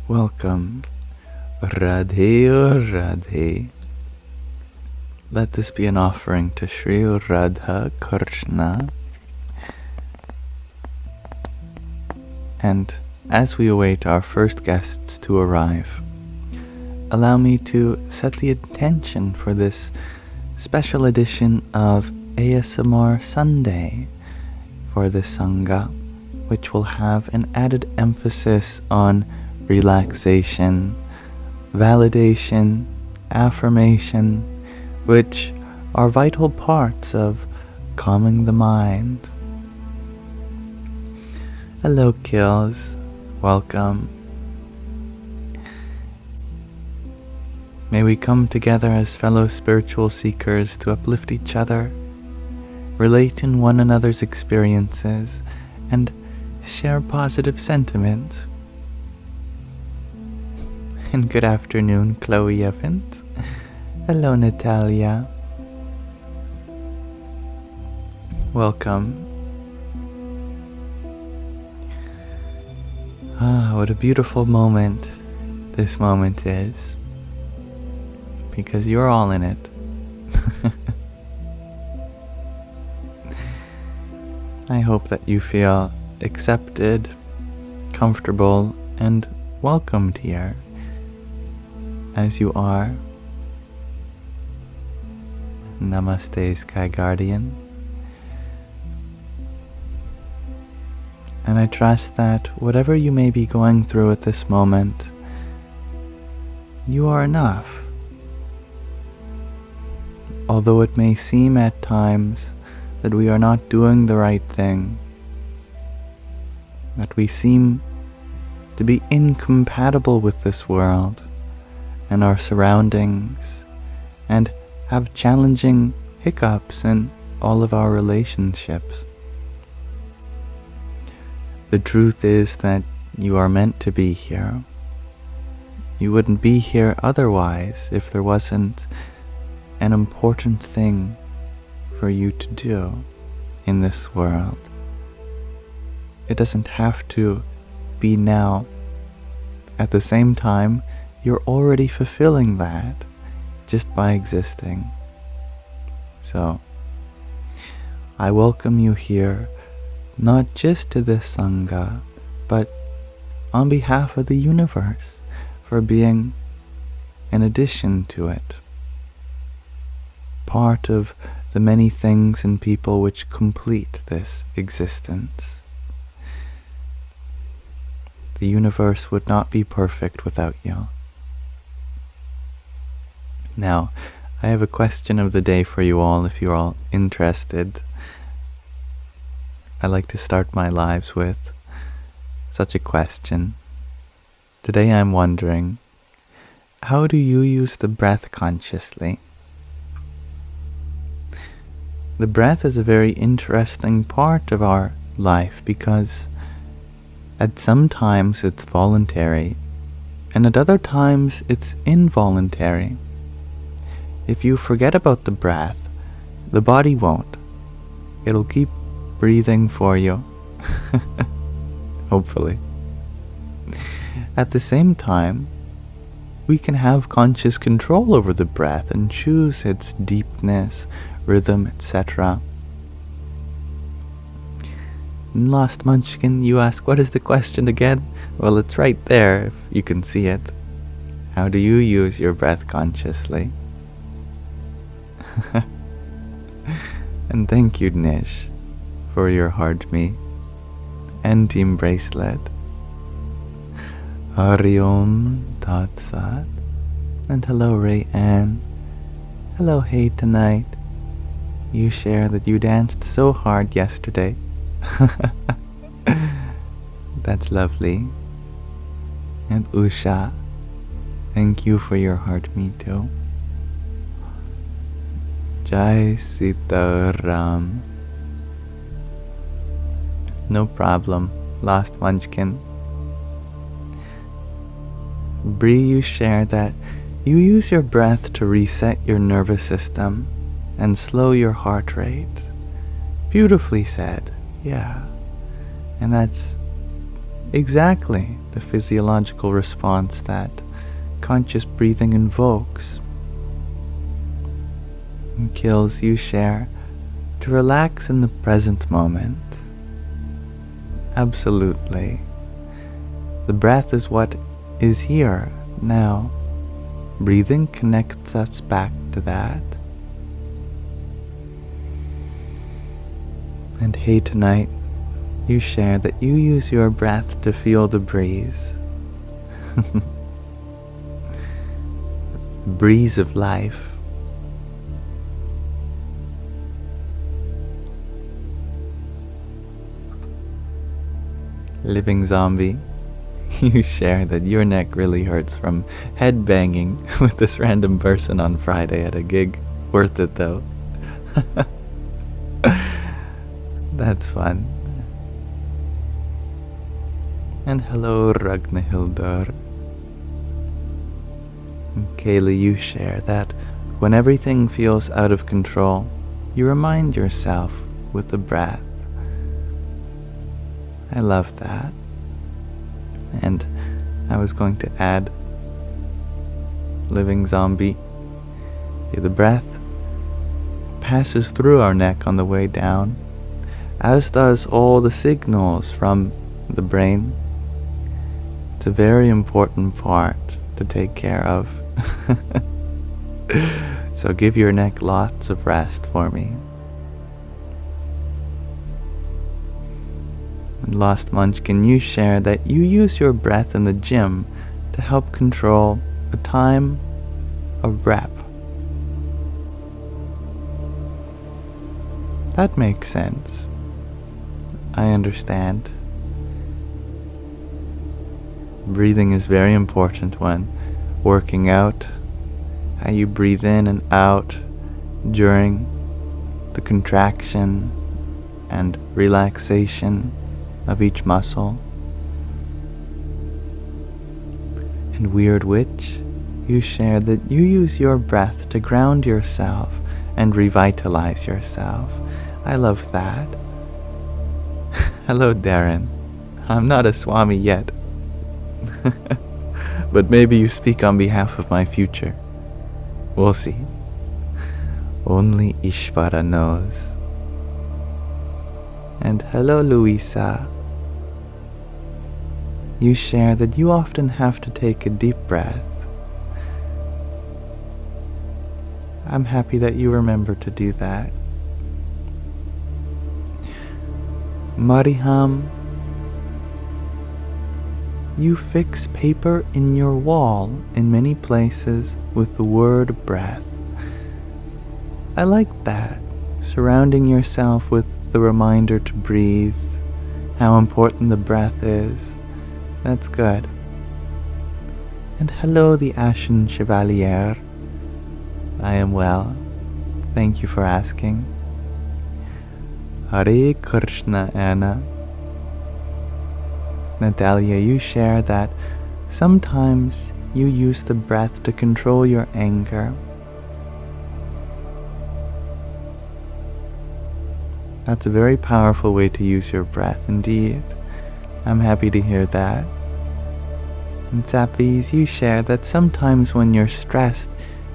Welcome. Radhe Radhe. Let this be an offering to Sri Radha Krishna. And as we await our first guests to arrive, allow me to set the intention for this special edition of ASMR Sunday for the Sangha, which will have an added emphasis on relaxation, validation, affirmation, which are vital parts of calming the mind. Hello, Kills. Welcome. May we come together as fellow spiritual seekers to uplift each other, relate in one another's experiences, and share positive sentiments. And good afternoon, Chloe Evans. Hello, Natalia. Welcome. What a beautiful moment this moment is, because you're all in it. I hope that you feel accepted, comfortable, and welcomed here as you are. Namaste, Sky Guardian. And I trust that whatever you may be going through at this moment, you are enough. Although it may seem at times that we are not doing the right thing, that we seem to be incompatible with this world and our surroundings, and have challenging hiccups in all of our relationships. The truth is that you are meant to be here. You wouldn't be here otherwise if there wasn't an important thing for you to do in this world. It doesn't have to be now. At the same time, you're already fulfilling that just by existing. So, I welcome you here, not just to this Sangha, but on behalf of the universe, for being an addition to it. Part of the many things and people which complete this existence. The universe would not be perfect without you. Now, I have a question of the day for you all if you're all interested. I like to start my lives with such a question. Today I'm wondering, how do you use the breath consciously? The breath is a very interesting part of our life because at some times it's voluntary and at other times it's involuntary. If you forget about the breath, the body won't. It'll keep breathing for you. Hopefully. At the same time, we can have conscious control over the breath and choose its deepness, rhythm, etc. Lost Munchkin, you ask, what is the question again? Well, it's right there if you can see it. How do you use your breath consciously? And thank you, Nish, for your heart me and Team Bracelet. Hari Om Tat Sat. And hello, Ray Ann. Hello, Hey Tonight. You share that you danced so hard yesterday. That's lovely. And Usha, thank you for your heart me too. Jai Sitaram. No problem, Lost Munchkin. Bree, you share that you use your breath to reset your nervous system and slow your heart rate. Beautifully said, yeah. And that's exactly the physiological response that conscious breathing invokes. And Kills, you share to relax in the present moment. Absolutely. The breath is what is here now. Breathing connects us back to that. And hey, tonight, you share that you use your breath to feel the breeze. The breeze of life. Living zombie, you share that your neck really hurts from head banging with this random person on Friday at a gig. Worth it though. That's fun. And hello, Ragnhildur. Kaylee, you share that when everything feels out of control, you remind yourself with the breath. I love that. And I was going to add, living zombie, the breath passes through our neck on the way down, as does all the signals from the brain. It's a very important part to take care of. So give your neck lots of rest for me. And Lost Munchkin, you share that you use your breath in the gym to help control a time of rep. That makes sense. I understand. Breathing is very important when working out. How you breathe in and out during the contraction and relaxation of each muscle. And Weird Witch, you share that you use your breath to ground yourself and revitalize yourself. I love that. Hello, Darren. I'm not a Swami yet. But maybe you speak on behalf of my future. We'll see. Only Ishvara knows. And hello, Louisa. You share that you often have to take a deep breath. I'm happy that you remember to do that. Mariham, you fix paper in your wall in many places with the word breath. I like that, surrounding yourself with the reminder to breathe, how important the breath is. That's good. And hello, the Ashen Chevalier. I am well. Thank you for asking. Hare Krishna, Anna. Natalia, you share that sometimes you use the breath to control your anger. That's a very powerful way to use your breath, indeed. I'm happy to hear that. And Zappies, you share that sometimes when you're stressed,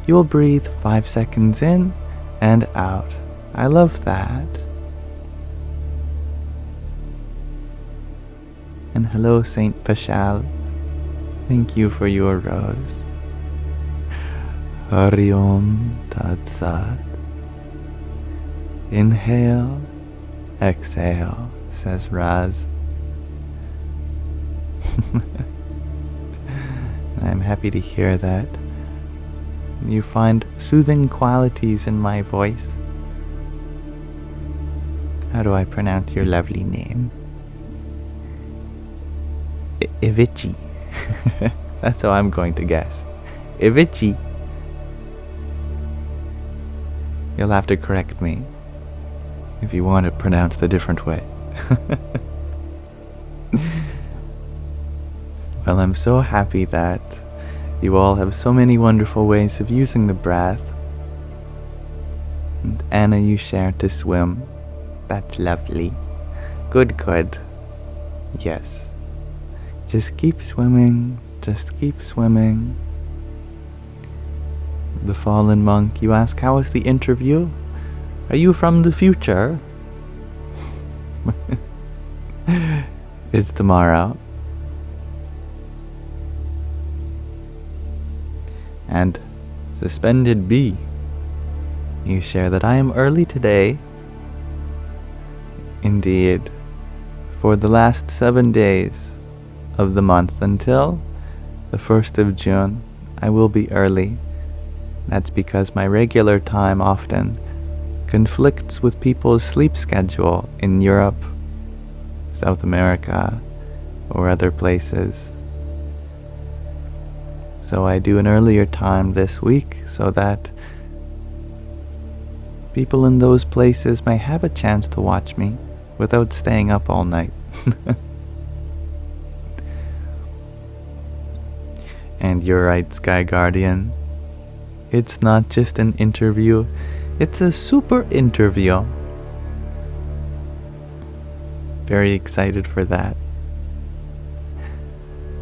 you'll breathe 5 seconds in and out. I love that. And hello, Saint Pashal. Thank you for your rose. Hari Om Tat Sat. Inhale, exhale, says Raz. I'm happy to hear that. You find soothing qualities in my voice. How do I pronounce your lovely name? Ivici. That's how I'm going to guess. Ivici. You'll have to correct me if you want it pronounced a different way. Well, I'm so happy that you all have so many wonderful ways of using the breath. And Anna, you share to swim. That's lovely. Good, good. Yes. Just keep swimming, just keep swimming. The fallen monk, you ask, how was the interview? Are you from the future? It's tomorrow. And suspended bee, you share that I am early today. Indeed, for the last 7 days of the month until the 1st of June, I will be early. That's because my regular time often conflicts with people's sleep schedule in Europe, South America, or other places. So I do an earlier time this week so that people in those places may have a chance to watch me without staying up all night. And you're right, Sky Guardian. It's not just an interview, it's a super interview. Very excited for that.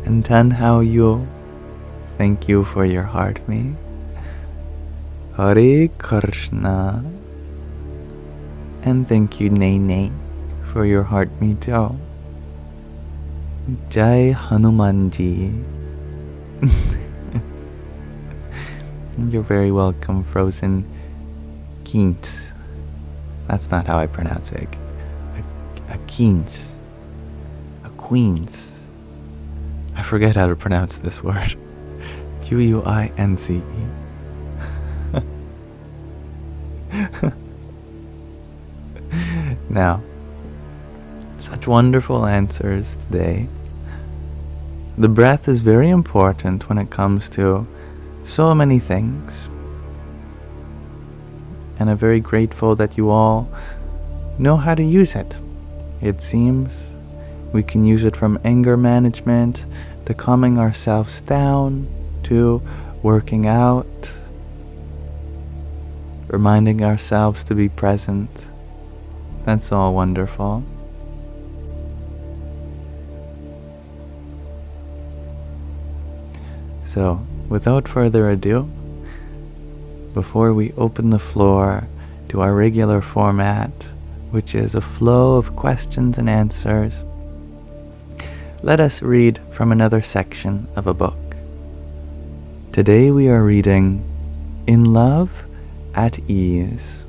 And Tan Hao Yu, thank you for your heart me. Hare Krishna. And thank you, Nene, for your heart me too. Jai Hanumanji. You're very welcome, Frozen Keens. That's not how I pronounce it. A Keens. A Queens. I forget how to pronounce this word. Quince. Now, such wonderful answers today. The breath is very important when it comes to so many things. And I'm very grateful that you all know how to use it. It seems we can use it from anger management to calming ourselves down to working out, reminding ourselves to be present. That's all wonderful. So, without further ado, before we open the floor to our regular format, which is a flow of questions and answers, let us read from another section of a book. Today we are reading In Love at Ease.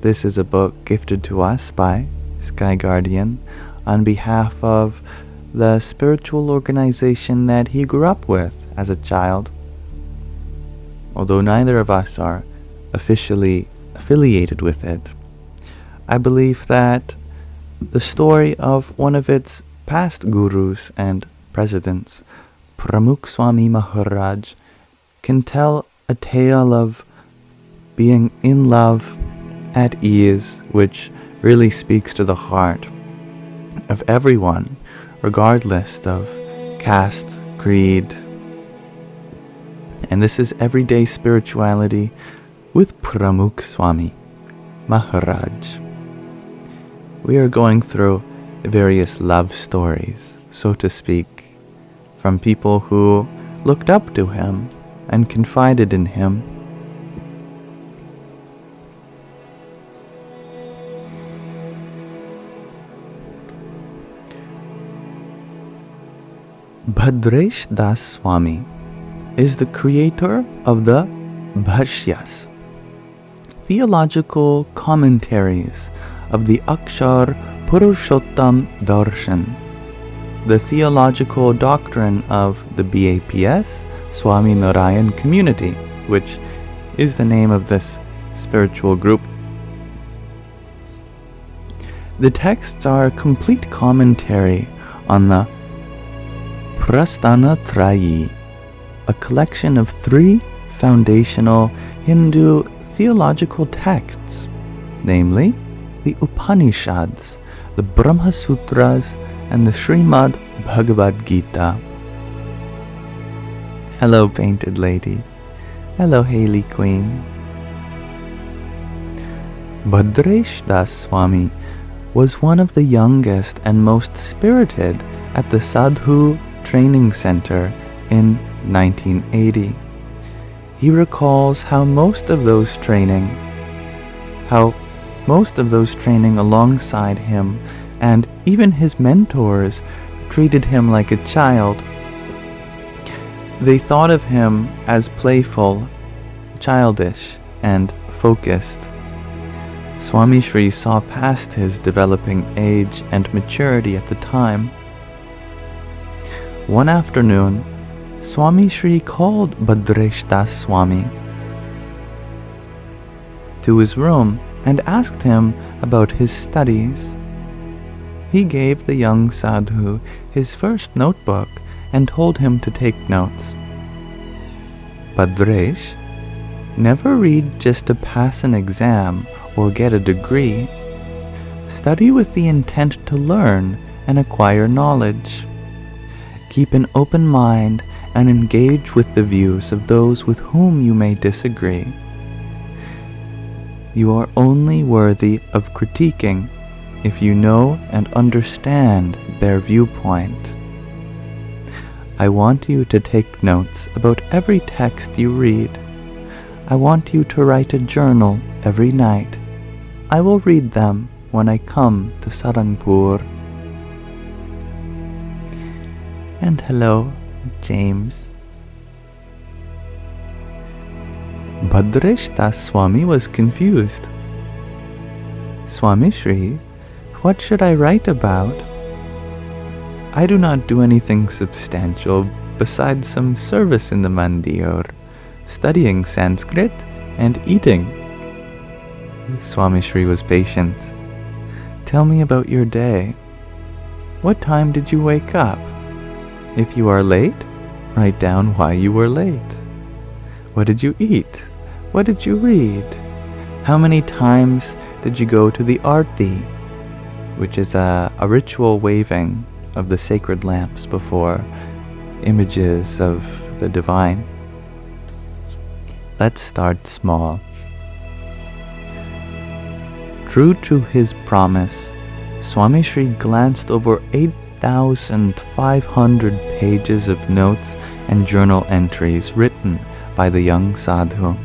This is a book gifted to us by Sky Guardian on behalf of the spiritual organization that he grew up with as a child. Although neither of us are officially affiliated with it, I believe that the story of one of its past gurus and presidents, Pramukh Swami Maharaj, can tell a tale of being in love at ease, which really speaks to the heart of everyone, regardless of caste, creed. And this is everyday spirituality with Pramukh Swami Maharaj. We are going through various love stories, so to speak, from people who looked up to him and confided in him. Bhadreshsas Swami is the creator of the Bhadreshsas, theological commentaries of the Akshar Purushottam Darshan, the theological doctrine of the BAPS Swami Narayan community, which is the name of this spiritual group. The texts are a complete commentary on the Prasthana Trayi, a collection of 3 foundational Hindu theological texts, namely the Upanishads, the Brahma Sutras, and the Srimad Bhagavad Gita. Hello, Painted Lady. Hello, Haley Queen. Bhadreshsas Swami was one of the youngest and most spirited at the Sadhu Training Center in 1980. He recalls how most of those training alongside him and even his mentors treated him like a child. They thought of him as playful, childish, and focused. Swami Shri saw past his developing age and maturity at the time. One afternoon, Swami Shri called Bhadreshsas Swami to his room and asked him about his studies. He gave the young sadhu his first notebook and told him to take notes. Bhadresh, never read just to pass an exam or get a degree. Study with the intent to learn and acquire knowledge. Keep an open mind and engage with the views of those with whom you may disagree. You are only worthy of critiquing if you know and understand their viewpoint. I want you to take notes about every text you read. I want you to write a journal every night. I will read them when I come to Sarangpur. And hello, James. Bhadreshsas Swami was confused. Swami Shri, what should I write about? I do not do anything substantial besides some service in the mandir, studying Sanskrit, and eating. Swami Shri was patient. Tell me about your day. What time did you wake up? If you are late, write down why you were late. What did you eat? What did you read? How many times did you go to the Arti, which is a ritual waving of the sacred lamps before images of the divine? Let's start small. True to his promise, Swami Shri glanced over 8,500 pages of notes and journal entries written by the young sadhu.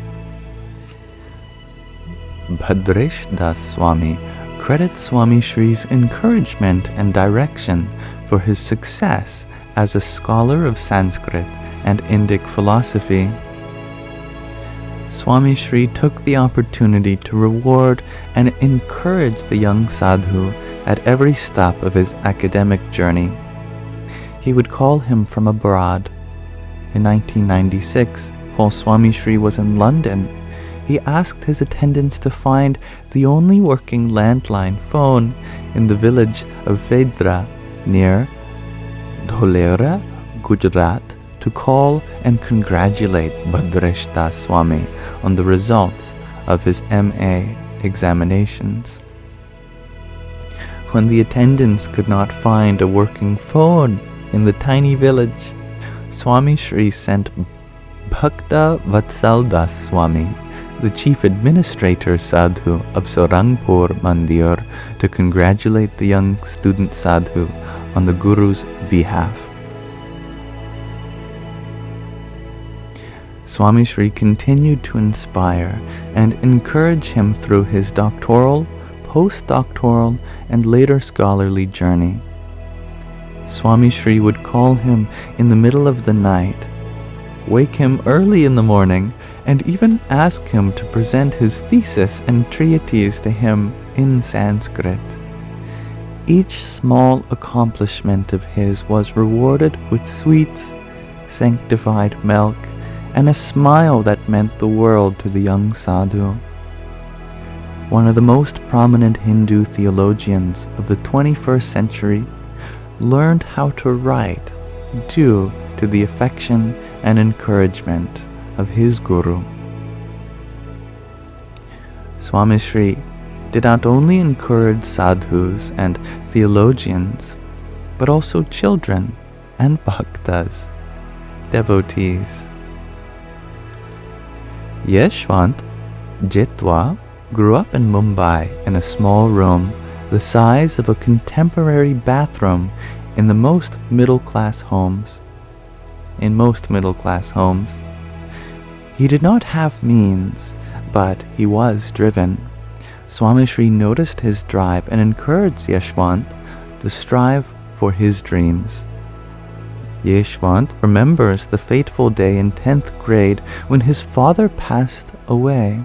Bhadreshsas Swami credits Swami Shri's encouragement and direction for his success as a scholar of Sanskrit and Indic philosophy. Swami Shri took the opportunity to reward and encourage the young sadhu at every stop of his academic journey. He would call him from abroad. In 1996, while Swami Shri was in London, he asked his attendants to find the only working landline phone in the village of Vedra near Dholera, Gujarat, to call and congratulate Bhadreshsas Swami on the results of his MA examinations. When the attendants could not find a working phone in the tiny village, Swami Shri sent Bhakta Vatsaldas Swami, the chief administrator sadhu of Sarangpur Mandir, to congratulate the young student sadhu on the Guru's behalf. Swami Shri continued to inspire and encourage him through his doctoral, postdoctoral, and later scholarly journey. Swami Shri would call him in the middle of the night, wake him early in the morning, and even ask him to present his thesis and treatise to him in Sanskrit. Each small accomplishment of his was rewarded with sweets, sanctified milk, and a smile that meant the world to the young sadhu. One of the most prominent Hindu theologians of the 21st century learned how to write due to the affection and encouragement of his Guru. Swami Shri did not only encourage sadhus and theologians, but also children and bhaktas, devotees. Yeshwant Jitwa grew up in Mumbai in a small room the size of a contemporary bathroom in most middle-class homes. He did not have means, but he was driven. Swami Shri noticed his drive and encouraged Yeshwant to strive for his dreams. Yeshwant remembers the fateful day in 10th grade when his father passed away.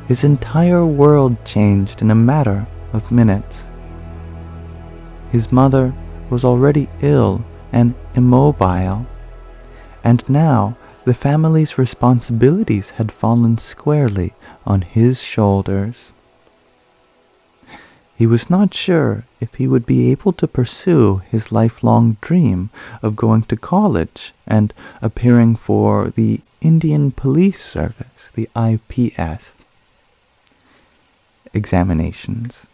His entire world changed in a matter of minutes. His mother was already ill and immobile, and now the family's responsibilities had fallen squarely on his shoulders. He was not sure if he would be able to pursue his lifelong dream of going to college and appearing for the Indian Police Service, the IPS, examinations.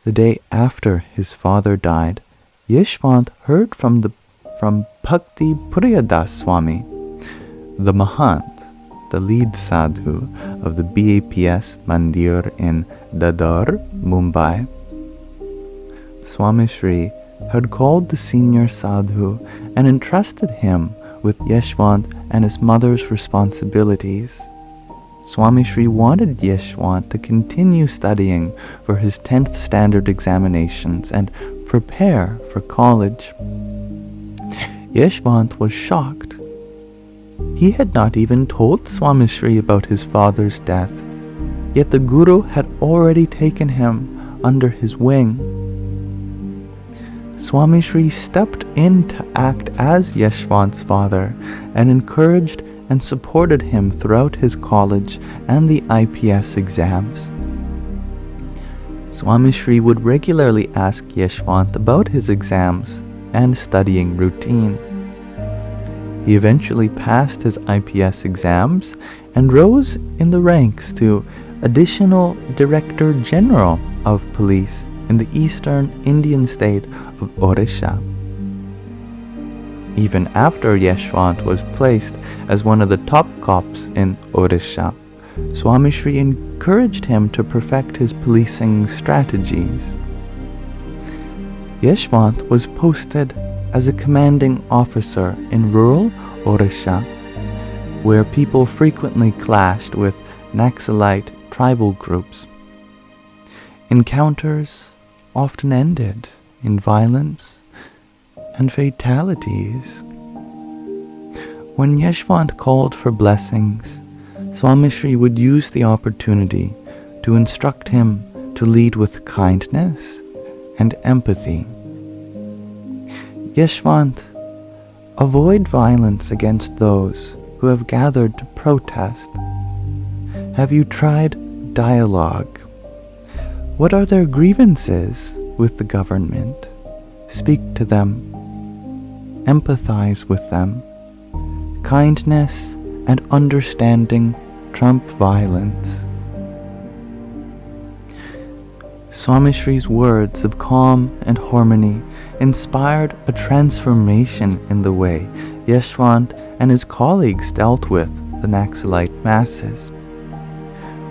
The day after his father died, Yeshwant heard from Bhakti Priyadas Swami, the Mahant, the lead sadhu of the BAPS Mandir in Dadar, Mumbai. Swami Shri had called the senior sadhu and entrusted him with Yeshwant and his mother's responsibilities. Swami Shri wanted Yeshwant to continue studying for his 10th standard examinations and prepare for college. Yeshwant was shocked. He had not even told Swami Shri about his father's death, yet the Guru had already taken him under his wing. Swami Shri stepped in to act as Yeshwant's father and encouraged and supported him throughout his college and the IPS exams. Swami Shri would regularly ask Yeshwant about his exams and studying routine. He eventually passed his IPS exams and rose in the ranks to Additional Director General of Police in the eastern Indian state of Odisha. Even after Yeshwant was placed as one of the top cops in Odisha, Swami Shri encouraged him to perfect his policing strategies. Yeshwant was posted as a commanding officer in rural Odisha, where people frequently clashed with Naxalite tribal groups. Encounters often ended in violence and fatalities. When Yeshwant called for blessings, Swami Shri would use the opportunity to instruct him to lead with kindness and empathy. Yeshwant, avoid violence against those who have gathered to protest. Have you tried dialogue? What are their grievances with the government? Speak to them. Empathize with them. Kindness and understanding trump violence. Swami Shri's words of calm and harmony inspired a transformation in the way Yeshwant and his colleagues dealt with the Naxalite masses.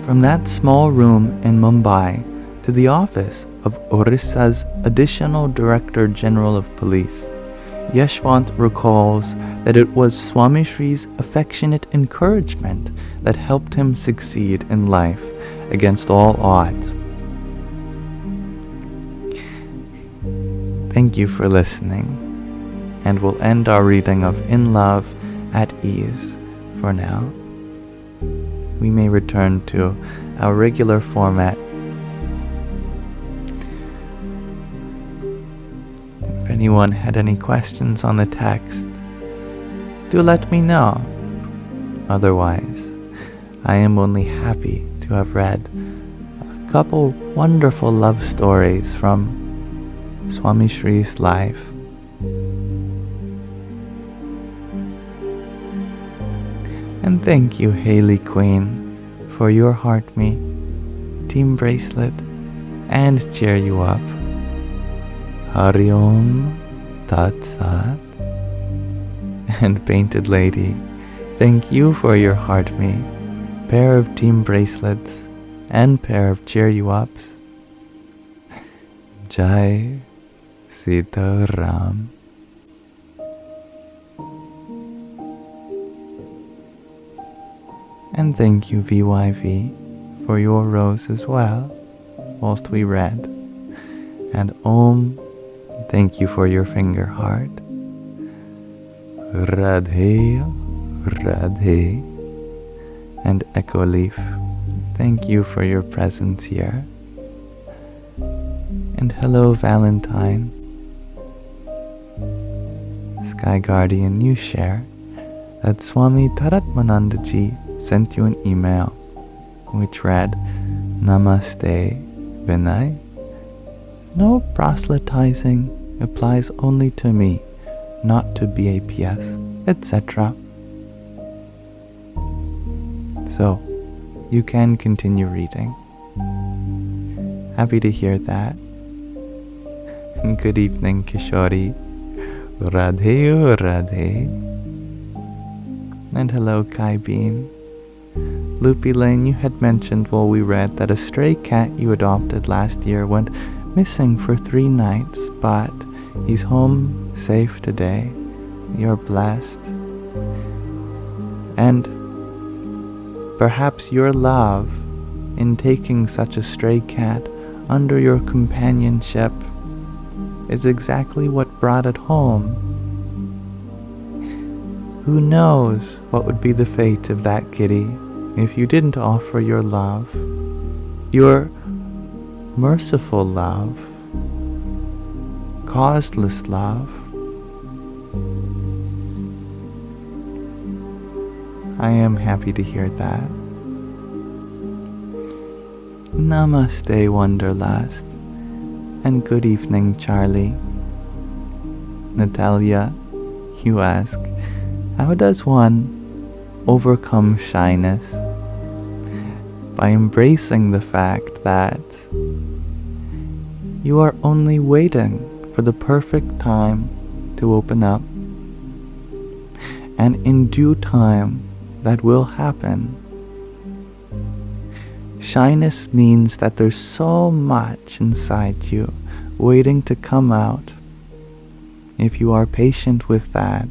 From that small room in Mumbai to the office of Odisha's Additional Director General of Police, Yeshwant recalls that it was Swami Shri's affectionate encouragement that helped him succeed in life against all odds. Thank you for listening, and we'll end our reading of In Love at Ease for now. We may return to our regular format. If anyone had any questions on the text, do let me know. Otherwise, I am only happy to have read a couple wonderful love stories from Swami Shri's life. And thank you, Haley Queen, for your Heart Me, Team Bracelet, and Cheer You Up. Hari Om Tat Sat. And Painted Lady, thank you for your Heart Me, pair of Team Bracelets, and pair of cheer you ups. Jai Sitaram. And thank you, VYV, for your rose as well, whilst we read. And Om, thank you for your finger heart. Radhe, Radhe. And Echo Leaf, thank you for your presence here. And hello, Valentine. Sky Guardian, you share that Swami Taratmanandaji sent you an email which read, Namaste, Vinay. No proselytizing applies only to me, not to BAPS, etc. So, you can continue reading. Happy to hear that. Good evening, Kishori. Radhe, Radhe. And hello, Kai Bean. Loopy Lane, you had mentioned while we read that a stray cat you adopted last year went missing for 3 nights, but he's home safe today. You're blessed. And perhaps your love in taking such a stray cat under your companionship is exactly what brought it home. Who knows what would be the fate of that kitty if you didn't offer your love, your merciful love, causeless love. I am happy to hear that. Namaste, Wanderlust, and good evening, Charlie. Natalia, you ask, how does one overcome shyness? By embracing the fact that you are only waiting for the perfect time to open up, and in due time that will happen. Shyness means that there's so much inside you waiting to come out. If you are patient with that,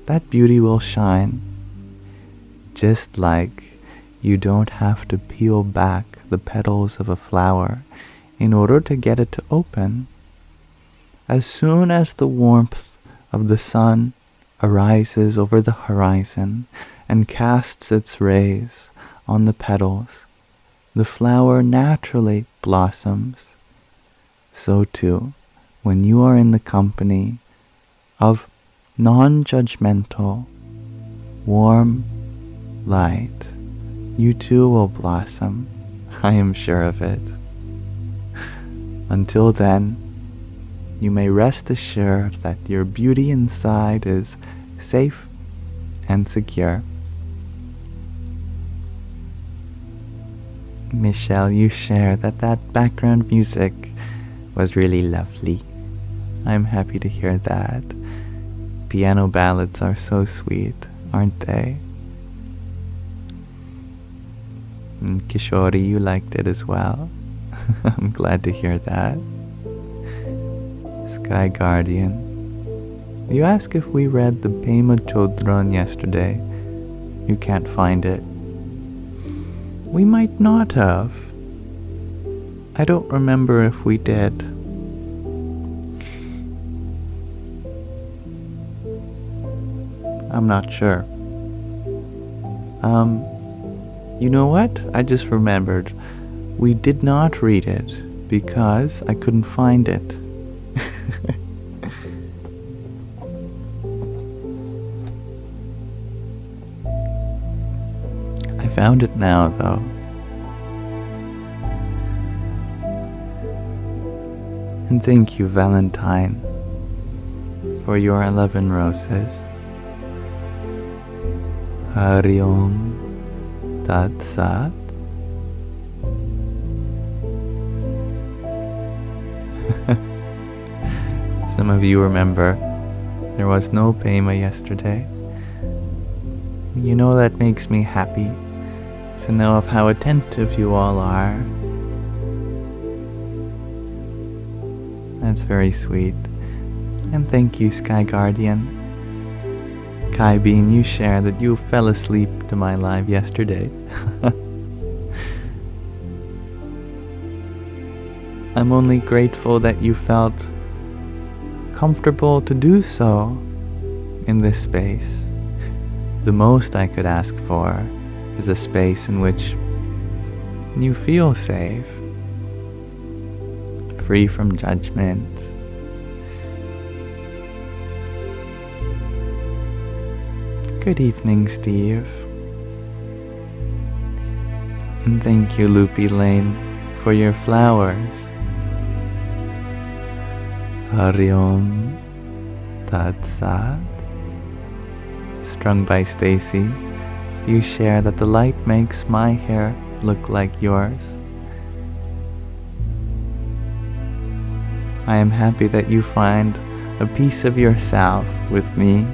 that beauty will shine. Just like you don't have to peel back the petals of a flower in order to get it to open. As soon as the warmth of the sun arises over the horizon and casts its rays on the petals, the flower naturally blossoms. So too, when you are in the company of non-judgmental, warm light, you too will blossom. I am sure of it. Until then, you may rest assured that your beauty inside is safe and secure. Michelle, you share that background music was really lovely. I'm happy to hear that. Piano ballads are so sweet, aren't they? And Kishori, you liked it as well. I'm glad to hear that. Sky Guardian, you ask if we read the Pema Chodron yesterday. You can't find it. We might not have. I don't remember if we did. I'm not sure. You know what? I just remembered. We did not read it because I couldn't find it. I found it now, though. And thank you, Valentine, for your 11 roses. Hari Om Tat Sat. Some of you remember there was no Pema yesterday. You know that makes me happy. to know of how attentive you all are. That's very sweet. And thank you, Sky Guardian. Kai Bean, you share that you fell asleep to my live yesterday. I'm only grateful that you felt comfortable to do so in this space. The most I could ask for is a space in which you feel safe, free from judgment. Good evening, Steve. And thank you, Loopy Lane, for your flowers. Hari Om Tat Sat. Strung by Stacy, you share that the light makes my hair look like yours. I am happy that you find a piece of yourself with me.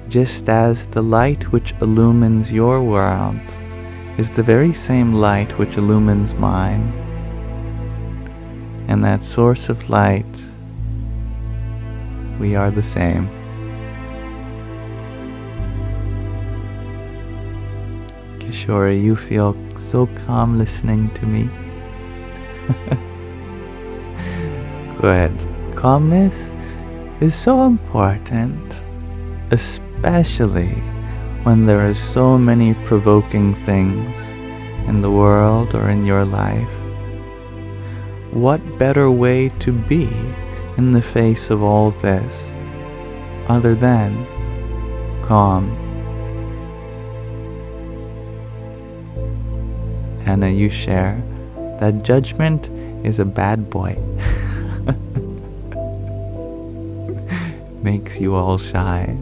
Just as the light which illumines your world is the very same light which illumines mine. And that source of light, we are the same. Kishore, you feel so calm listening to me. Good. Calmness is so important, especially when there are so many provoking things in the world or in your life. What better way to be in the face of all this other than calm? Anna, you share that judgment is a bad boy. Makes you all shy.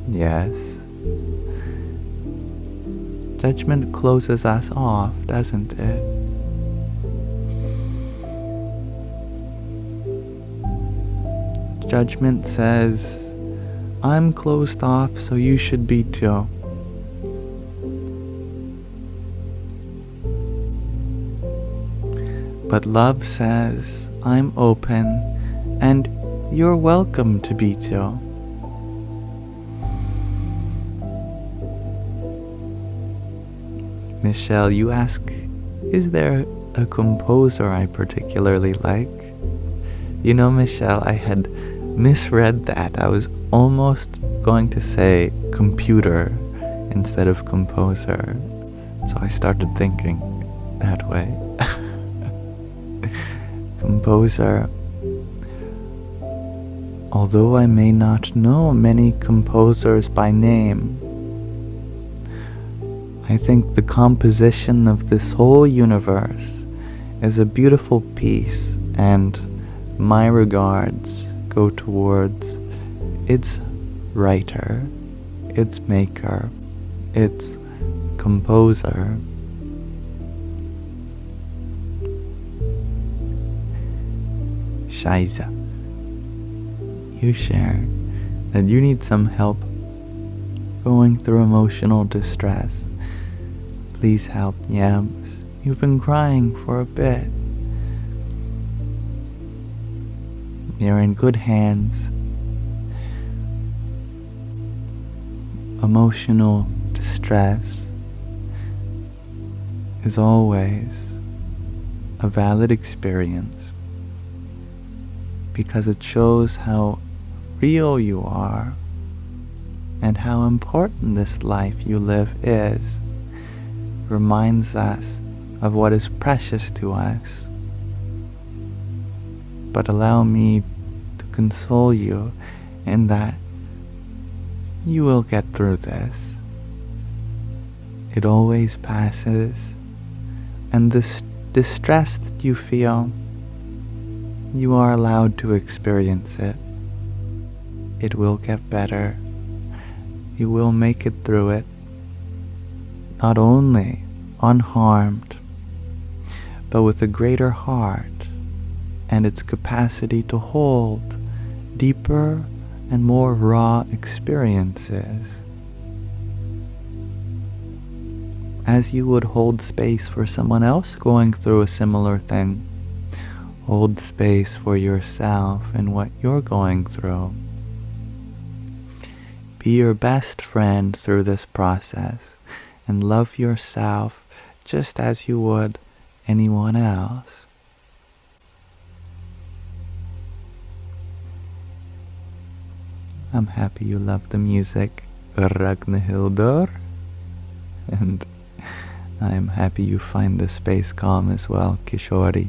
Yes. Judgment closes us off, doesn't it? Judgment says, I'm closed off, so you should be too. But love says, I'm open, and you're welcome to be too. Michelle, you ask, is there a composer I particularly like? You know, Michelle, I had misread that. I was almost going to say computer instead of composer. So I started thinking that way. Composer. Although I may not know many composers by name, I think the composition of this whole universe is a beautiful piece, and my regards go towards its writer, its maker, its composer. Shiza, you share that you need some help going through emotional distress. Please help, Yams. You've been crying for a bit. You're in good hands. Emotional distress is always a valid experience because it shows how real you are and how important this life you live is. Reminds us of what is precious to us. But allow me to console you in that you will get through this. It always passes, and this distress that you feel, you are allowed to experience it. It will get better. You will make it through it. Not only unharmed, but with a greater heart and its capacity to hold deeper and more raw experiences. As you would hold space for someone else going through a similar thing, hold space for yourself and what you're going through. Be your best friend through this process and love yourself just as you would anyone else. I'm happy you love the music, Ragnhildur, and I'm happy you find the space calm as well, Kishori.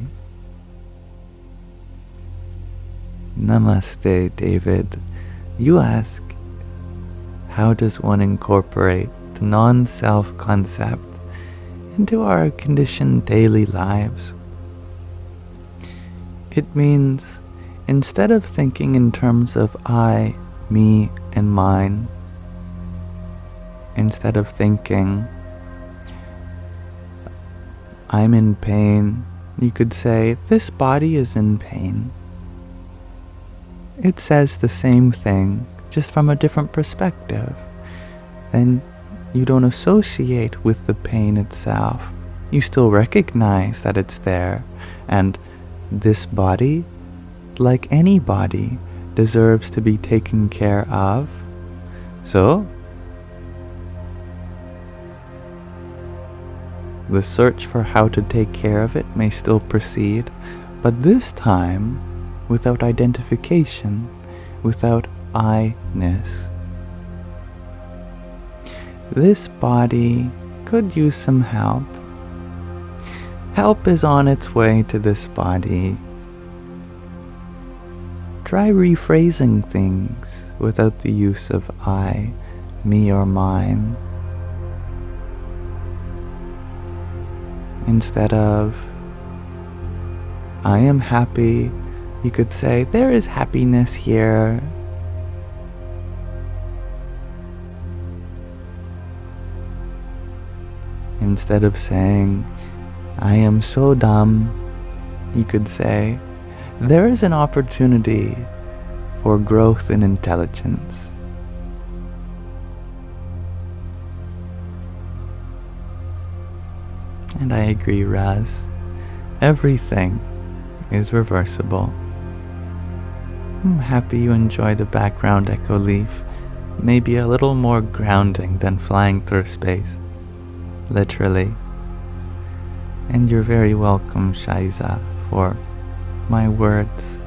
Namaste, David. You ask, how does one incorporate the non-self concept into our conditioned daily lives? It means, instead of thinking in terms of I, me, and mine, instead of thinking, I'm in pain, you could say, this body is in pain. It says the same thing, just from a different perspective. Then you don't associate with the pain itself. You still recognize that it's there, and this body, like any body, deserves to be taken care of. So, the search for how to take care of it may still proceed, but this time without identification, without I-ness. This body could use some help. Help is on its way to this body. Try rephrasing things without the use of I, me, or mine. Instead of, I am happy, you could say, there is happiness here. Instead of saying, I am so dumb, you could say, there is an opportunity for growth in intelligence. And I agree, Raz. Everything is reversible. I'm happy you enjoy the background echo leaf. Maybe a little more grounding than flying through space. Literally. And you're very welcome, Shaiza, for my words.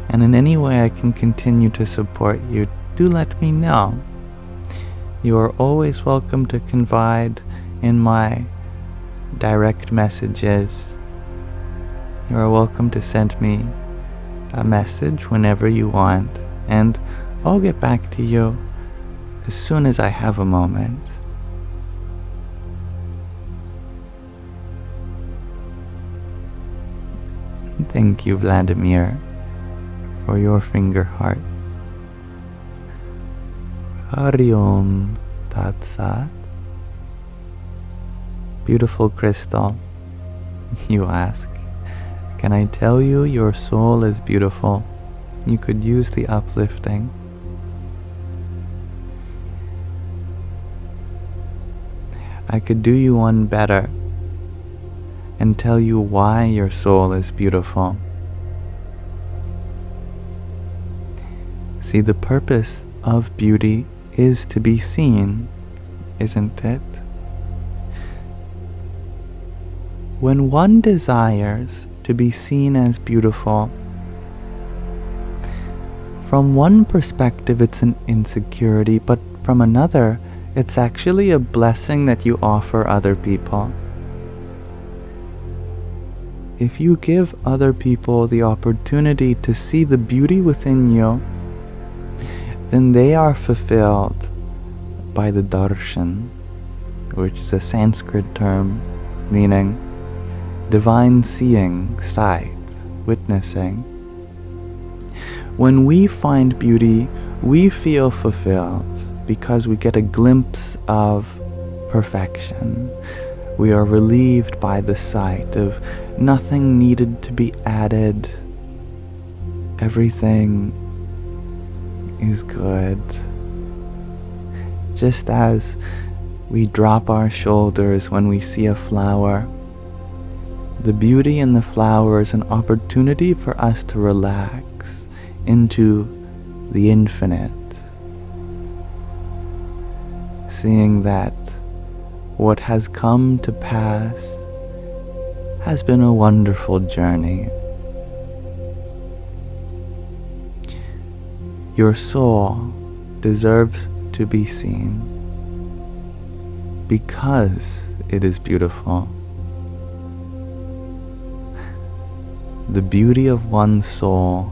And in any way I can continue to support you, do let me know. You are always welcome to confide in my direct messages. You are welcome to send me a message whenever you want, and I'll get back to you as soon as I have a moment. Thank you, Vladimir, for your finger heart. Hari Om Tat Sat. Beautiful crystal, you ask, can I tell you your soul is beautiful? You could use the uplifting. I could do you one better and tell you why your soul is beautiful. See, the purpose of beauty is to be seen, isn't it? When one desires to be seen as beautiful, from one perspective it's an insecurity, but from another, it's actually a blessing that you offer other people. If you give other people the opportunity to see the beauty within you, then they are fulfilled by the darshan, which is a Sanskrit term meaning divine seeing, sight, witnessing. When we find beauty, we feel fulfilled because we get a glimpse of perfection. We are relieved by the sight of nothing needed to be added. Everything is good. Just as we drop our shoulders when we see a flower, the beauty in the flower is an opportunity for us to relax into the infinite, seeing that what has come to pass has been a wonderful journey. Your soul deserves to be seen because it is beautiful. The beauty of one's soul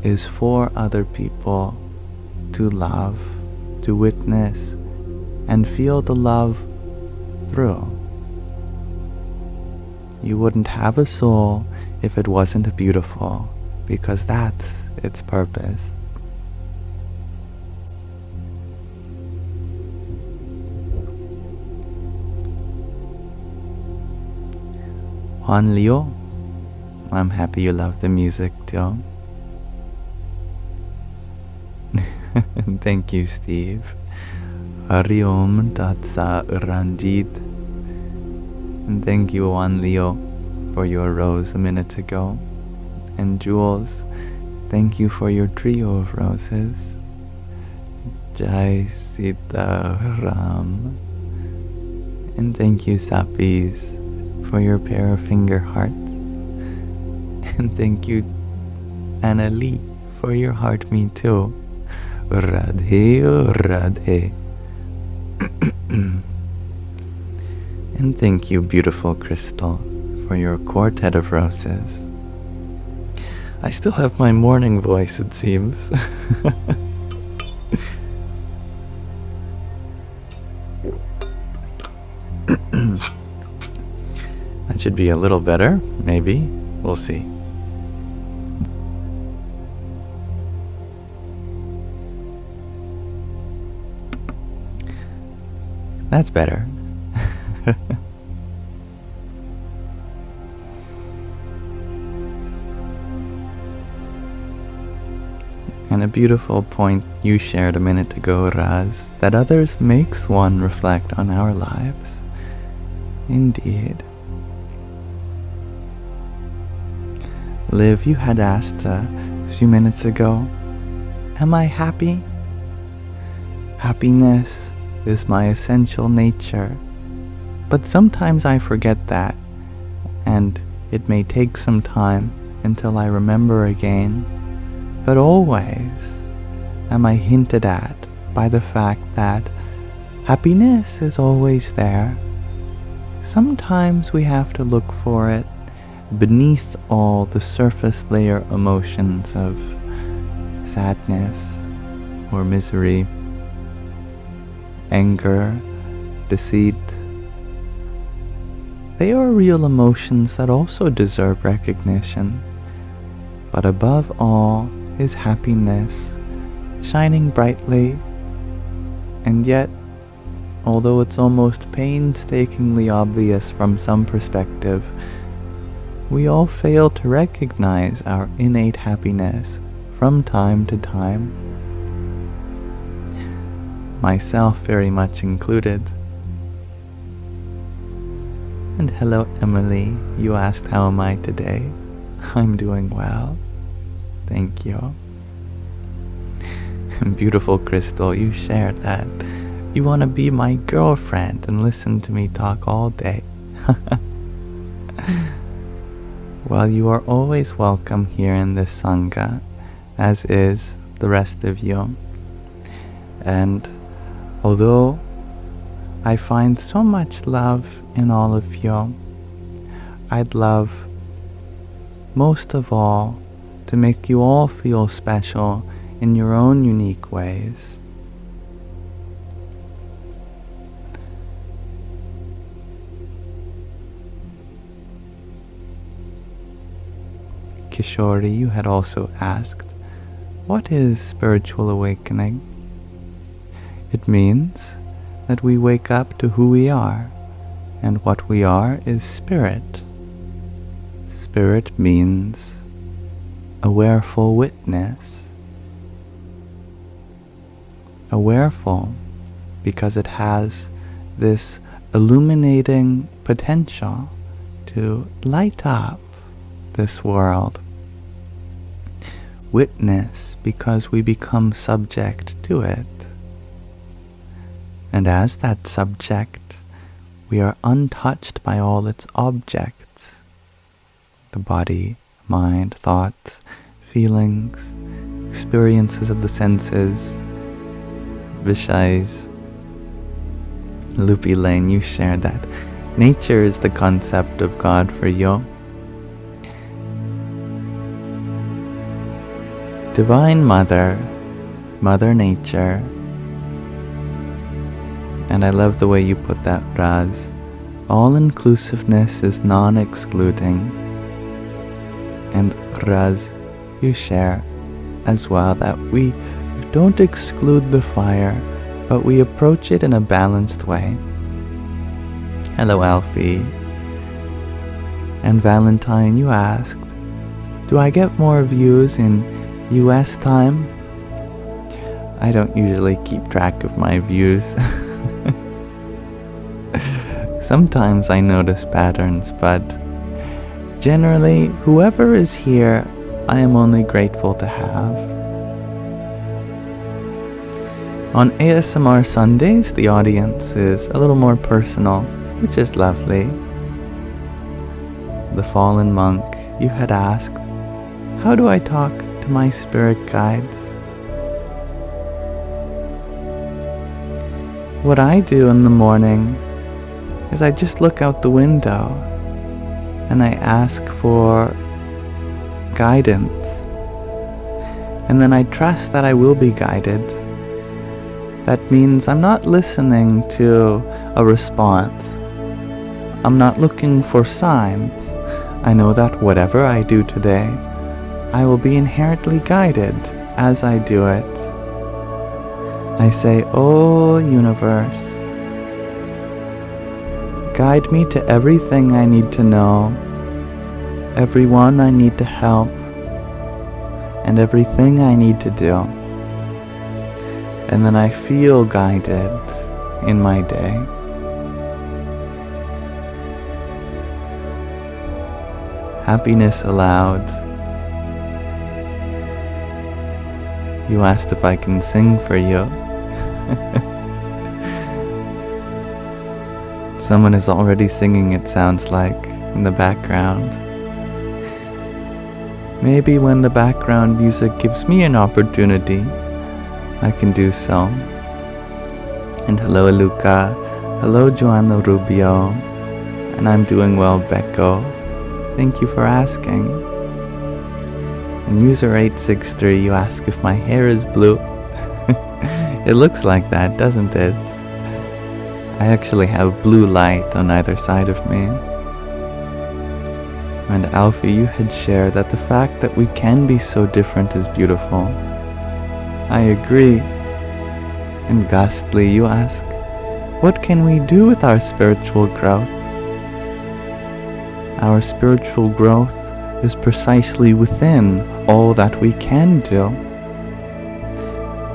is for other people to love, to witness, and feel the love through. You wouldn't have a soul if it wasn't beautiful, because that's its purpose. Juan Leo, I'm happy you love the music too. And thank you, Steve. Hariom Tatsa Ranjit. And thank you, Juan Leo, for your rose a minute ago. And Jules, thank you for your trio of roses. Jai Sita Ram. And thank you, Sapis, for your pair of finger hearts. And thank you, Anna Lee, for your heart me too. Radhe Radhe. And thank you, beautiful Crystal, for your quartet of roses. I still have my morning voice, it seems. That should be a little better, maybe. We'll see. That's better. And a beautiful point you shared a minute ago, Raz, that others makes one reflect on our lives. Indeed. Liv, you had asked a few minutes ago, am I happy? Happiness is my essential nature, but sometimes I forget that, and it may take some time until I remember again, but always am I hinted at by the fact that happiness is always there. Sometimes we have to look for it beneath all the surface layer emotions of sadness or misery, anger, deceit. They are real emotions that also deserve recognition. But above all is happiness, shining brightly. And yet, although it's almost painstakingly obvious from some perspective, we all fail to recognize our innate happiness from time to time. Myself very much included. And hello, Emily. You asked how am I today? I'm doing well. Thank you. And beautiful Crystal, you shared that you want to be my girlfriend and listen to me talk all day. Well, you are always welcome here in this Sangha, as is the rest of you. And although I find so much love in all of you, I'd love, most of all, to make you all feel special in your own unique ways. Kishori, you had also asked, what is spiritual awakening? It means that we wake up to who we are, and what we are is spirit. Spirit means awareful witness. awareful because it has this illuminating potential to light up this world. Witness because we become subject to it. And as that subject, we are untouched by all its objects. The body, mind, thoughts, feelings, experiences of the senses, Vishais. Loopy Lane, you shared that. Nature is the concept of God for you. Divine Mother, Mother Nature. And I love the way you put that, Raz. All-inclusiveness is non-excluding. And Raz, you share as well that we don't exclude the fire, but we approach it in a balanced way. Hello, Alfie. And Valentine, you asked, do I get more views in US time? I don't usually keep track of my views. Sometimes I notice patterns, but generally, whoever is here, I am only grateful to have. On ASMR Sundays, the audience is a little more personal, which is lovely. The Fallen Monk, you had asked, how do I talk to my spirit guides? What I do in the morning is I just look out the window and I ask for guidance. And then I trust that I will be guided. That means I'm not listening to a response. I'm not looking for signs. I know that whatever I do today, I will be inherently guided as I do it. I say, "Oh, universe, guide me to everything I need to know, everyone I need to help, and everything I need to do." And then I feel guided in my day. Happiness aloud. You asked if I can sing for you. Someone is already singing, it sounds like, in the background. Maybe when the background music gives me an opportunity, I can do so. And hello, Luca. Hello, Joanna Rubio. And I'm doing well, Becco. Thank you for asking. And user 863, you ask if my hair is blue. It looks like that, doesn't it? I actually have blue light on either side of me. And Alfie, you had shared that the fact that we can be so different is beautiful. I agree. And Ghastly, you ask, what can we do with our spiritual growth? Our spiritual growth is precisely within all that we can do.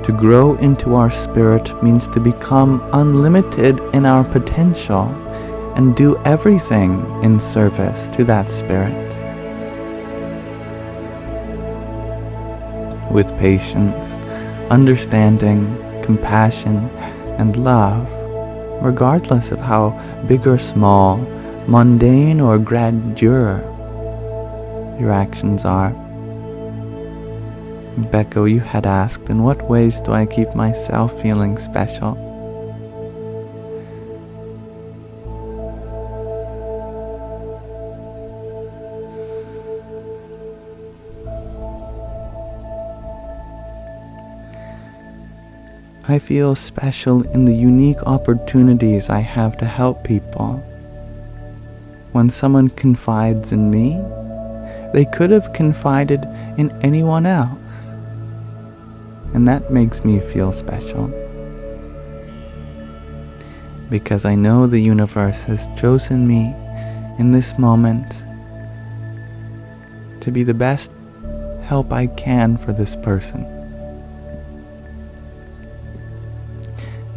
To grow into our spirit means to become unlimited in our potential and do everything in service to that spirit. With patience, understanding, compassion, and love, regardless of how big or small, mundane or grandeur your actions are. Becco, you had asked, in what ways do I keep myself feeling special? I feel special in the unique opportunities I have to help people. When someone confides in me, they could have confided in anyone else. And that makes me feel special. Because I know the universe has chosen me in this moment to be the best help I can for this person.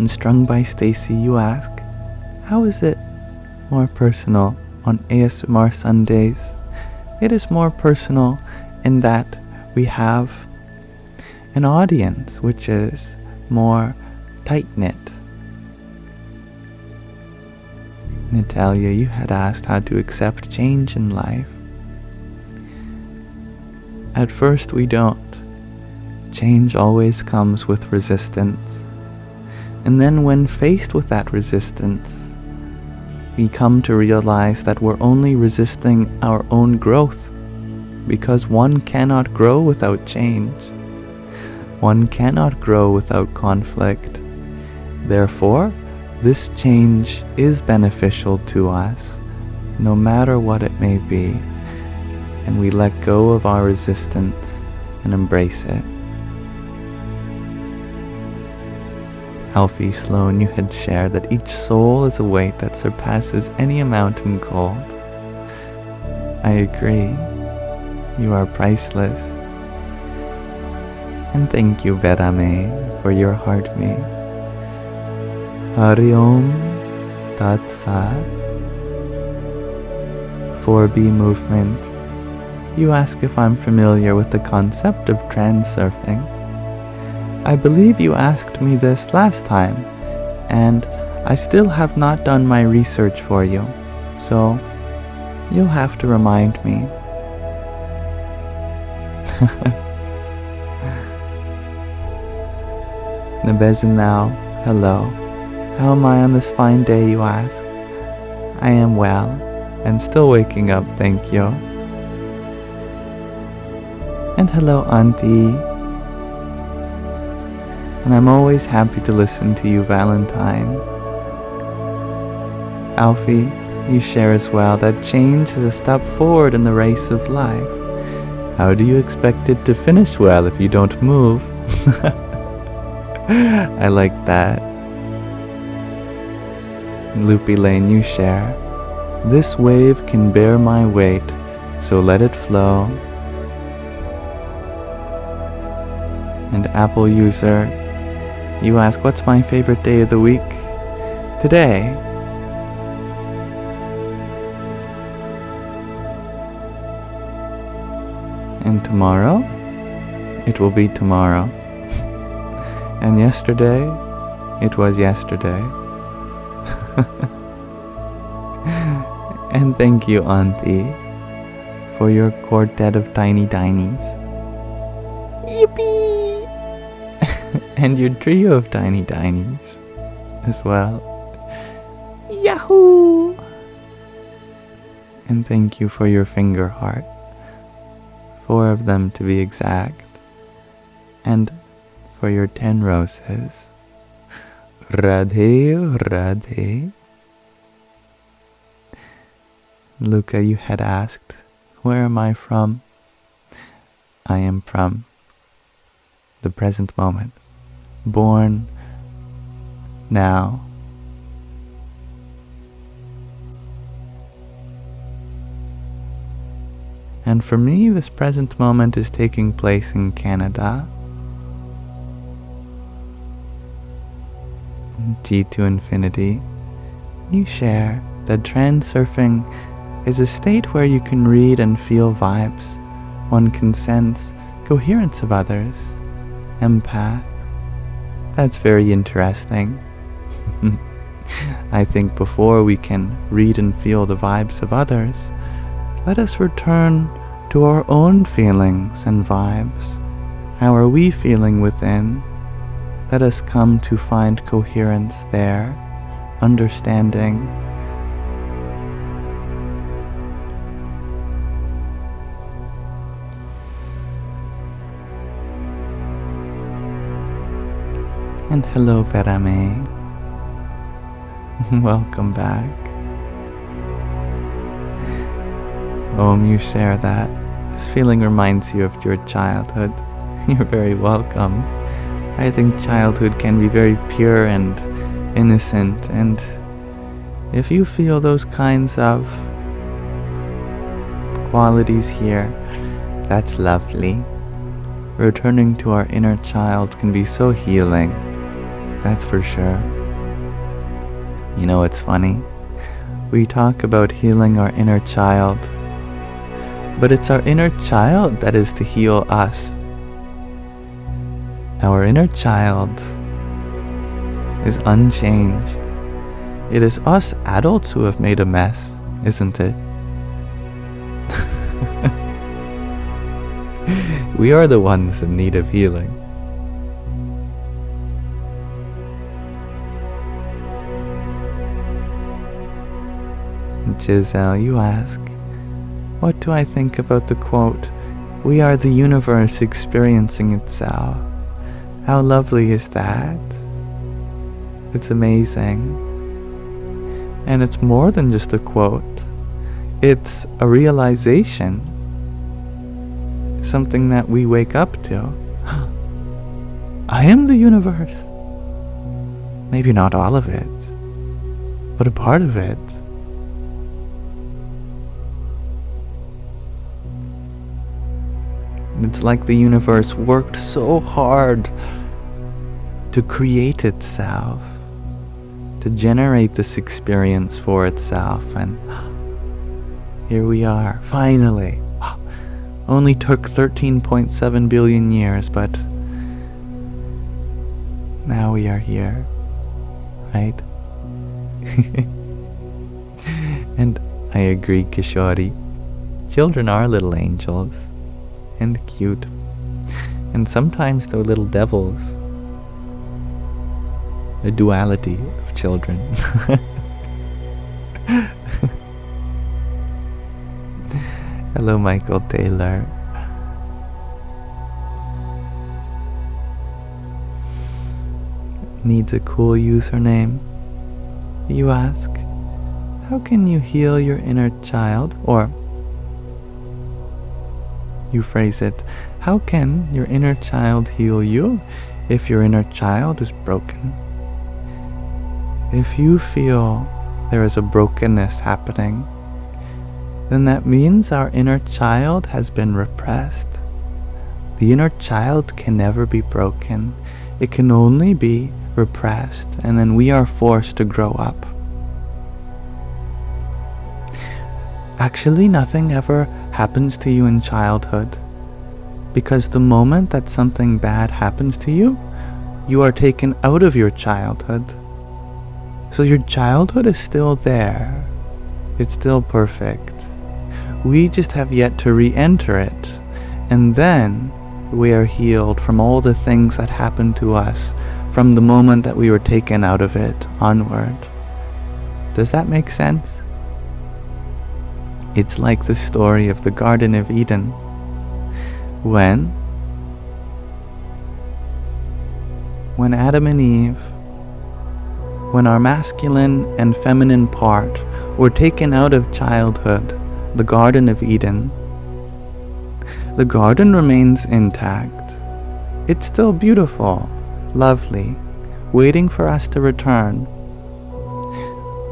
And Strung by Stacy, you ask, how is it more personal on ASMR Sundays? It is more personal in that we have an audience which is more tight-knit. Natalia, you had asked how to accept change in life. At first we don't. Change always comes with resistance. And then when faced with that resistance, we come to realize that we're only resisting our own growth, because one cannot grow without change. One cannot grow without conflict. Therefore, this change is beneficial to us, no matter what it may be, and we let go of our resistance and embrace it. Alfie Sloan, you had shared that each soul is a weight that surpasses any amount in gold. I agree. You are priceless. And thank you, Vera May, for your heart me. Hari Om Tat Sat. 4B movement. You ask if I'm familiar with the concept of transurfing. I believe you asked me this last time, and I still have not done my research for you, so you'll have to remind me. Nebezanau, hello. How am I on this fine day, you ask? I am well, and still waking up, thank you. And hello, Auntie. And I'm always happy to listen to you, Valentine. Alfie, you share as well that change is a step forward in the race of life. How do you expect it to finish well if you don't move? I like that. Loopy Lane, you share, this wave can bear my weight, so let it flow. And Apple User, you ask, what's my favorite day of the week? Today. And tomorrow? It will be tomorrow. And yesterday? It was yesterday. And thank you, Auntie, for your quartet of tiny dinies. Yippee! And your trio of tiny dinies as well. Yahoo! And thank you for your finger heart. 4 of them to be exact. And for your 10 roses. Radhe, Radhe. Luca, you had asked, where am I from? I am from the present moment. Born now. And for me, this present moment is taking place in Canada. G to infinity. You share that transurfing is a state where you can read and feel vibes. One can sense coherence of others. Empath. That's very interesting. I think before we can read and feel the vibes of others, let us return to our own feelings and vibes. How are we feeling within? Let us come to find coherence there, understanding. And hello, Vera May. Welcome back. You share that. This feeling reminds you of your childhood. You're very welcome. I think childhood can be very pure and innocent, and if you feel those kinds of qualities here, that's lovely. Returning to our inner child can be so healing. That's for sure. You know, it's funny. We talk about healing our inner child, but it's our inner child that is to heal us. Our inner child is unchanged. It is us adults who have made a mess, isn't it? We are the ones in need of healing. Giselle, you ask, what do I think about the quote, "We are the universe experiencing itself"? How lovely is that? It's amazing. And it's more than just a quote. It's a realization. Something that we wake up to. I am the universe. Maybe not all of it, but a part of it. It's like the universe worked so hard to create itself, to generate this experience for itself, and here we are, finally. Only took 13.7 billion years, but now we are here, right? And I agree, Kishori. Children are little angels, and cute, and sometimes they're little devils. The duality of children. Hello, Michael Taylor. Needs a cool username. You ask, how can you heal your inner child? Or you phrase it, how can your inner child heal you if your inner child is broken? If you feel there is a brokenness happening, then that means our inner child has been repressed. The inner child can never be broken. It can only be repressed, and then we are forced to grow up. Actually, nothing ever happens to you in childhood, because the moment that something bad happens to you, you are taken out of your childhood. So your childhood is still there. It's still perfect. We just have yet to re-enter it, and then we are healed from all the things that happened to us from the moment that we were taken out of it onward. Does that make sense? It's like the story of the Garden of Eden. When Adam and Eve, when our masculine and feminine part were taken out of childhood, the Garden of Eden, the garden remains intact. It's still beautiful, lovely, waiting for us to return.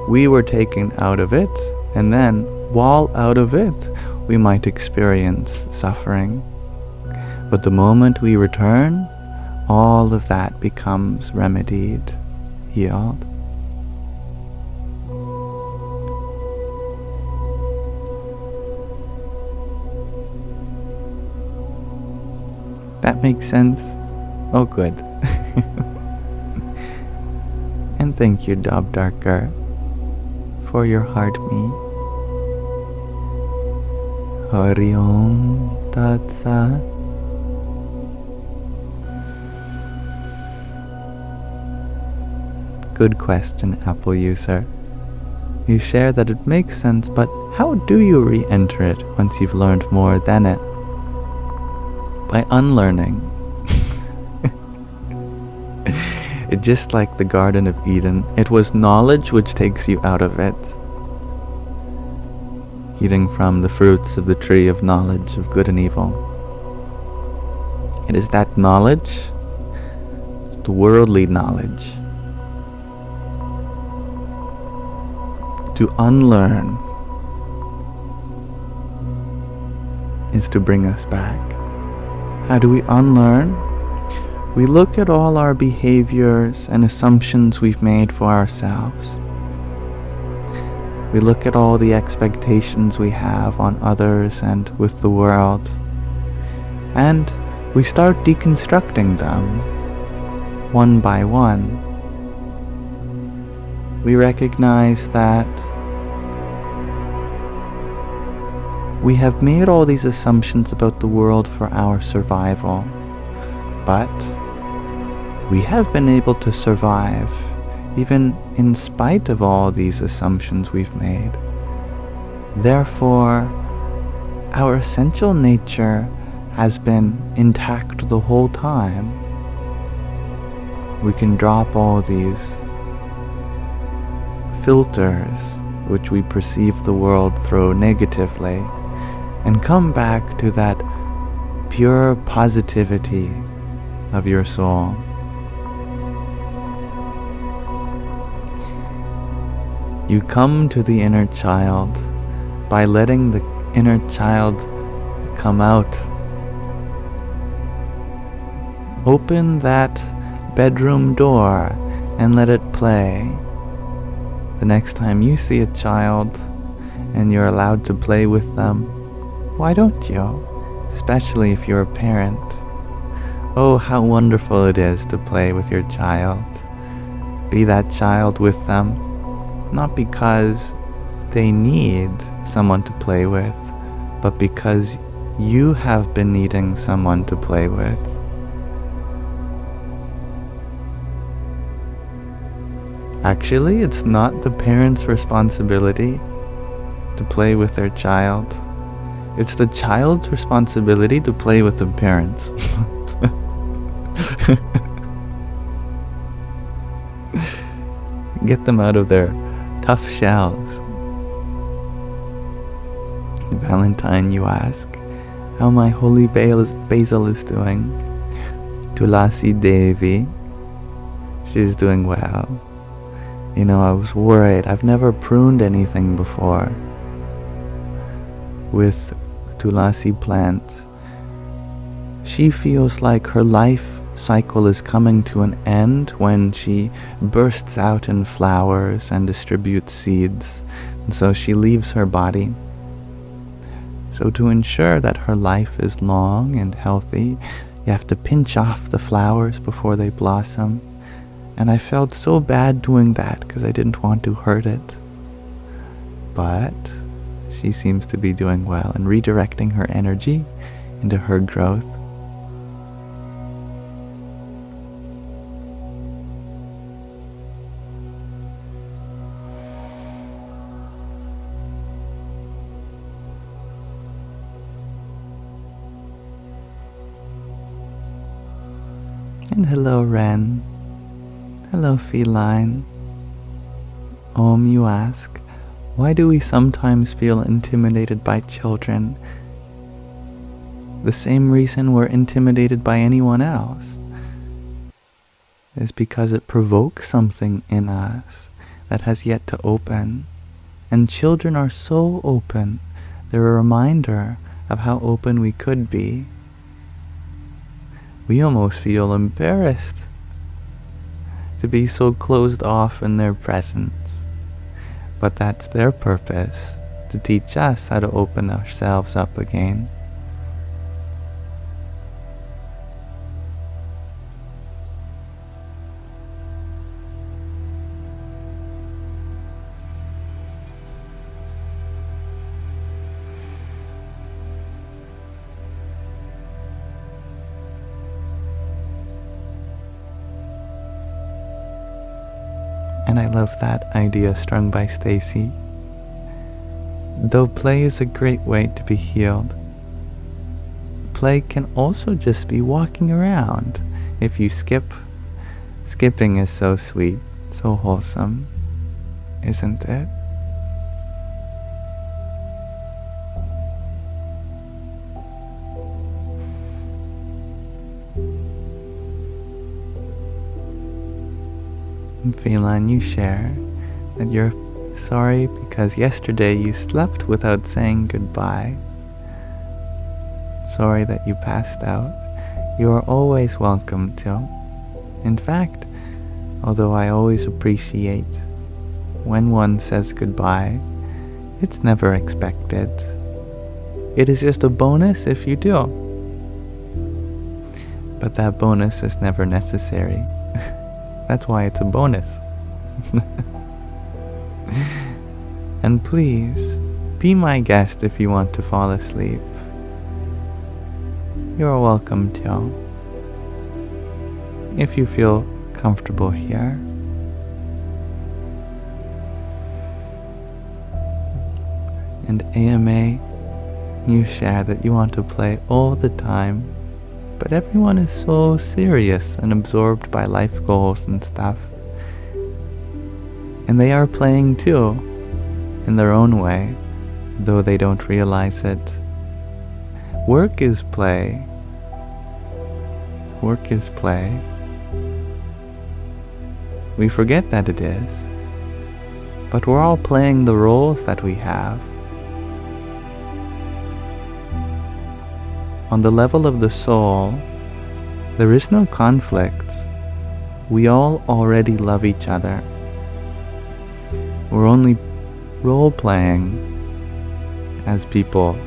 We were taken out of it, and then, while out of it, we might experience suffering. But the moment we return, all of that becomes remedied, healed. That makes sense? Oh, good. And thank you, Dob Darker, for your heart me. Hari Om Tat Sat. Good question, Apple user. You share that it makes sense, but how do you re-enter it once you've learned more than it? By unlearning. It just like the Garden of Eden, it was knowledge which takes you out of it. Eating from the fruits of the tree of knowledge of good and evil. It is that knowledge, it's the worldly knowledge. To unlearn is to bring us back. How do we unlearn? we look at all our behaviors and assumptions we've made for ourselves. We look at all the expectations we have on others and with the world, and we start deconstructing them one by one. We recognize that we have made all these assumptions about the world for our survival, but we have been able to survive even in spite of all these assumptions we've made. Therefore, our essential nature has been intact the whole time. We can drop all these filters which we perceive the world through negatively and come back to that pure positivity of your soul. You come to the inner child by letting the inner child come out. Open that bedroom door and let it play. The next time you see a child and you're allowed to play with them, why don't you? Especially if you're a parent. Oh, how wonderful it is to play with your child. Be that child with them, not because they need someone to play with, but because you have been needing someone to play with. Actually, it's not the parent's responsibility to play with their child. It's the child's responsibility to play with the parents. Get them out of their tough shells. Valentine, you ask, how my holy basil is doing. Tulasi Devi, she's doing well. You know, I was worried. I've never pruned anything before with Tulasi plant. She feels like her life cycle is coming to an end when she bursts out in flowers and distributes seeds, and so she leaves her body. So to ensure that her life is long and healthy, you have to pinch off the flowers before they blossom. And I felt so bad doing that because I didn't want to hurt it. But she seems to be doing well and redirecting her energy into her growth. And hello, Ren. Hello, feline. You ask, why do we sometimes feel intimidated by children? The same reason we're intimidated by anyone else is because it provokes something in us that has yet to open. And children are so open. They're a reminder of how open we could be. We almost feel embarrassed to be so closed off in their presence. But that's their purpose, to teach us how to open ourselves up again. And I love that idea strung by Stacy. Though play is a great way to be healed, play can also just be walking around. If you skip, skipping is so sweet, so wholesome, isn't it? Feline, you share that you're sorry because yesterday you slept without saying goodbye. Sorry that you passed out. You are always welcome to. In fact, although I always appreciate when one says goodbye, it's never expected. It is just a bonus if you do. But that bonus is never necessary. That's why it's a bonus. And please, be my guest if you want to fall asleep. You're welcome to. If you feel comfortable here. And AMA, you share that you want to play all the time, but everyone is so serious and absorbed by life goals and stuff. And they are playing too, in their own way, though they don't realize it. Work is play. Work is play. We forget that it is, but we're all playing the roles that we have. On the level of the soul, there is no conflict. We all already love each other. We're only role-playing as people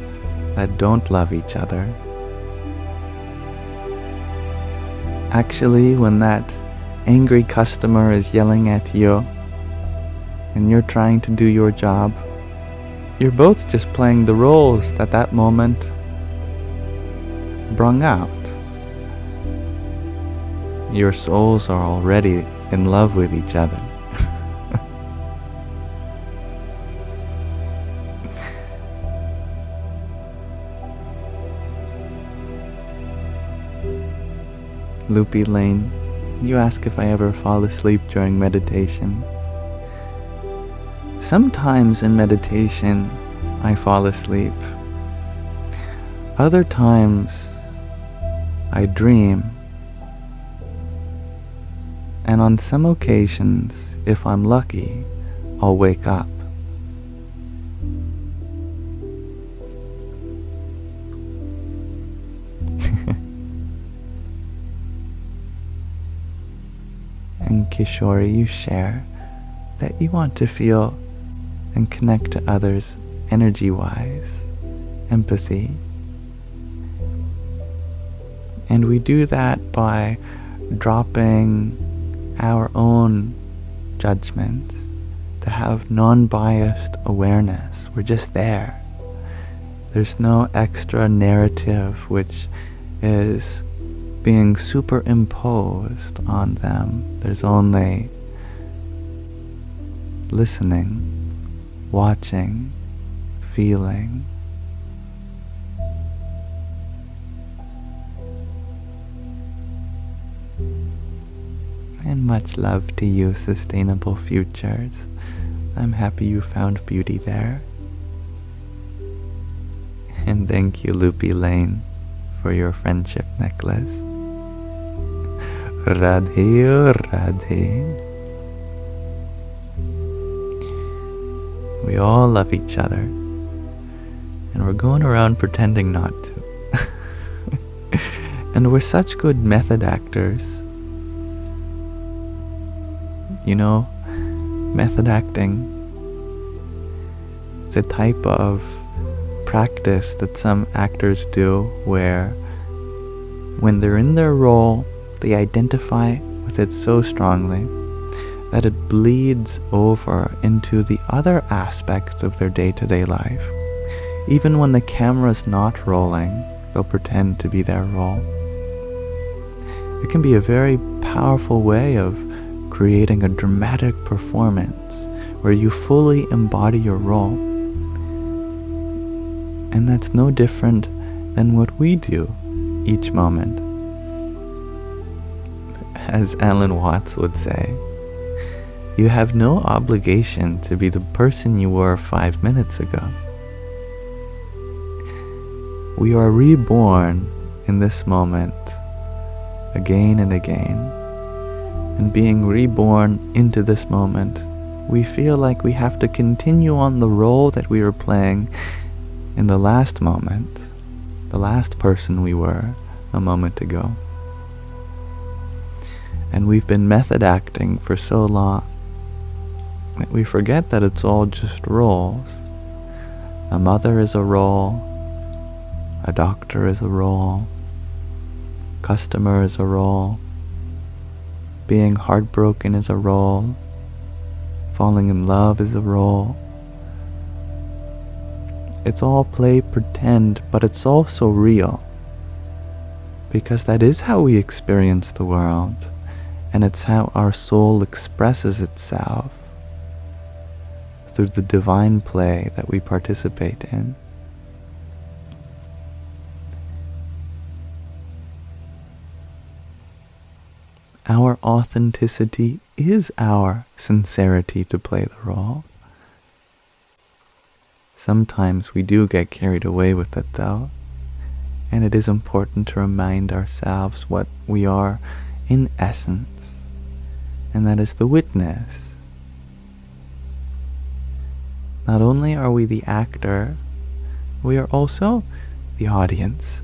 that don't love each other. Actually, when that angry customer is yelling at you and you're trying to do your job, you're both just playing the roles that that moment brung out. Your souls are already in love with each other. Loopy Lane, you ask if I ever fall asleep during meditation. Sometimes in meditation, I fall asleep. Other times, I dream. And on some occasions, if I'm lucky, I'll wake up. And Kishori, you share that you want to feel and connect to others energy-wise, empathy. And we do that by dropping our own judgment, to have non-biased awareness. We're just there. There's no extra narrative which is being superimposed on them. There's only listening, watching, feeling. And much love to you, Sustainable Futures. I'm happy you found beauty there. And thank you, Loopy Lane, for your friendship necklace. Radhe, Radhe. We all love each other, and we're going around pretending not to. And we're such good method actors. You know, method acting is a type of practice that some actors do where when they're in their role, they identify with it so strongly that it bleeds over into the other aspects of their day-to-day life. Even when the camera's not rolling, they'll pretend to be their role. It can be a very powerful way of creating a dramatic performance where you fully embody your role. And that's no different than what we do each moment. As Alan Watts would say, you have no obligation to be the person you were 5 minutes ago. We are reborn in this moment again and again. And being reborn into this moment, we feel like we have to continue on the role that we were playing in the last moment, the last person we were a moment ago. And we've been method acting for so long that we forget that it's all just roles. A mother is a role, a doctor is a role, customer is a role, being heartbroken is a role, falling in love is a role. It's all play pretend, but it's also real, because that is how we experience the world, and it's how our soul expresses itself through the divine play that we participate in. Our authenticity is our sincerity to play the role. Sometimes we do get carried away with it though, and it is important to remind ourselves what we are in essence, and that is the witness. Not only are we the actor, we are also the audience.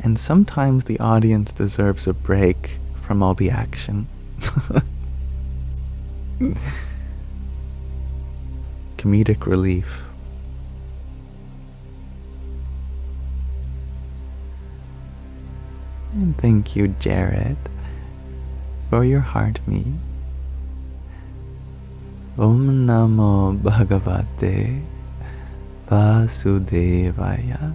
And sometimes the audience deserves a break from all the action. Comedic relief. And thank you, Jared, for your heartbeat. Om Namo Bhagavate Vasudevaya.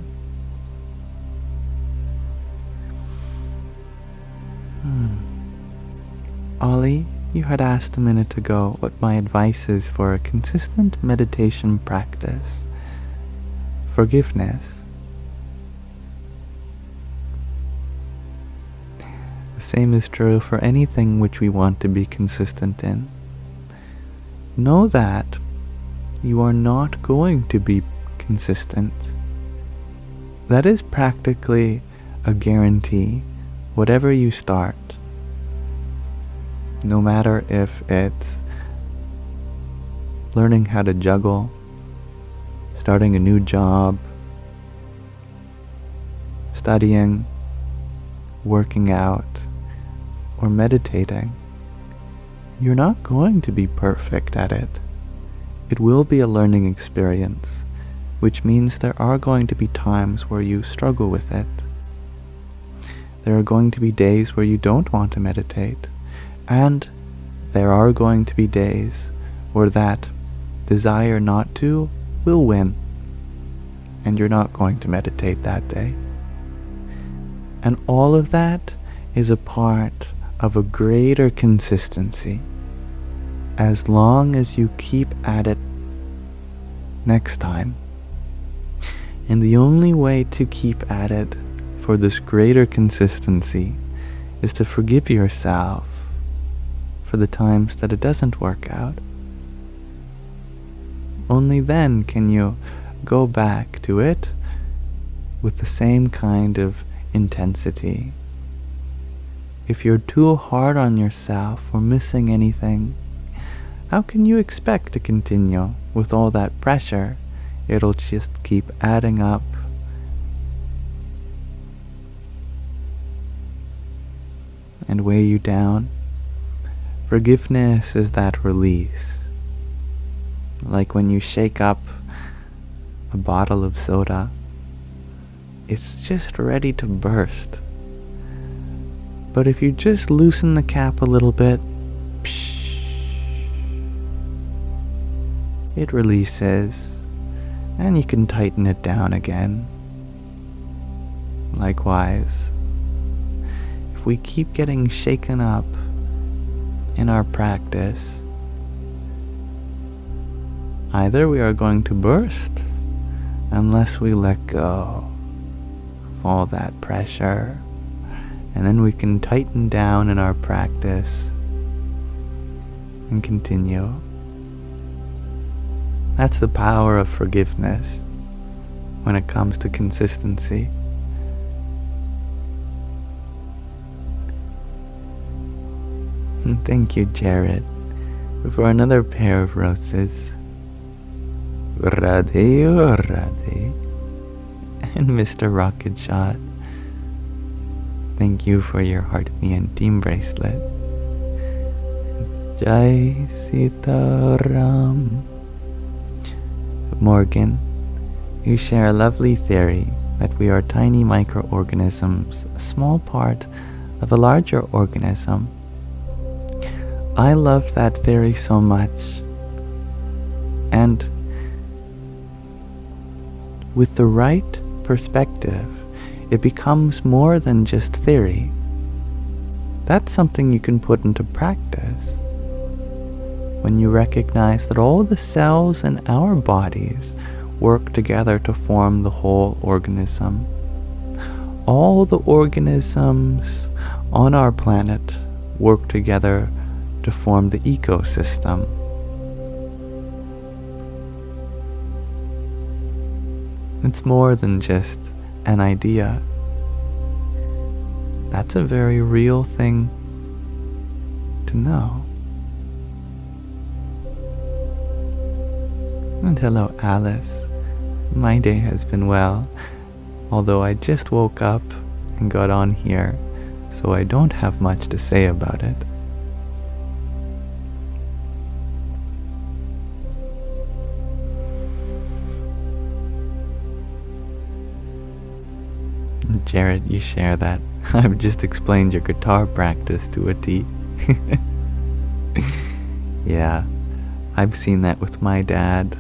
Ollie, you had asked a minute ago what my advice is for a consistent meditation practice. Forgiveness. The same is true for anything which we want to be consistent in. Know that you are not going to be consistent. That is practically a guarantee, whatever you start. No matter if it's learning how to juggle, starting a new job, studying, working out, or meditating. You're not going to be perfect at it. It will be a learning experience, which means there are going to be times where you struggle with it. There are going to be days where you don't want to meditate, and there are going to be days where that desire not to will win, and you're not going to meditate that day. And all of that is a part of a greater consistency, as long as you keep at it next time. And the only way to keep at it for this greater consistency is to forgive yourself for the times that it doesn't work out. Only then can you go back to it with the same kind of intensity. If you're too hard on yourself or missing anything, how can you expect to continue with all that pressure? It'll just keep adding up. And weigh you down. Forgiveness is that release. Like when you shake up a bottle of soda, it's just ready to burst. But if you just loosen the cap a little bit, it releases, and you can tighten it down again. Likewise, if we keep getting shaken up in our practice, either we are going to burst unless we let go of all that pressure, and then we can tighten down in our practice and continue. That's the power of forgiveness when it comes to consistency. Thank you, Jared, for another pair of roses. Radhe, Radhe. And Mr. Rocket Shot, Thank you for your Heart Me and Team bracelet. Jai Sitaram. Morgan, you share a lovely theory that we are tiny microorganisms, a small part of a larger organism. I love that theory so much. And with the right perspective, it becomes more than just theory. That's something you can put into practice. When you recognize that all the cells in our bodies work together to form the whole organism. All the organisms on our planet work together to form the ecosystem. It's more than just an idea. That's a very real thing to know. And hello, Alice. My day has been well, although I just woke up and got on here, so I don't have much to say about it. Jared, you share that. I've just explained your guitar practice to a T. Yeah, I've seen that with my dad.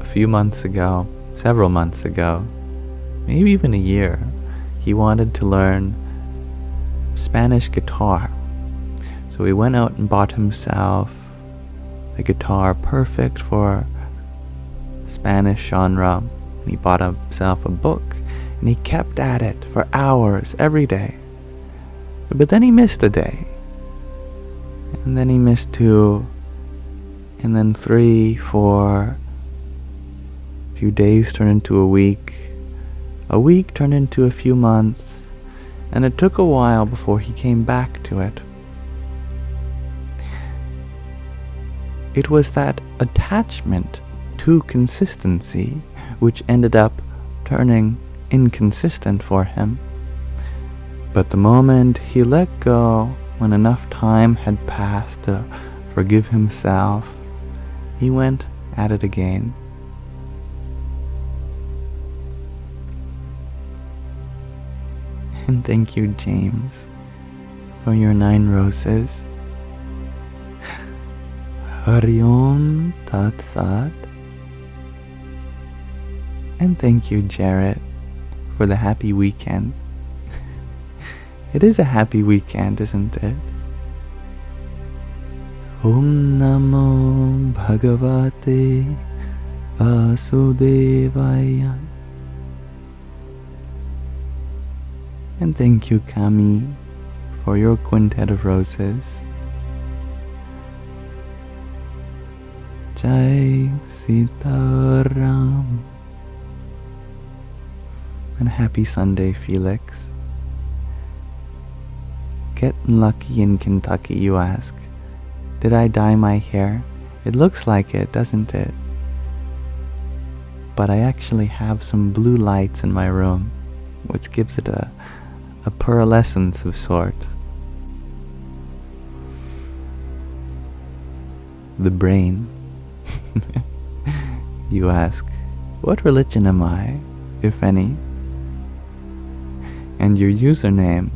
A few months ago, several months ago, maybe even a year, he wanted to learn Spanish guitar. So he went out and bought himself a guitar perfect for Spanish genre. And he bought himself a book. And he kept at it for hours every day. But then he missed a day. And then he missed 2. And then 3, 4. A few days turned into a week. A week turned into a few months. And it took a while before he came back to it. It was that attachment to consistency which ended up turning inconsistent for him. But the moment he let go, when enough time had passed to forgive himself, he went at it again. And thank you, James, for your 9 roses. Hari Om Tat Sat. And thank you, Jarrett, for the happy weekend. It is a happy weekend, isn't it? Om Namo Bhagavate Vasudevaya. And thank you, Kami, for your quintet of roses. Jai Sitaram. And happy Sunday, Felix. Getting lucky in Kentucky, you ask. Did I dye my hair? It looks like it, doesn't it? But I actually have some blue lights in my room, which gives it a pearlescence of sort. The brain. You ask, what religion am I, if any? And your username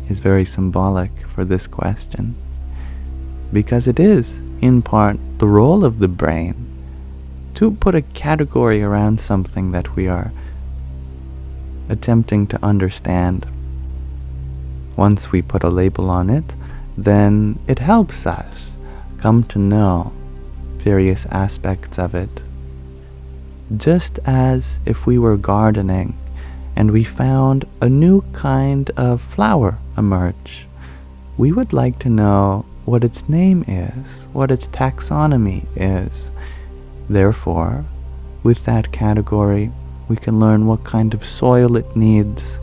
is very symbolic for this question, because it is, in part, the role of the brain to put a category around something that we are attempting to understand. Once we put a label on it, then it helps us come to know various aspects of it. Just as if we were gardening and we found a new kind of flower emerge, we would like to know what its name is, what its taxonomy is. Therefore, with that category, we can learn what kind of soil it needs,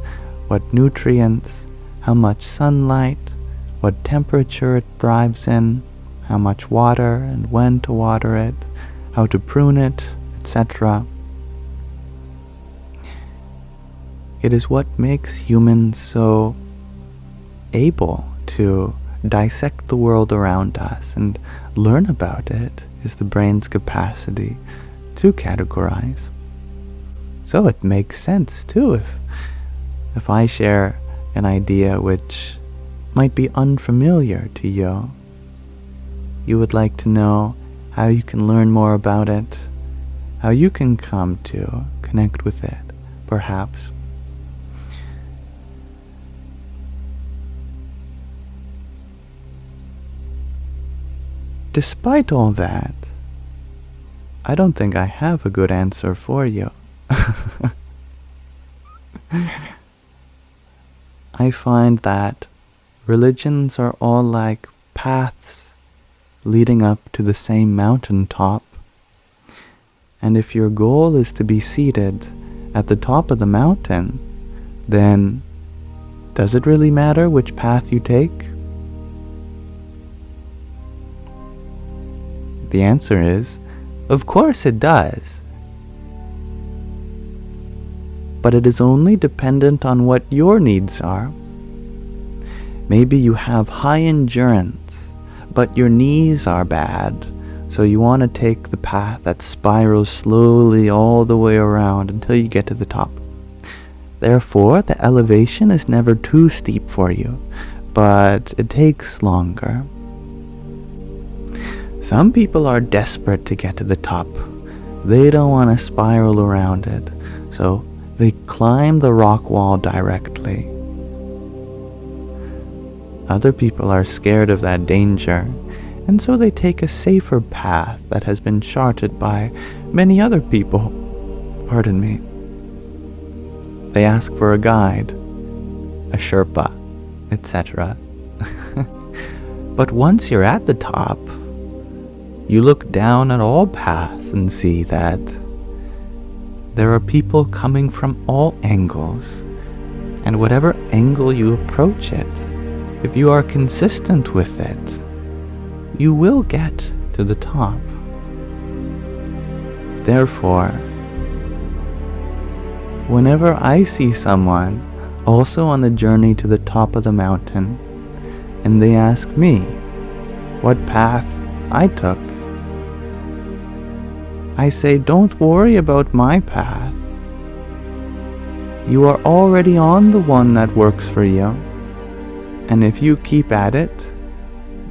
what nutrients, how much sunlight, what temperature it thrives in, how much water and when to water it, how to prune it, etc. It is what makes humans so able to dissect the world around us and learn about it, is the brain's capacity to categorize. So it makes sense too if I share an idea which might be unfamiliar to you. You would like to know how you can learn more about it, how you can come to connect with it, perhaps. Despite all that, I don't think I have a good answer for you. I find that religions are all like paths leading up to the same mountaintop. And if your goal is to be seated at the top of the mountain, then does it really matter which path you take? The answer is, of course it does. But it is only dependent on what your needs are. Maybe you have high endurance, but your knees are bad, so you want to take the path that spirals slowly all the way around until you get to the top. Therefore, the elevation is never too steep for you, but it takes longer. Some people are desperate to get to the top. They don't want to spiral around it, so they climb the rock wall directly. Other people are scared of that danger, and so they take a safer path that has been charted by many other people. Pardon me. They ask for a guide, a Sherpa, etc. But once you're at the top, you look down at all paths and see that there are people coming from all angles, and whatever angle you approach it, if you are consistent with it, you will get to the top. Therefore, whenever I see someone also on the journey to the top of the mountain, and they ask me what path I took, I say, don't worry about my path. You are already on the one that works for you, and if you keep at it,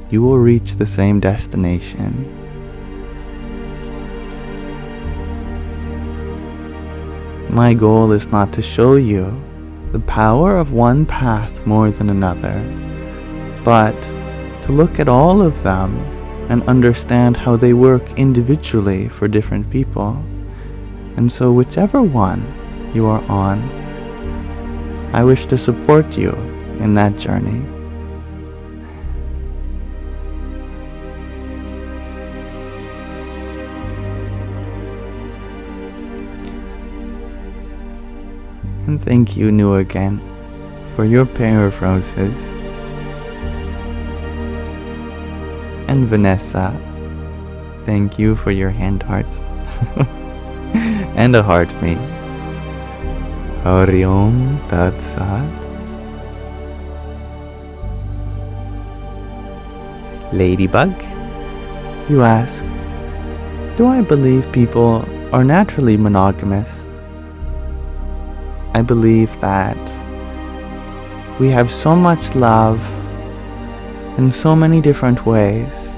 you will reach the same destination. My goal is not to show you the power of one path more than another, but to look at all of them and understand how they work individually for different people. And so whichever one you are on, I wish to support you in that journey. And thank you, Nu, again, for your pair of roses. And Vanessa, thank you for your hand hearts. And a heart me. Hari Om Tat Sat. Ladybug, you ask, do I believe people are naturally monogamous? I believe that we have so much love in so many different ways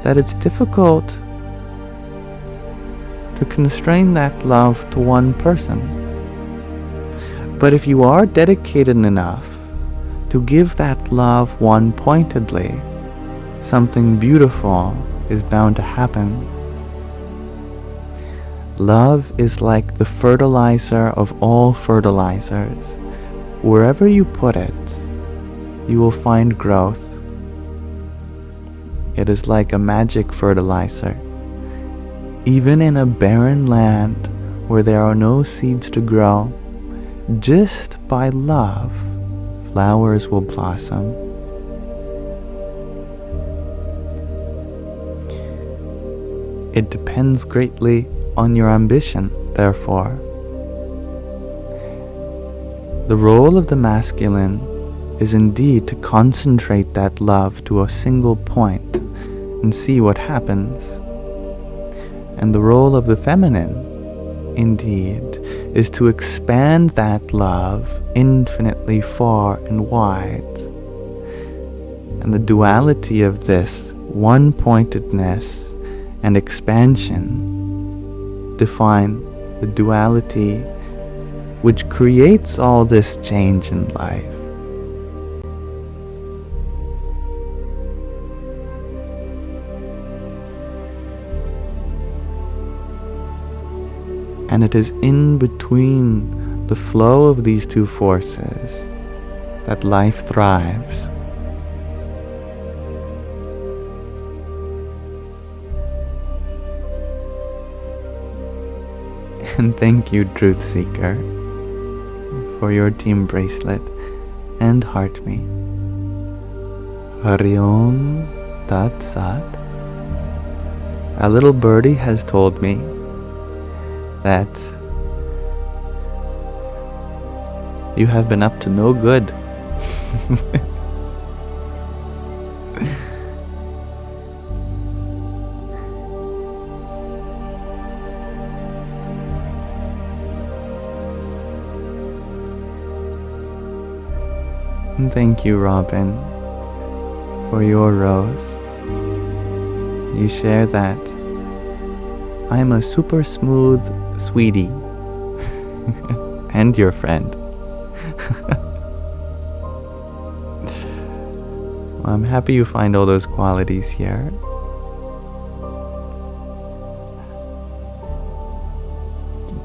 that it's difficult to constrain that love to one person. But if you are dedicated enough to give that love one-pointedly, something beautiful is bound to happen. Love is like the fertilizer of all fertilizers. Wherever you put it, you will find growth. It is like a magic fertilizer. Even in a barren land where there are no seeds to grow, just by love, flowers will blossom. It depends greatly on your ambition, therefore. The role of the masculine is indeed to concentrate that love to a single point and see what happens. And the role of the feminine, indeed, is to expand that love infinitely far and wide. And the duality of this one-pointedness and expansion define the duality which creates all this change in life. And it is in between the flow of these two forces that life thrives. And thank you, Truth Seeker, for your team bracelet and heart me. Hari Om Tat Sat. A little birdie has told me that you have been up to no good. And thank you, Robin, for your rose. You share that I'm a super smooth sweetie and your friend. I'm happy you find all those qualities here.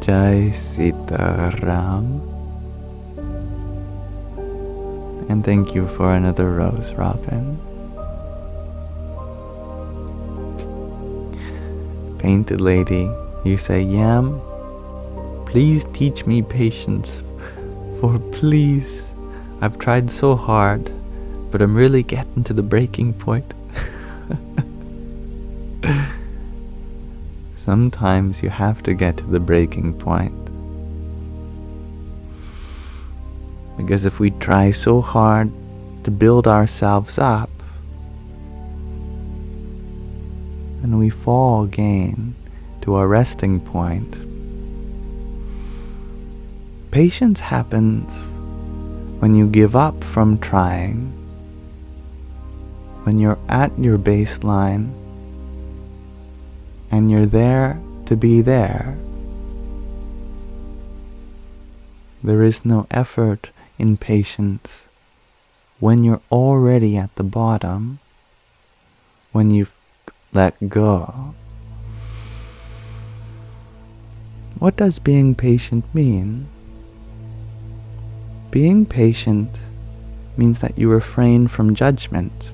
Jai Sitaram. And thank you for another rose, Robin. Painted Lady, you say, Yam, please teach me patience, for please, I've tried so hard, but I'm really getting to the breaking point. Sometimes you have to get to the breaking point. Because if we try so hard to build ourselves up, and we fall again to our resting point, patience happens when you give up from trying, when you're at your baseline, and you're there to be there. There is no effort in patience when you're already at the bottom, when you've let go. What does being patient mean? Being patient means that you refrain from judgment.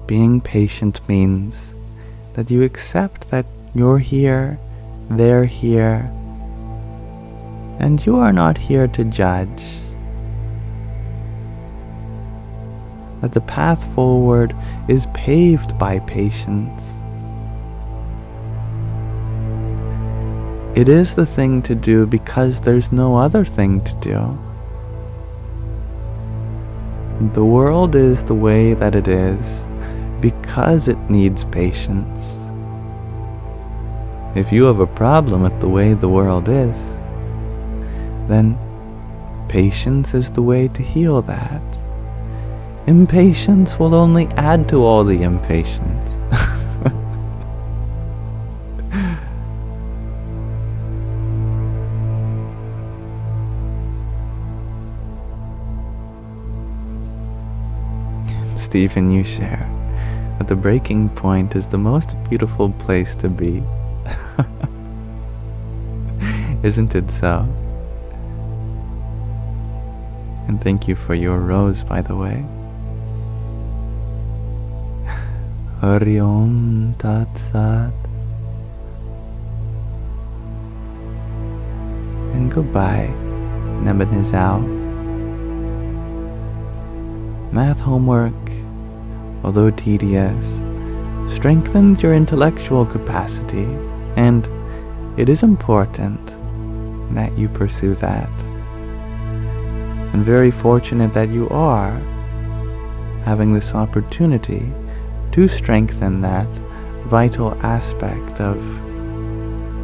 Being patient means that you accept that you're here, they're here, and you are not here to judge. That the path forward is paved by patience. It is the thing to do because there's no other thing to do. The world is the way that it is because it needs patience. If you have a problem with the way the world is, then patience is the way to heal that. Impatience will only add to all the impatience. Stephen, you share that the breaking point is the most beautiful place to be. Isn't it so? And thank you for your rose, by the way. Hari Om Tat Sat. And goodbye, Nebuchadnezzar. Math homework, although tedious, strengthens your intellectual capacity, and it is important that you pursue that. And very fortunate that you are having this opportunity to strengthen that vital aspect of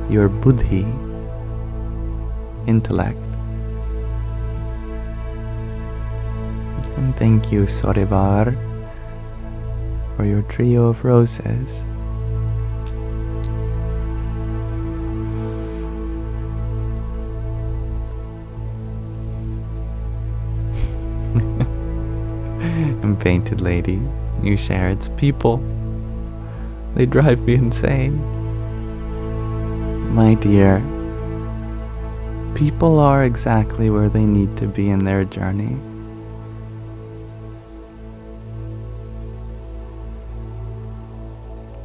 your buddhi, intellect. And thank you, Sorivar, for your trio of roses. And Painted Lady, you share its people. They drive me insane. My dear, people are exactly where they need to be in their journey.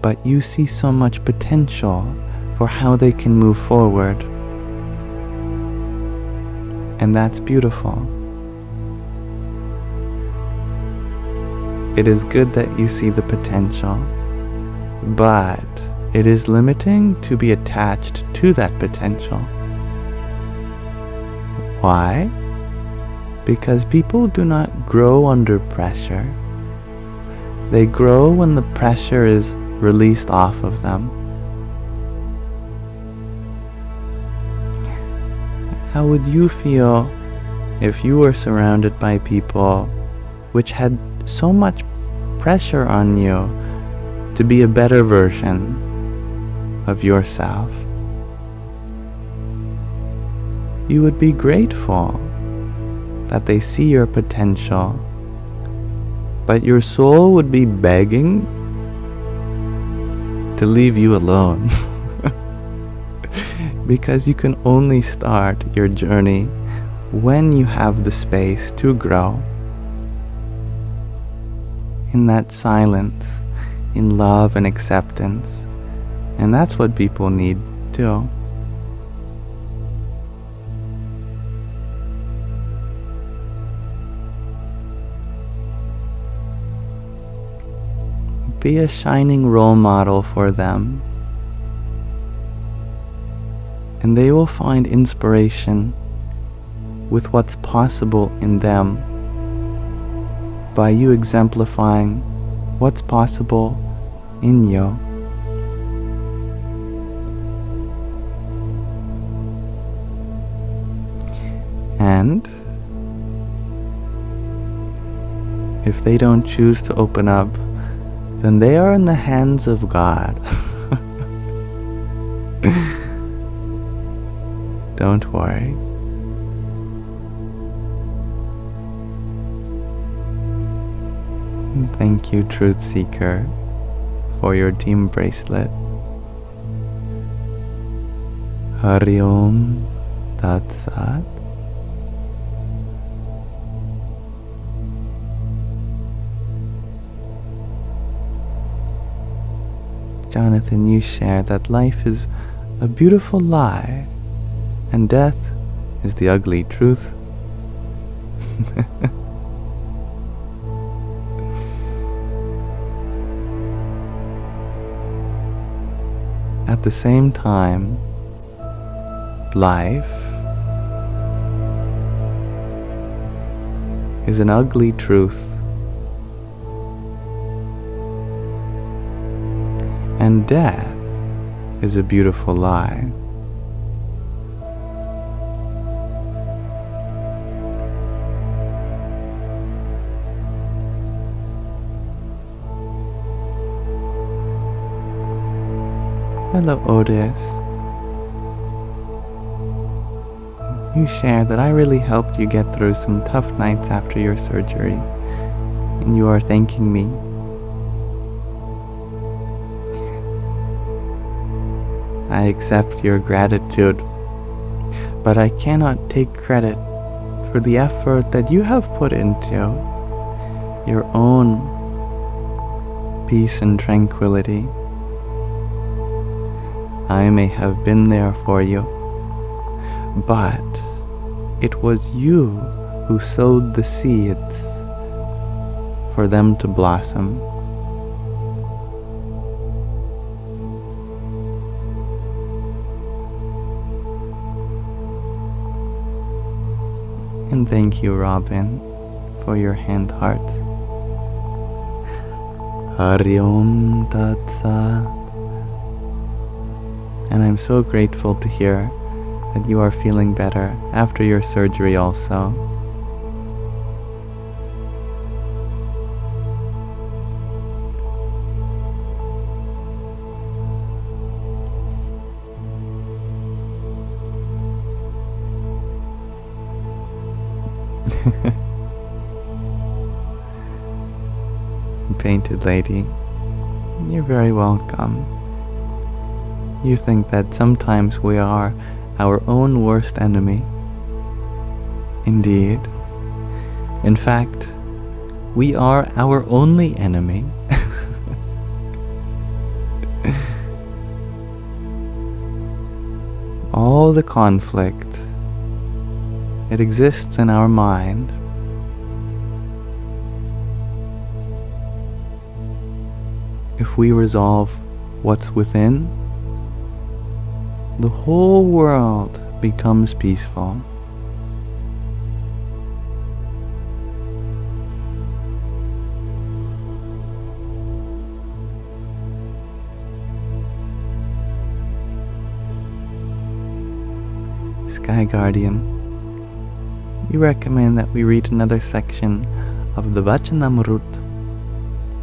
But you see so much potential for how they can move forward. And that's beautiful. It is good that you see the potential, but it is limiting to be attached to that potential. Why? Because people do not grow under pressure. They grow when the pressure is released off of them. How would you feel if you were surrounded by people which had so much pressure on you to be a better version of yourself? You would be grateful that they see your potential, but your soul would be begging to leave you alone. Because you can only start your journey when you have the space to grow. In that silence, in love and acceptance. And that's what people need too. Be a shining role model for them, and they will find inspiration with what's possible in them by you exemplifying what's possible in you. And if they don't choose to open up, then they are in the hands of God. Don't worry. Thank you, Truth Seeker, for your team bracelet. Hari Om Tat Sat. Jonathan, you share that life is a beautiful lie and death is the ugly truth. At the same time, life is an ugly truth, and death is a beautiful lie. Hello, Otis. You share that I really helped you get through some tough nights after your surgery, and you are thanking me. I accept your gratitude, but I cannot take credit for the effort that you have put into your own peace and tranquility. I may have been there for you, but it was you who sowed the seeds for them to blossom. And thank you, Robin, for your hand hearts. Hari Om Tat Sat. And I'm so grateful to hear that you are feeling better after your surgery also. Painted lady, you're very welcome. You think that sometimes we are our own worst enemy. Indeed. In fact, we are our only enemy. All the conflict, it exists in our mind. If we resolve what's within, the whole world becomes peaceful. Sky Guardian, we recommend that we read another section of the Vachanamrut.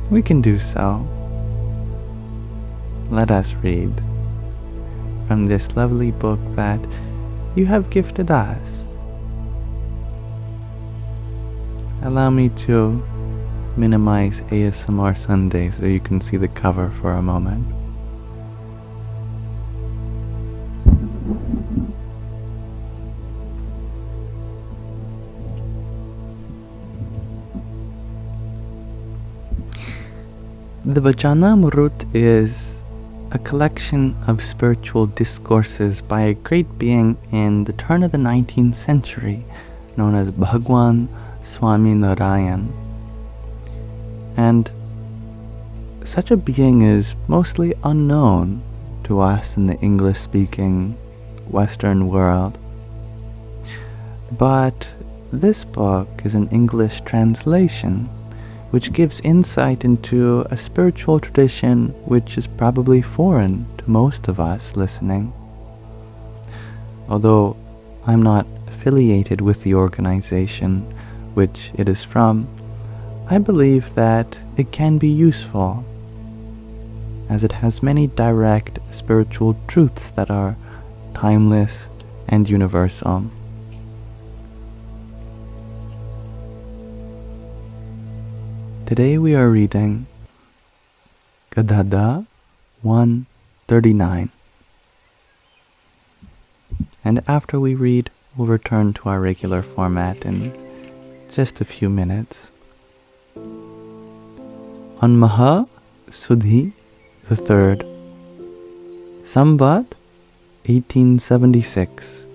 We can do so. Let us read from this lovely book that you have gifted us. Allow me to minimize ASMR Sunday so you can see the cover for a moment. The Vachanamrut is a collection of spiritual discourses by a great being in the turn of the 19th century known as Bhagwan Swami Narayan. And such a being is mostly unknown to us in the English-speaking Western world. But this book is an English translation which gives insight into a spiritual tradition which is probably foreign to most of us listening. Although I'm not affiliated with the organization which it is from, I believe that it can be useful, as it has many direct spiritual truths that are timeless and universal. Today we are reading Gadada 139. And after we read, we'll return to our regular format in just a few minutes. On Maha Sudhi III, Samvat 1876,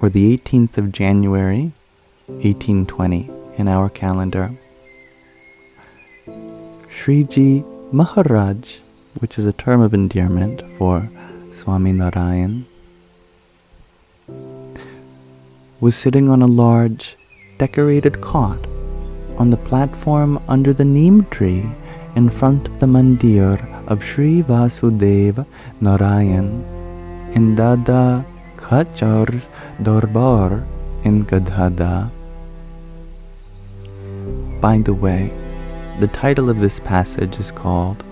or the 18th of January 1820 in our calendar, Shriji Maharaj, which is a term of endearment for Swami Narayan, was sitting on a large, decorated cot on the platform under the neem tree in front of the mandir of Sri Vasudeva Narayan in Dada Khachar's Darbar in Gadhada. By the way, the title of this passage is called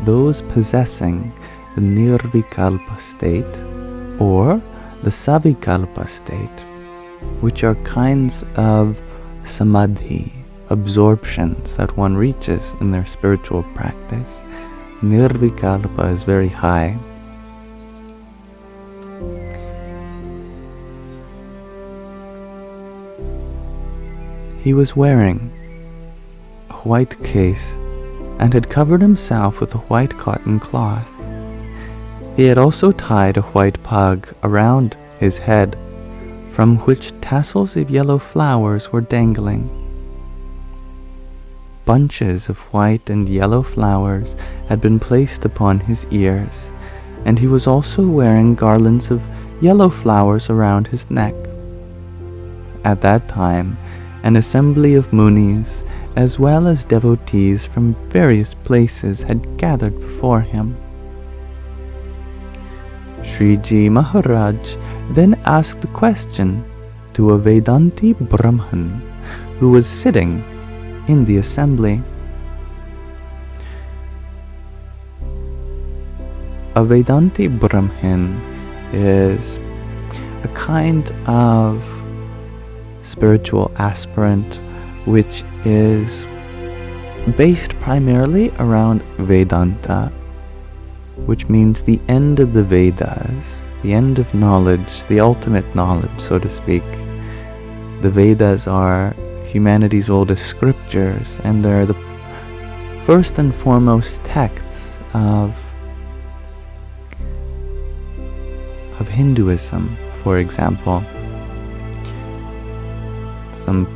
Those Possessing the Nirvikalpa State or the Savikalpa State, which are kinds of samadhi, absorptions that one reaches in their spiritual practice. Nirvikalpa is very high. He was wearing white case and had covered himself with a white cotton cloth. He had also tied a white pug around his head, from which tassels of yellow flowers were dangling. Bunches of white and yellow flowers had been placed upon his ears, and he was also wearing garlands of yellow flowers around his neck. At that time, an assembly of munis, as well as devotees from various places, had gathered before him. Sriji Maharaj then asked the question to a Vedanti Brahman who was sitting in the assembly. A Vedanti Brahman is a kind of spiritual aspirant which is based primarily around Vedanta, which means the end of the Vedas, the end of knowledge, the ultimate knowledge, so to speak. The Vedas are humanity's oldest scriptures, and they're the first and foremost texts of Hinduism, for example. Some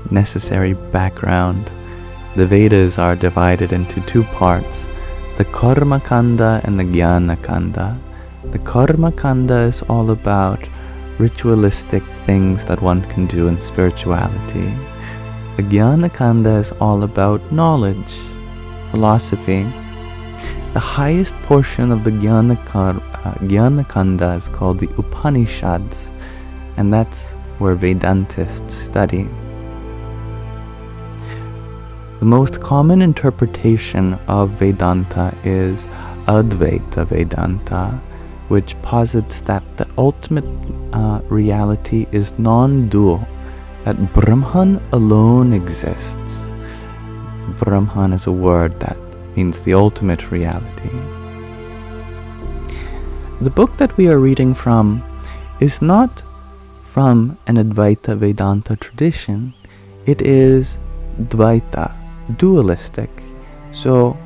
necessary background. The Vedas are divided into two parts, the Karma Kanda and the Jnana Kanda. The Karma Kanda is all about ritualistic things that one can do in spirituality. The Jnana Kanda is all about knowledge, philosophy. The highest portion of the Jnana Kanda is called the Upanishads, and that's where Vedantists study. The most common interpretation of Vedanta is Advaita Vedanta, which posits that the ultimate reality is non-dual, that Brahman alone exists. Brahman is a word that means the ultimate reality. The book that we are reading from is not from an Advaita Vedanta tradition. It is Dvaita, dualistic. So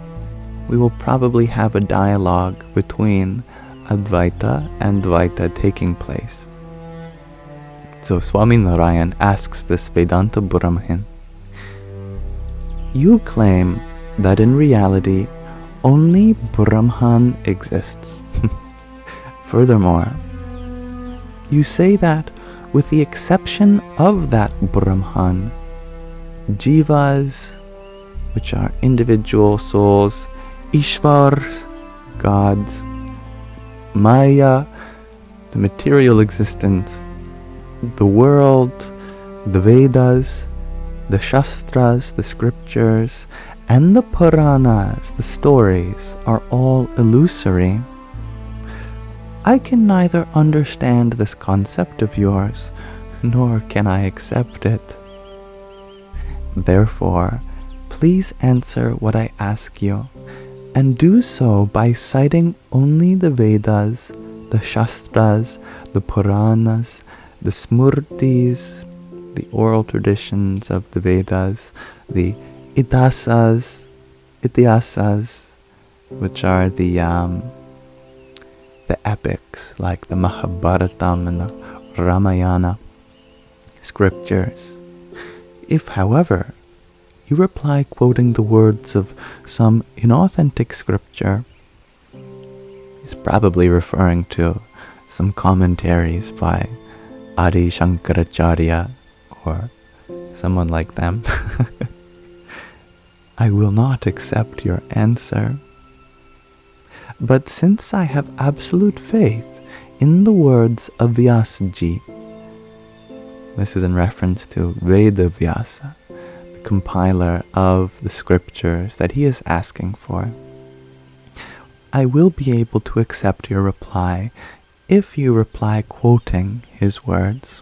we will probably have a dialogue between Advaita and Dvaita taking place. So Swami Narayan asks this Vedanta Brahmin, you claim that in reality only Brahman exists. Furthermore, you say that with the exception of that Brahman, jivas, which are individual souls, Ishvars, gods, Maya, the material existence, the world, the Vedas, the Shastras, the scriptures, and the Puranas, the stories, are all illusory. I can neither understand this concept of yours, nor can I accept it. Therefore, please answer what I ask you, and do so by citing only the Vedas, the Shastras, the Puranas, the Smurtis, the oral traditions of the Vedas, the Itihasas, which are the epics like the Mahabharatam and the Ramayana scriptures. If, however, you reply quoting the words of some inauthentic scripture, he's probably referring to some commentaries by Adi Shankaracharya or someone like them. I will not accept your answer. But since I have absolute faith in the words of Vyasaji, this is in reference to Veda Vyasa, the compiler of the scriptures that he is asking for, I will be able to accept your reply if you reply quoting his words.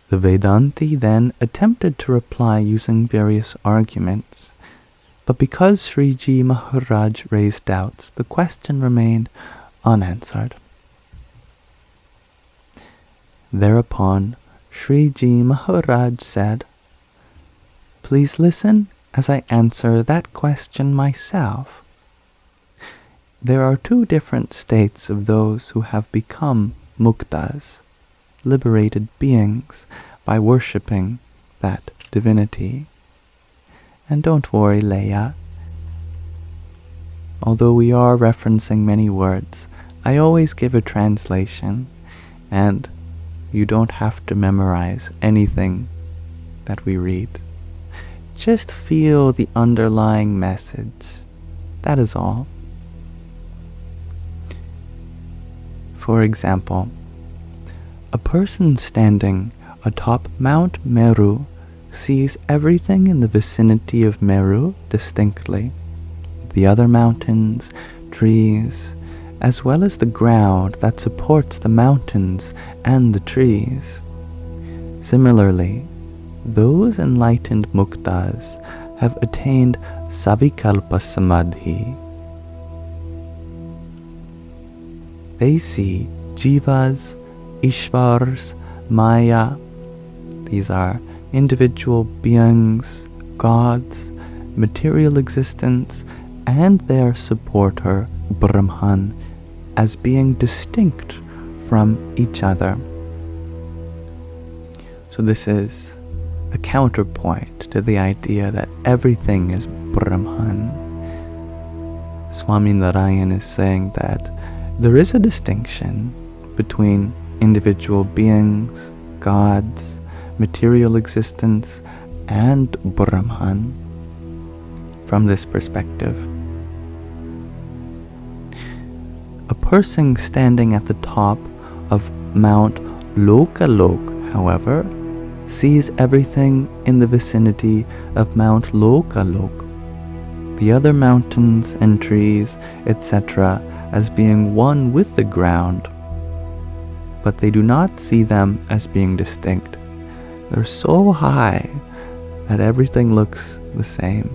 The Vedanti then attempted to reply using various arguments, but because Sriji Maharaj raised doubts, the question remained unanswered. Thereupon, Sriji Maharaj said, please listen as I answer that question myself. There are two different states of those who have become muktas, liberated beings, by worshipping that divinity. And don't worry, Leia. Although we are referencing many words, I always give a translation, and you don't have to memorize anything that we read. Just feel the underlying message. That is all. For example, a person standing atop Mount Meru sees everything in the vicinity of Meru distinctly. The other mountains, trees, as well as the ground that supports the mountains and the trees. Similarly, those enlightened muktas have attained savikalpa samadhi. They see jivas, ishvars, maya. These are individual beings, gods, material existence, and their supporter, Brahman, as being distinct from each other. So this is a counterpoint to the idea that everything is Brahman. Swami Narayan is saying that there is a distinction between individual beings, gods, material existence, and Brahman from this perspective. A person standing at the top of Mount Lokalok, however, sees everything in the vicinity of Mount Lokalok, the other mountains and trees, etc., as being one with the ground, but they do not see them as being distinct. They're so high that everything looks the same.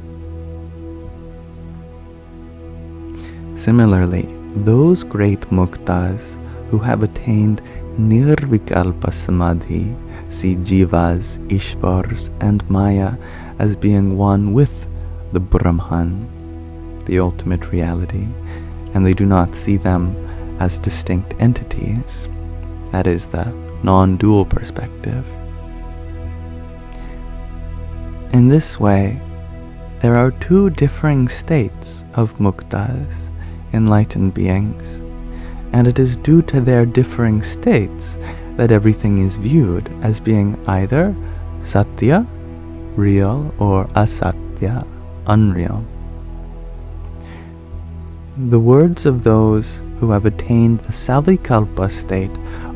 Similarly, those great muktas who have attained nirvikalpa samadhi see jivas, ishvars, and maya as being one with the Brahman, the ultimate reality, and they do not see them as distinct entities. That is the non-dual perspective. In this way, there are two differing states of muktas, enlightened beings, and it is due to their differing states that everything is viewed as being either satya, real, or asatya, unreal. The words of those who have attained the Savikalpa state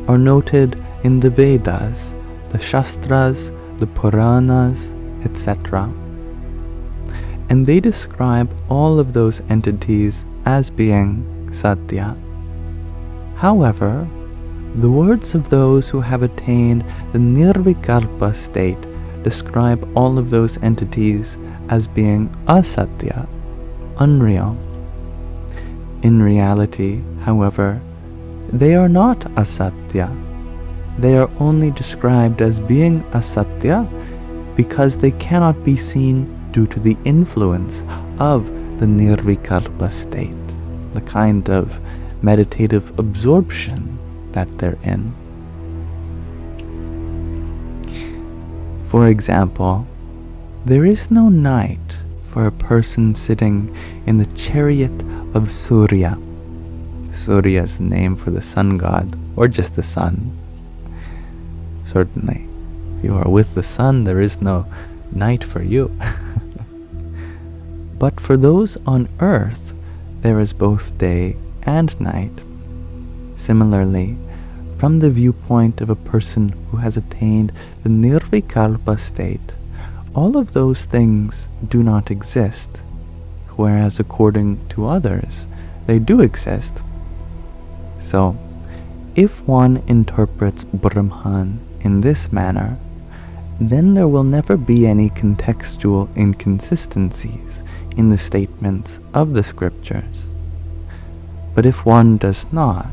are noted in the Vedas, the Shastras, the Puranas, etc. And they describe all of those entities as being Satya. However, the words of those who have attained the Nirvikalpa state describe all of those entities as being Asatya, unreal. In reality, however, they are not Asatya. They are only described as being Asatya because they cannot be seen due to the influence of the Nirvikalpa state, the kind of meditative absorption that they're in. For example, there is no night for a person sitting in the chariot of Surya. Surya is the name for the sun god, or just the sun. Certainly, if you are with the sun, there is no night for you. But for those on earth, there is both day and night. Similarly, from the viewpoint of a person who has attained the Nirvikalpa state, all of those things do not exist, whereas according to others, they do exist. So, if one interprets Brahman in this manner, then there will never be any contextual inconsistencies in the statements of the scriptures. But if one does not,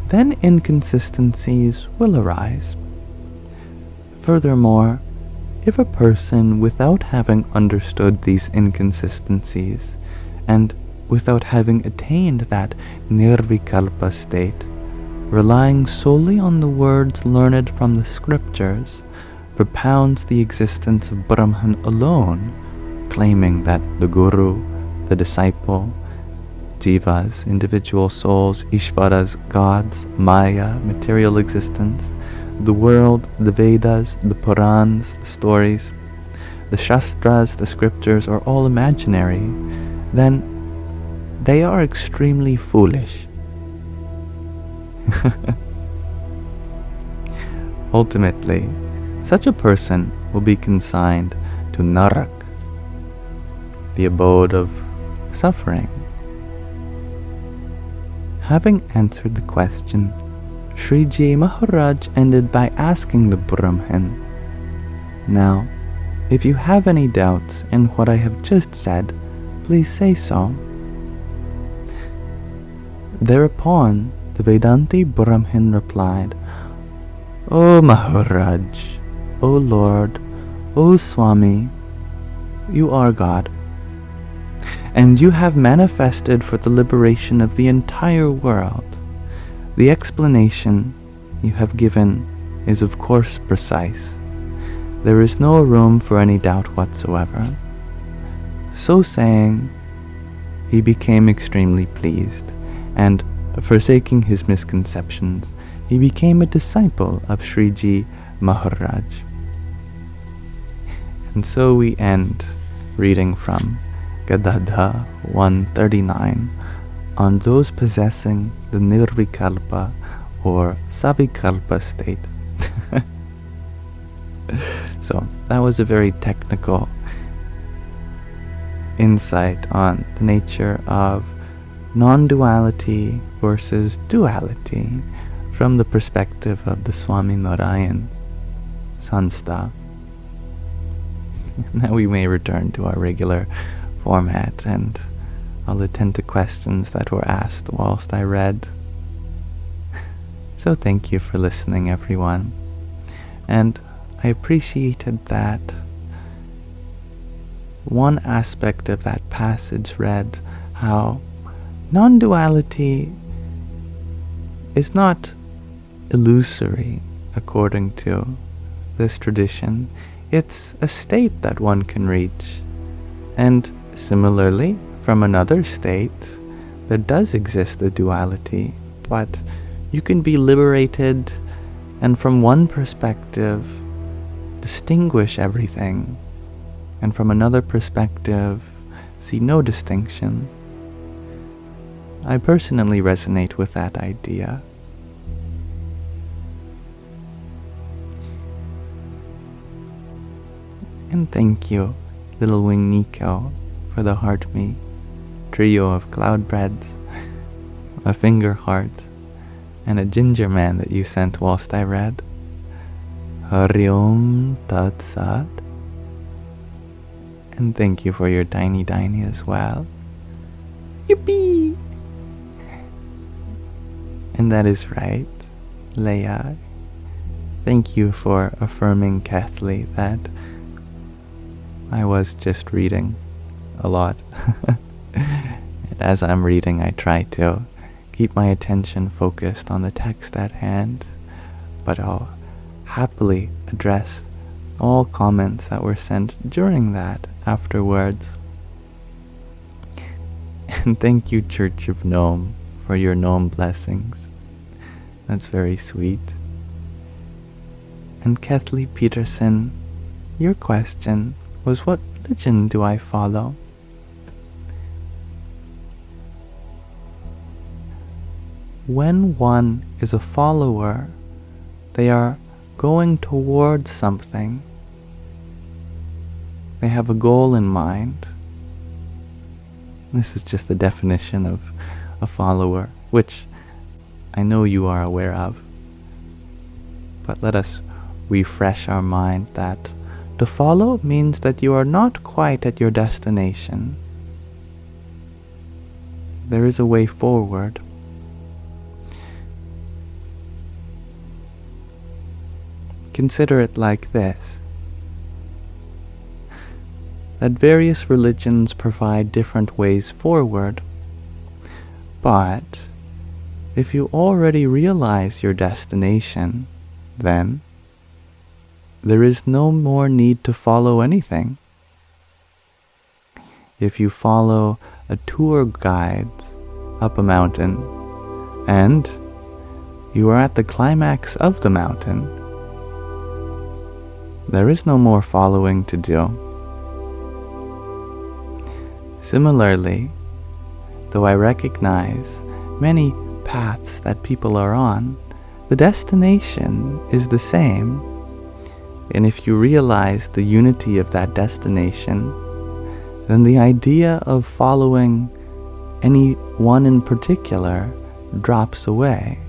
then inconsistencies will arise. Furthermore, if a person, without having understood these inconsistencies, and without having attained that Nirvikalpa state, relying solely on the words learned from the scriptures, propounds the existence of Brahman alone, claiming that the guru, the disciple, jivas, individual souls, ishvaras, gods, maya, material existence, the world, the Vedas, the Purans, the stories, the Shastras, the scriptures are all imaginary, then they are extremely foolish. Ultimately, such a person will be consigned to Narak, the abode of suffering. Having answered the question, Sriji Maharaj ended by asking the Brahmin, "Now, if you have any doubts in what I have just said, please say so." Thereupon, the Vedanti Brahmin replied, "O Maharaj, O Lord, O Swami, you are God, and you have manifested for the liberation of the entire world. The explanation you have given is of course precise. There is no room for any doubt whatsoever." So saying, he became extremely pleased, and forsaking his misconceptions, he became a disciple of Sriji Maharaj. And so we end reading from Gadadha 139 on those possessing the Nirvikalpa or Savikalpa state. So that was a very technical insight on the nature of non-duality versus duality from the perspective of the Swami Narayan Sanstha. Now we may return to our regular format, and I'll attend to questions that were asked whilst I read. So thank you for listening, everyone. And I appreciated that one aspect of that passage read how non-duality is not illusory according to this tradition. It's a state that one can reach. And similarly, from another state, there does exist a duality, but you can be liberated and from one perspective distinguish everything, and from another perspective see no distinction. I personally resonate with that idea. And thank you, Little Wing Nico, for the heart me trio of cloud breads, a finger heart, and a ginger man that you sent whilst I read. Hari Om Tat Sat. And thank you for your tiny as well. Yippee! And that is right, Leia. Thank you for affirming, Kathleen, that I was just reading a lot. And as I'm reading, I try to keep my attention focused on the text at hand, but I'll happily address all comments that were sent during that afterwards. And thank you, Church of Gnome, for your gnome blessings. That's very sweet. And Kathleen Peterson, your question was, what religion do I follow? When one is a follower, they are going towards something. They have a goal in mind. This is just the definition of a follower, which I know you are aware of. But let us refresh our mind that to follow means that you are not quite at your destination. There is a way forward. Consider it like this, that various religions provide different ways forward, but if you already realize your destination, then there is no more need to follow anything. If you follow a tour guide up a mountain and you are at the climax of the mountain, there is no more following to do. Similarly, though I recognize many paths that people are on, the destination is the same. And if you realize the unity of that destination, then the idea of following any one in particular drops away.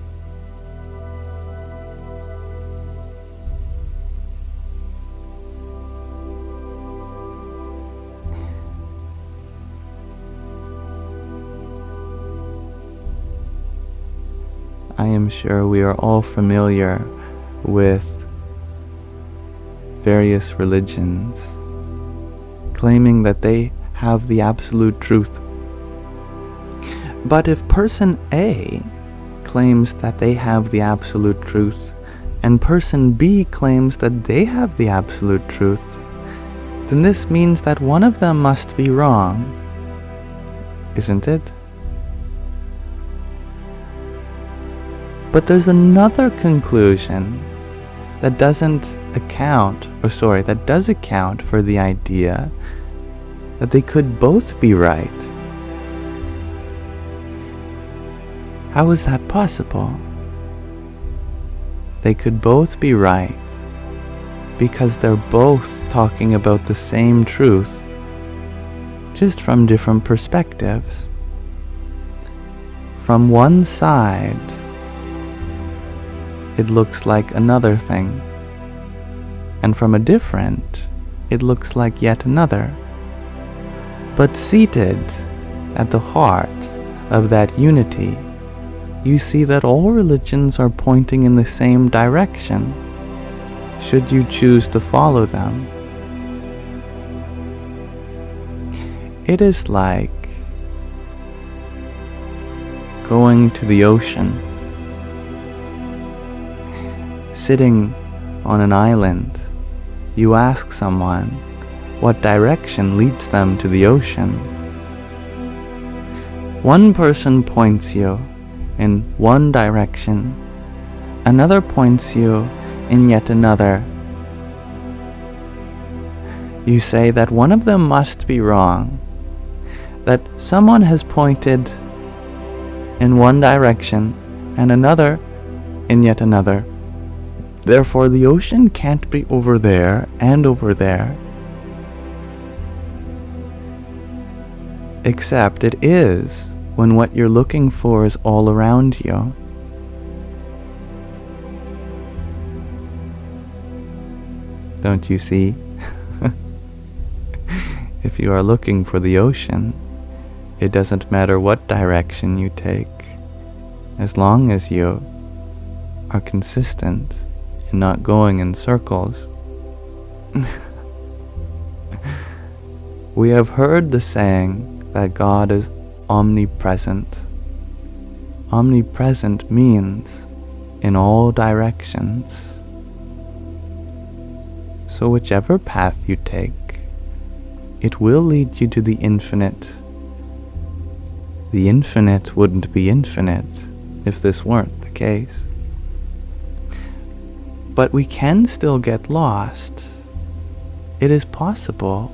I am sure we are all familiar with various religions claiming that they have the absolute truth. But if person A claims that they have the absolute truth, and person B claims that they have the absolute truth, then this means that one of them must be wrong, isn't it? But there's another conclusion that does account for the idea that they could both be right. How is that possible? They could both be right because they're both talking about the same truth, just from different perspectives. From one side, it looks like another thing, and from a different, it looks like yet another. But seated at the heart of that unity, you see that all religions are pointing in the same direction, should you choose to follow them. It is like going to the ocean. Sitting on an island, you ask someone what direction leads them to the ocean. One person points you in one direction, another points you in yet another. You say that one of them must be wrong, that someone has pointed in one direction and another in yet another. Therefore, the ocean can't be over there and over there. Except it is when what you're looking for is all around you. Don't you see? If you are looking for the ocean, it doesn't matter what direction you take, as long as you are consistent and not going in circles. We have heard the saying that God is omnipresent. Omnipresent means in all directions. So whichever path you take, it will lead you to the infinite. The infinite wouldn't be infinite if this weren't the case. But we can still get lost. It is possible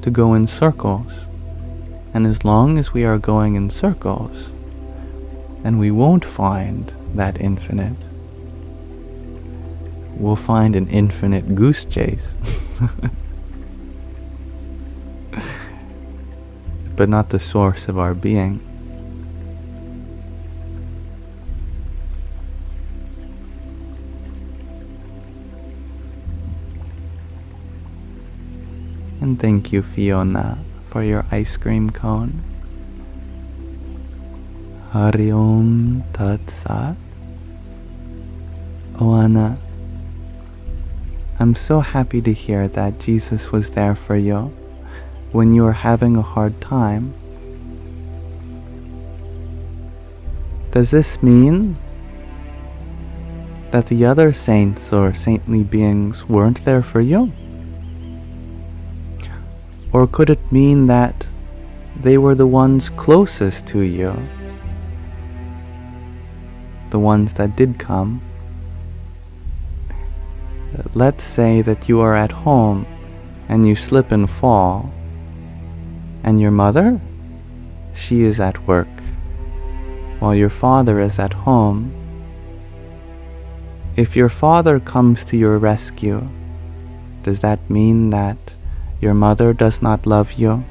to go in circles. And as long as we are going in circles, then we won't find that infinite. We'll find an infinite goose chase. But not the source of our being. And thank you, Fiona, for your ice cream cone. Hari Om Tat Sat. Oh, Anna, I'm so happy to hear that Jesus was there for you when you were having a hard time. Does this mean that the other saints or saintly beings weren't there for you? Or could it mean that they were the ones closest to you? The ones that did come? let's say that you are at home and you slip and fall, and your mother, she is at work, while your father is at home. If your father comes to your rescue, does that mean that your mother does not love you?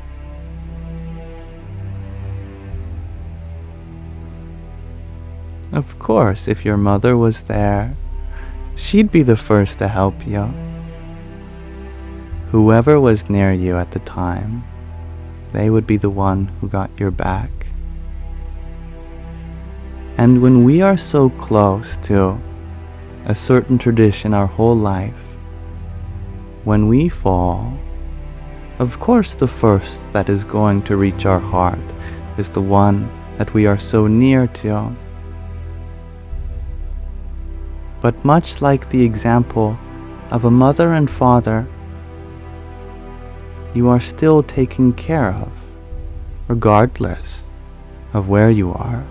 Of course, if your mother was there, she'd be the first to help you. Whoever was near you at the time, they would be the one who got your back. And when we are so close to a certain tradition our whole life, when we fall, of course the first that is going to reach our heart is the one that we are so near to. But much like the example of a mother and father, you are still taken care of, regardless of where you are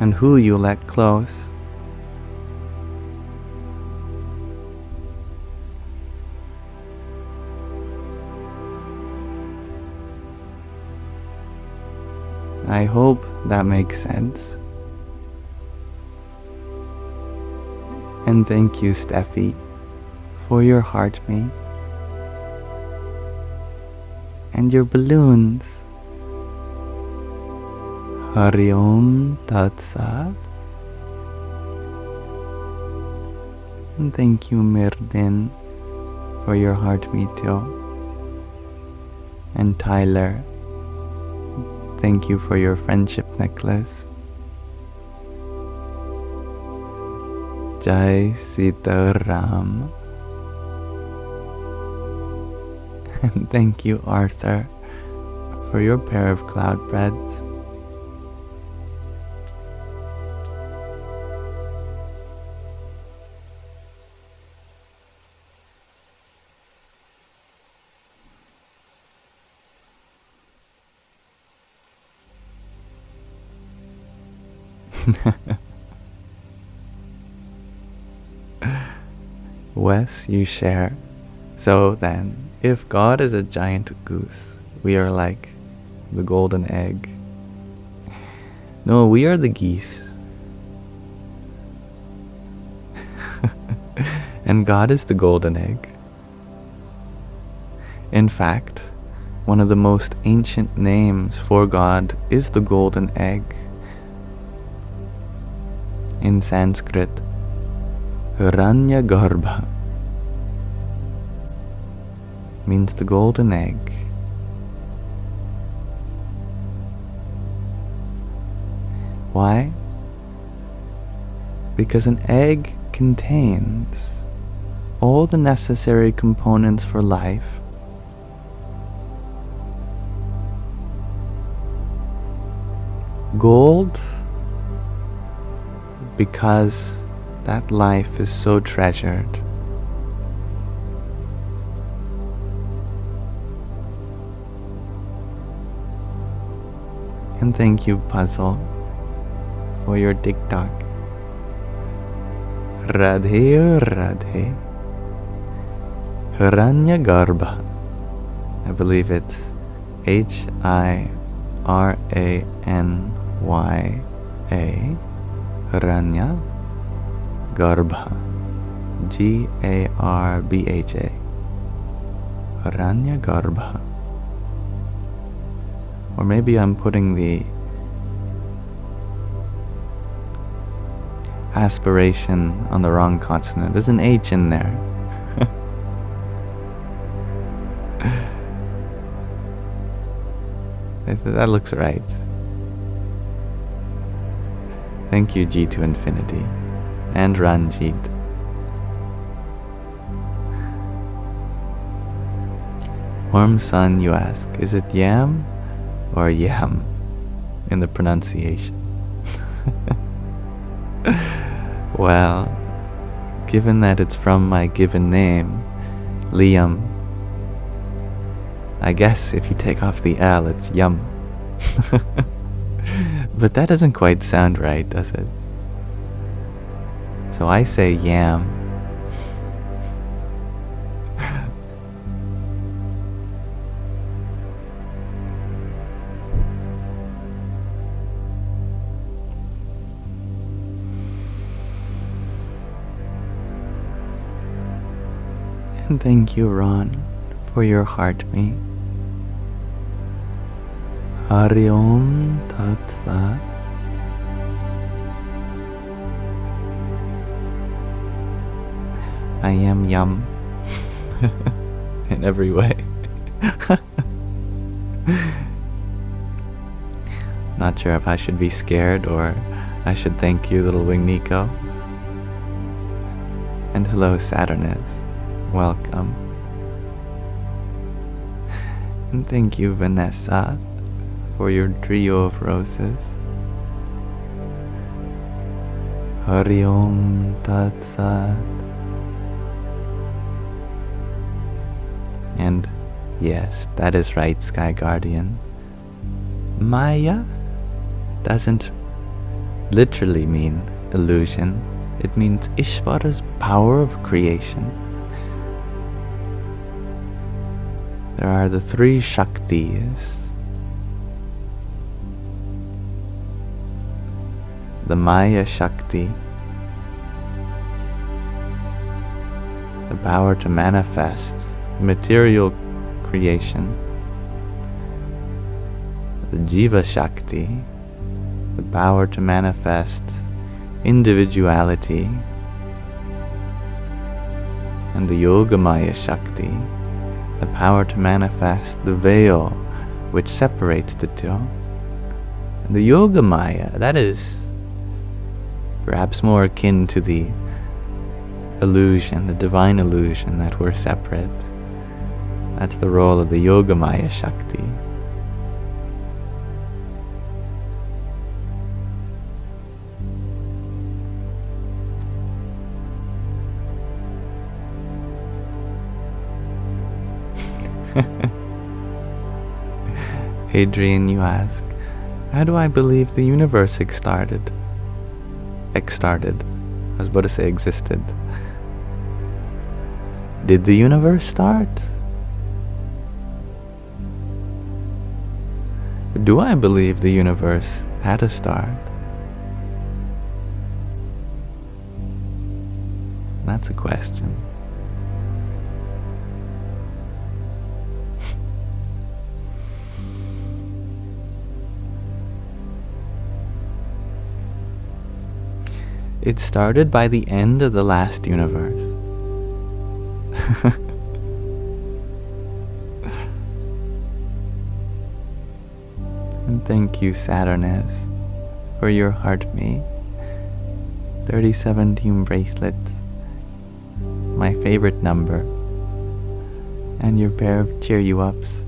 and who you let close. I hope that makes sense. And thank you, Steffi, for your heart me and your balloons. Hari Om Tat Sat. And thank you, Mirdin, for your heart me too. And Tyler, thank you for your friendship necklace. Jai Sita Ram. And thank you, Arthur, for your pair of cloud breads. Wes, you share. So then, if God is a giant goose, we are like the golden egg. No, we are the geese. And God is the golden egg. In fact, one of the most ancient names for God is the golden egg. In Sanskrit, Hiranyagarbha means the golden egg. Why? Because an egg contains all the necessary components for life. Gold, because that life is so treasured. And thank you, Puzzle, for your TikTok. Radhe Radhe Hiranyagarbha. I believe it's Hiranya Hiranya Garbha, Garbha, Hiranya Garbha. Or maybe I'm putting the aspiration on the wrong consonant. There's an H in there. That looks right. Thank you, G to Infinity. And Ranjit. Warm Sun, you ask, is it yam or yam in the pronunciation? Well, given that it's from my given name, Liam, I guess if you take off the L, it's yum. But that doesn't quite sound right, does it? So I say yam. And thank you, Ron, for your heart me. Hari Om Tat Sat. I am yum in every way. Not sure if I should be scared or I should thank you, little wing Nico. And hello, Saturnus. Welcome. And thank you, Vanessa, for your trio of roses. Hari Om Tat Sat. And yes, that is right, Sky Guardian. Maya doesn't literally mean illusion. It means Ishvara's power of creation. There are the three Shaktis. The Maya Shakti, the power to manifest material creation. The Jiva Shakti, the power to manifest individuality. And the Yogamaya Shakti, the power to manifest the veil which separates the two. And the Yogamaya, that is perhaps more akin to the illusion, the divine illusion that we're separate. That's the role of the Yogamaya Shakti. Adrian, you ask, how do I believe the universe started? I was about to say existed. Did the universe start? Do I believe the universe had a start? That's a question. It started by the end of the last universe. And thank you, Saturnus, for your heart me. 3017 bracelet, my favorite number, and your pair of cheer you ups.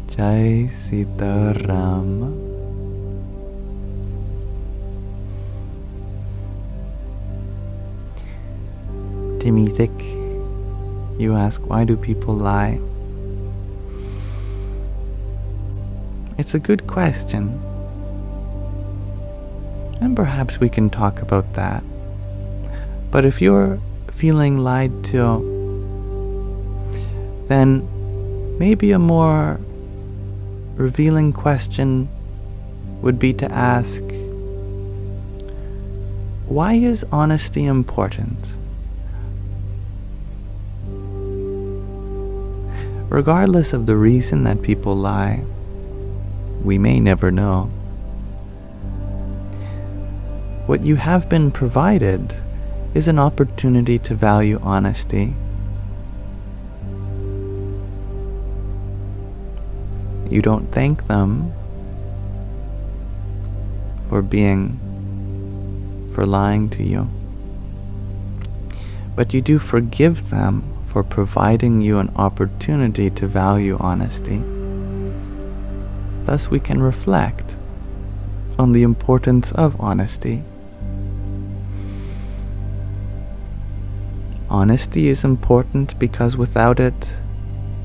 Jai Sitaram. Timmy Thick, you ask, why do people lie? It's a good question. And perhaps we can talk about that. But if you're feeling lied to, then maybe a more revealing question would be to ask, why is honesty important? Regardless of the reason that people lie, we may never know. What you have been provided is an opportunity to value honesty. You don't thank them for lying to you, but you do forgive them for providing you an opportunity to value honesty. Thus we can reflect on the importance of honesty. Honesty is important because without it,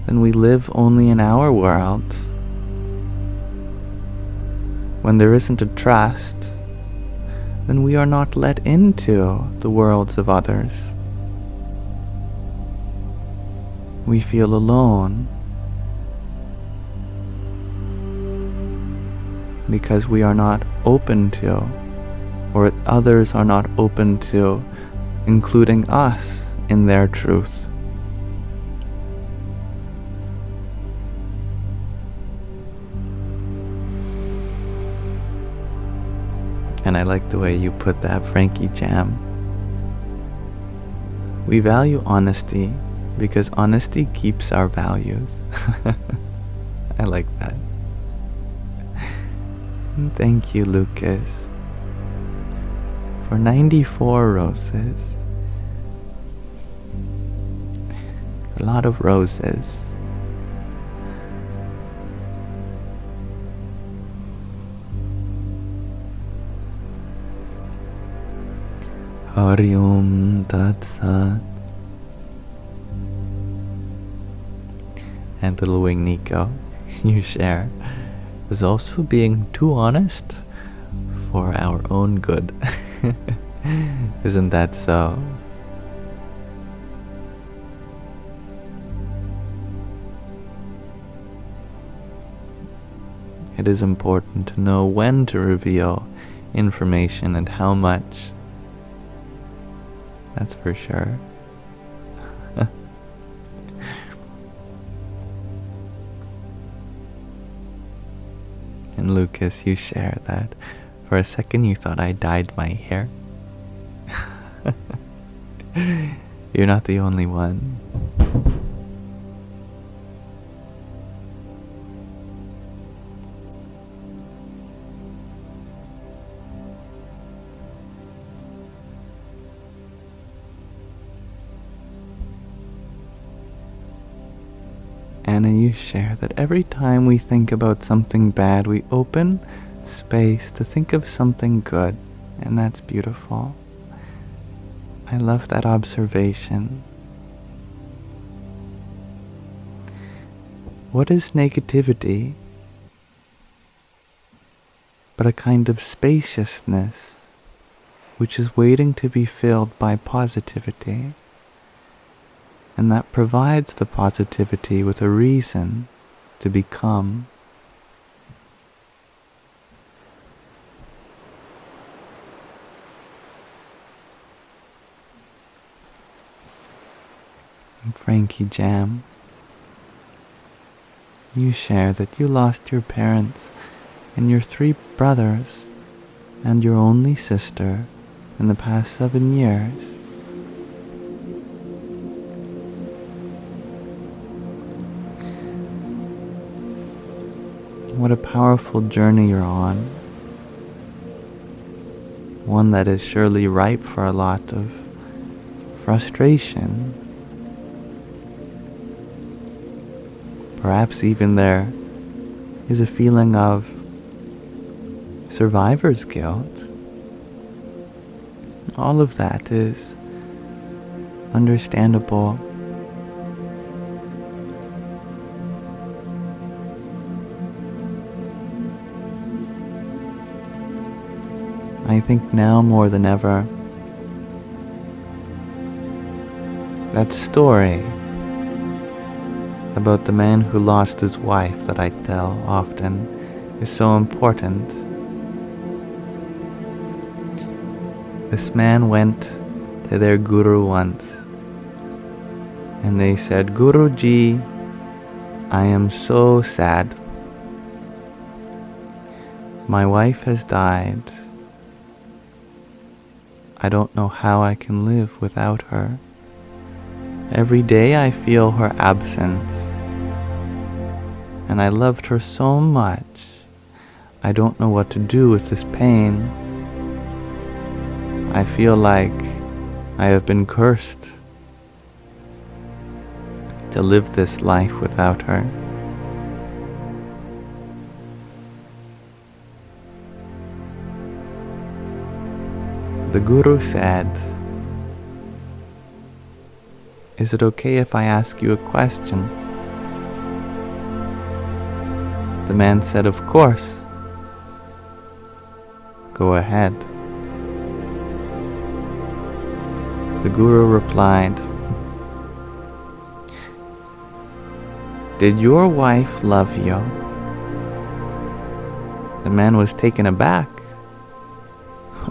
then we live only in our world. When there isn't a trust, then we are not let into the worlds of others. We feel alone because we are not open to, or others are not open to, including us in their truth. And I like the way you put that, Frankie Jam. We value honesty because honesty keeps our values. I like that. And thank you, Lucas, for 94 roses. A lot of roses. Hari Om Tat Sat. And Little Wing Nico, you share, is also being too honest for our own good. Isn't that so? It is important to know when to reveal information and how much. That's for sure. And Lucas, you share that for a second you thought I dyed my hair. You're not the only one. Anna, you share that every time we think about something bad, we open space to think of something good, and that's beautiful. I love that observation. What is negativity but a kind of spaciousness which is waiting to be filled by positivity? And that provides the positivity with a reason to become. And Frankie Jam, you share that you lost your parents and your 3 brothers and your only sister in the past 7 years. What a powerful journey you're on. One that is surely ripe for a lot of frustration. Perhaps even there is a feeling of survivor's guilt. All of that is understandable. I think now more than ever, that story about the man who lost his wife that I tell often is so important. This man went to their guru once, and they said, "Guruji, I am so sad. My wife has died. I don't know how I can live without her. Every day I feel her absence, and I loved her so much. I don't know what to do with this pain. I feel like I have been cursed to live this life without her." The Guru said, "Is it okay if I ask you a question?" The man said, "Of course. Go ahead." The Guru replied, "Did your wife love you?" The man was taken aback.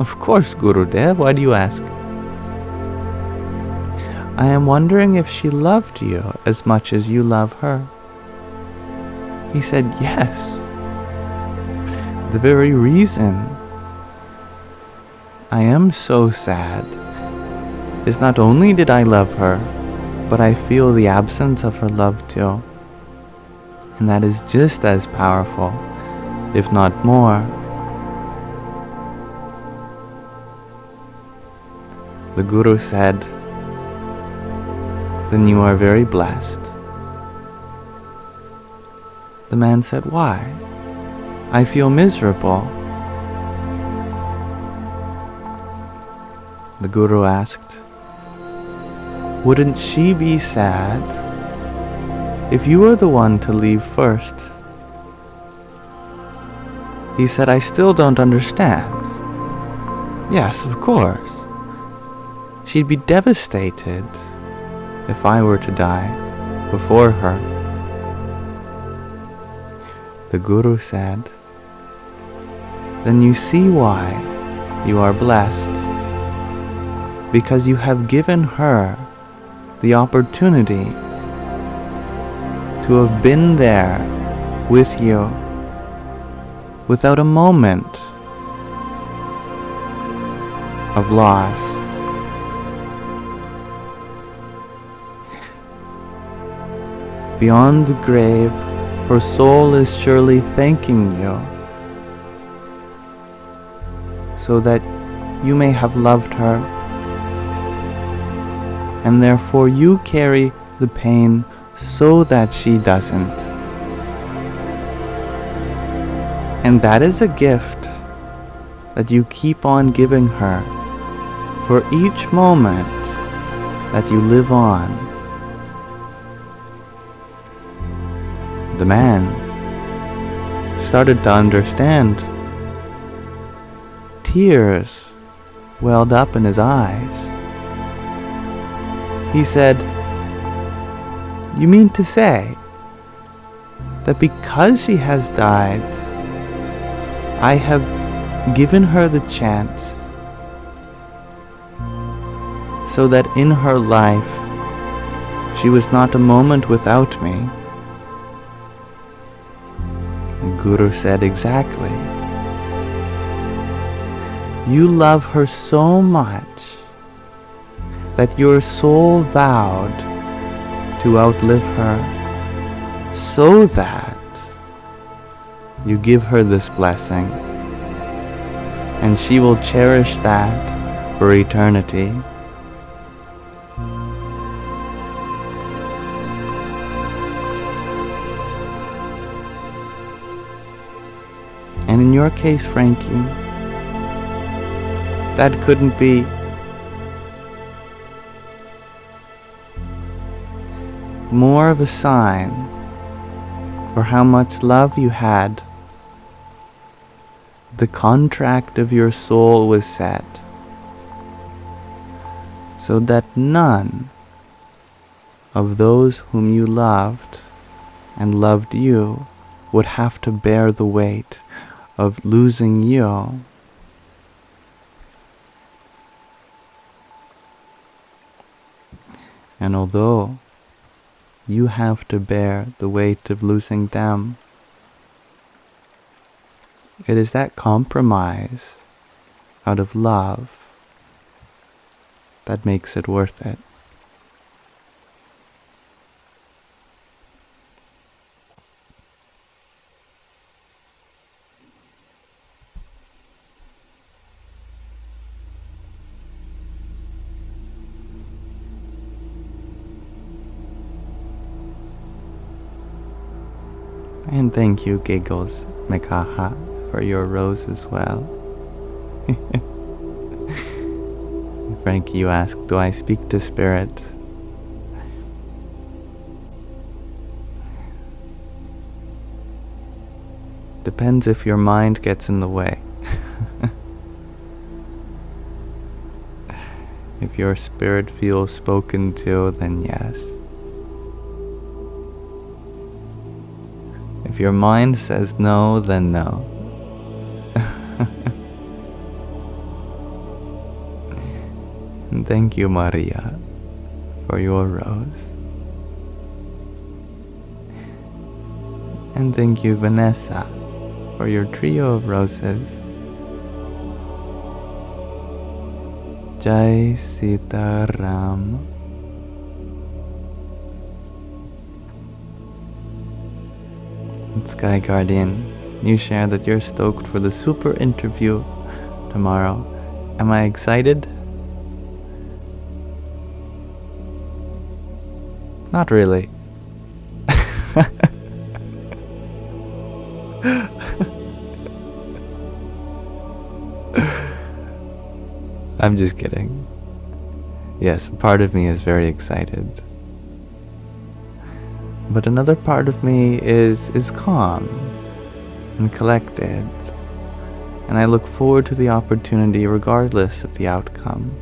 "Of course, Gurudev, why do you ask?" I am wondering if she loved you as much as you love her. He said, yes. The very reason I am so sad is not only did I love her, but I feel the absence of her love too. And that is just as powerful, if not more. The Guru said, then you are very blessed. The man said, why? I feel miserable. The Guru asked, wouldn't she be sad if you were the one to leave first? He said, I still don't understand. Yes, of course. She'd be devastated if I were to die before her. The Guru said, then you see why you are blessed, because you have given her the opportunity to have been there with you without a moment of loss. Beyond the grave, her soul is surely thanking you so that you may have loved her, and therefore you carry the pain so that she doesn't. And that is a gift that you keep on giving her for each moment that you live on. The man started to understand. Tears welled up in his eyes. He said, you mean to say that because she has died, I have given her the chance so that in her life she was not a moment without me? The Guru said, exactly. You love her so much that your soul vowed to outlive her, so that you give her this blessing, and she will cherish that for eternity. And in your case, Frankie, that couldn't be more of a sign for how much love you had. The contract of your soul was set so that none of those whom you loved and loved you would have to bear the weight of losing you. And although you have to bear the weight of losing them, it is that compromise out of love that makes it worth it. And thank you, Giggles Mekaha, for your rose as well. Frankie, you ask, do I speak to spirit? Depends if your mind gets in the way. If your spirit feels spoken to, then yes. If your mind says no, then no. And thank you, Maria, for your rose. And thank you, Vanessa, for your trio of roses. Jai Sita Ram. Sky Guardian, you share that you're stoked for the super interview tomorrow. Am I excited? Not really. I'm just kidding. Yes, a part of me is very excited. But another part of me is calm and collected. And I look forward to the opportunity regardless of the outcome.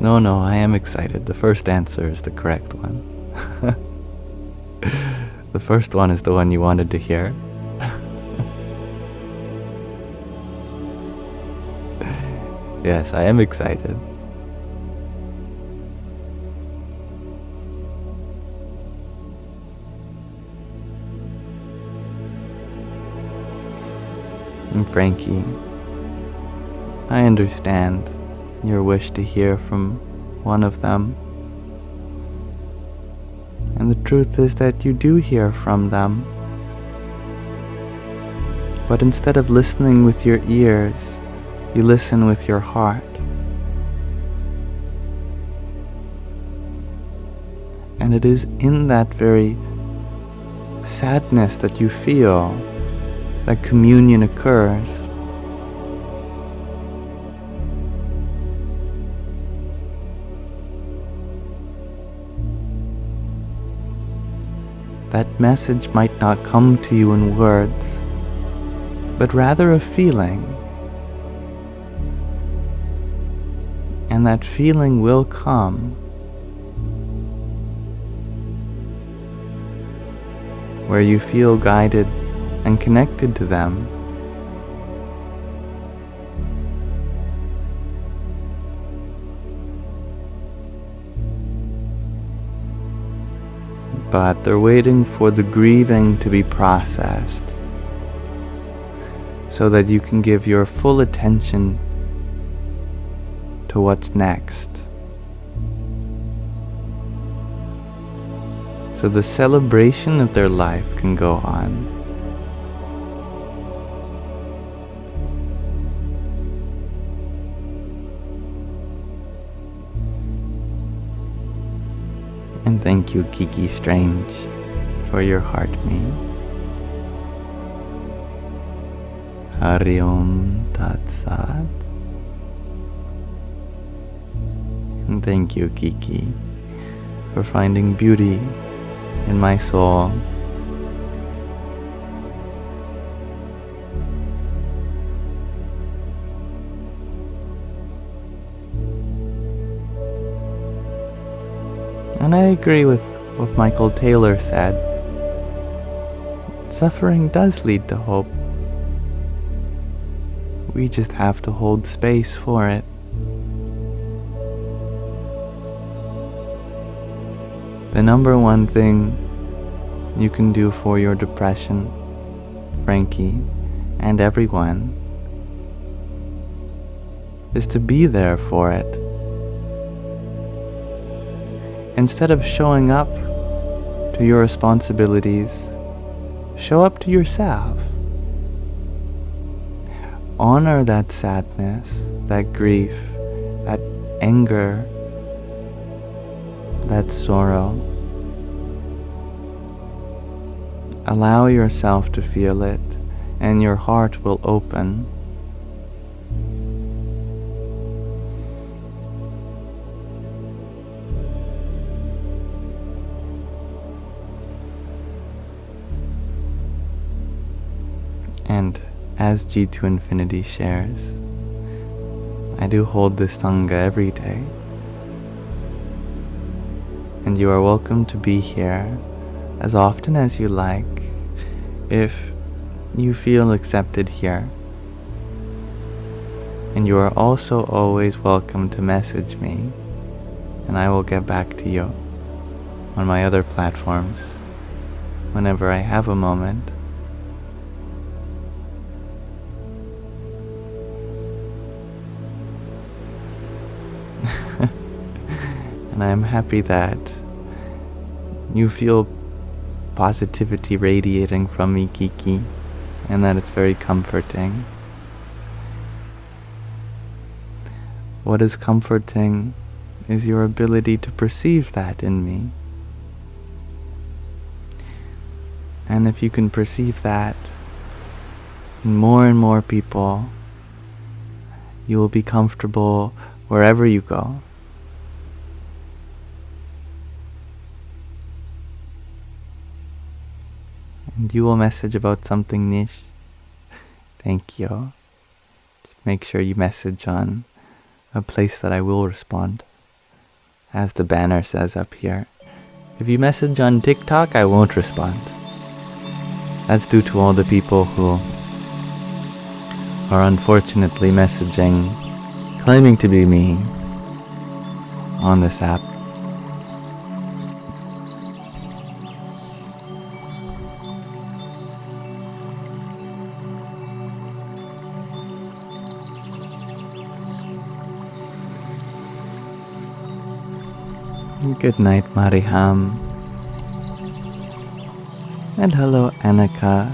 No, I am excited. The first answer is the correct one. The first one is the one you wanted to hear. Yes, I am excited. And Frankie, I understand your wish to hear from one of them. And the truth is that you do hear from them. But instead of listening with your ears, you listen with your heart. And it is in that very sadness that you feel that communion occurs. That message might not come to you in words, but rather a feeling. And that feeling will come where you feel guided and connected to them. But they're waiting for the grieving to be processed so that you can give your full attention to what's next. So the celebration of their life can go on. And thank you, Kiki Strange, for your heart me. Hari Om Tat Sat. And thank you, Kiki, for finding beauty in my soul. And I agree with what Michael Taylor said. Suffering does lead to hope. We just have to hold space for it. The number one thing you can do for your depression, Frankie, and everyone, is to be there for it. Instead of showing up to your responsibilities, show up to yourself. Honor that sadness, that grief, that anger, that sorrow. Allow yourself to feel it, and your heart will open. And as G2 Infinity shares, I do hold this Sangha every day. And you are welcome to be here as often as you like. If you feel accepted here. And you are also always welcome to message me, and I will get back to you on my other platforms whenever I have a moment. And I am happy that you feel positivity radiating from me, Kiki, and that it's very comforting. What is comforting is your ability to perceive that in me. And if you can perceive that in more and more people, you will be comfortable wherever you go. And you will message about something niche. Thank you. Just make sure you message on a place that I will respond, as the banner says up here. If you message on TikTok, I won't respond. That's due to all the people who are unfortunately messaging, claiming to be me on this app. Good night, Mariham. And hello, Annika.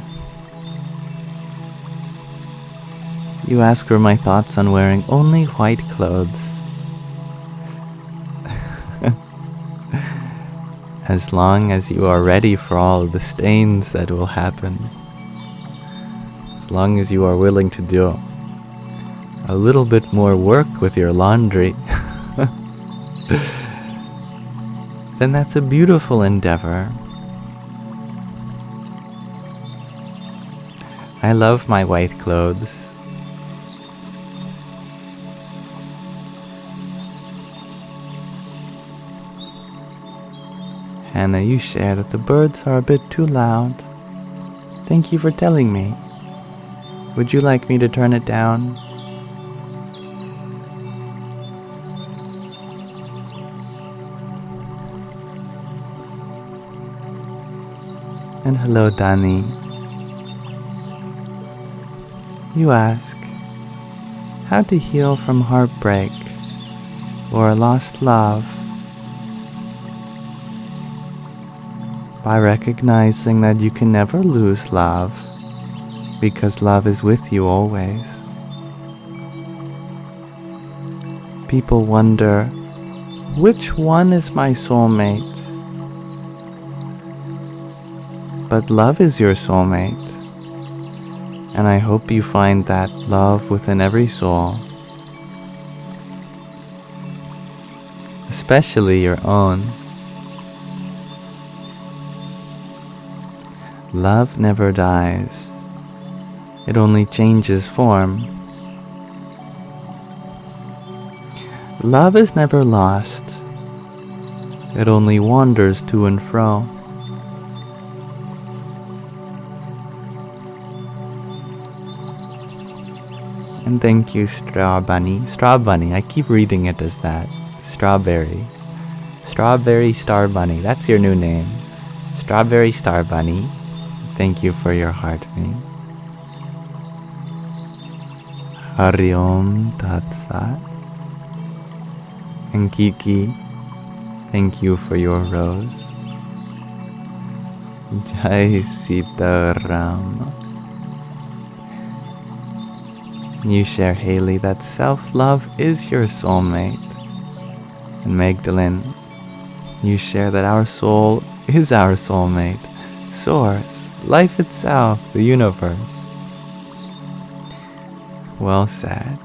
You ask for my thoughts on wearing only white clothes. As long as you are ready for all the stains that will happen. As long as you are willing to do a little bit more work with your laundry. Then that's a beautiful endeavor. I love my white clothes. Hannah, you share that the birds are a bit too loud. Thank you for telling me. Would you like me to turn it down? And hello, Dani. You ask, how to heal from heartbreak or a lost love? By recognizing that you can never lose love, because love is with you always. People wonder, which one is my soulmate? But love is your soulmate, and I hope you find that love within every soul, especially your own. Love never dies, it only changes form. Love is never lost, it only wanders to and fro. And thank you, Straw Bunny. Straw Bunny, I keep reading it as that. Strawberry. Strawberry Star Bunny, that's your new name. Strawberry Star Bunny, thank you for your heart, me. Hari Om Tat Sat. And Kiki, thank you for your rose. Jai Sita Ram. You share, Haley, that self-love is your soulmate. And Magdalene, you share that our soul is our soulmate, source, life itself, the universe. Well said.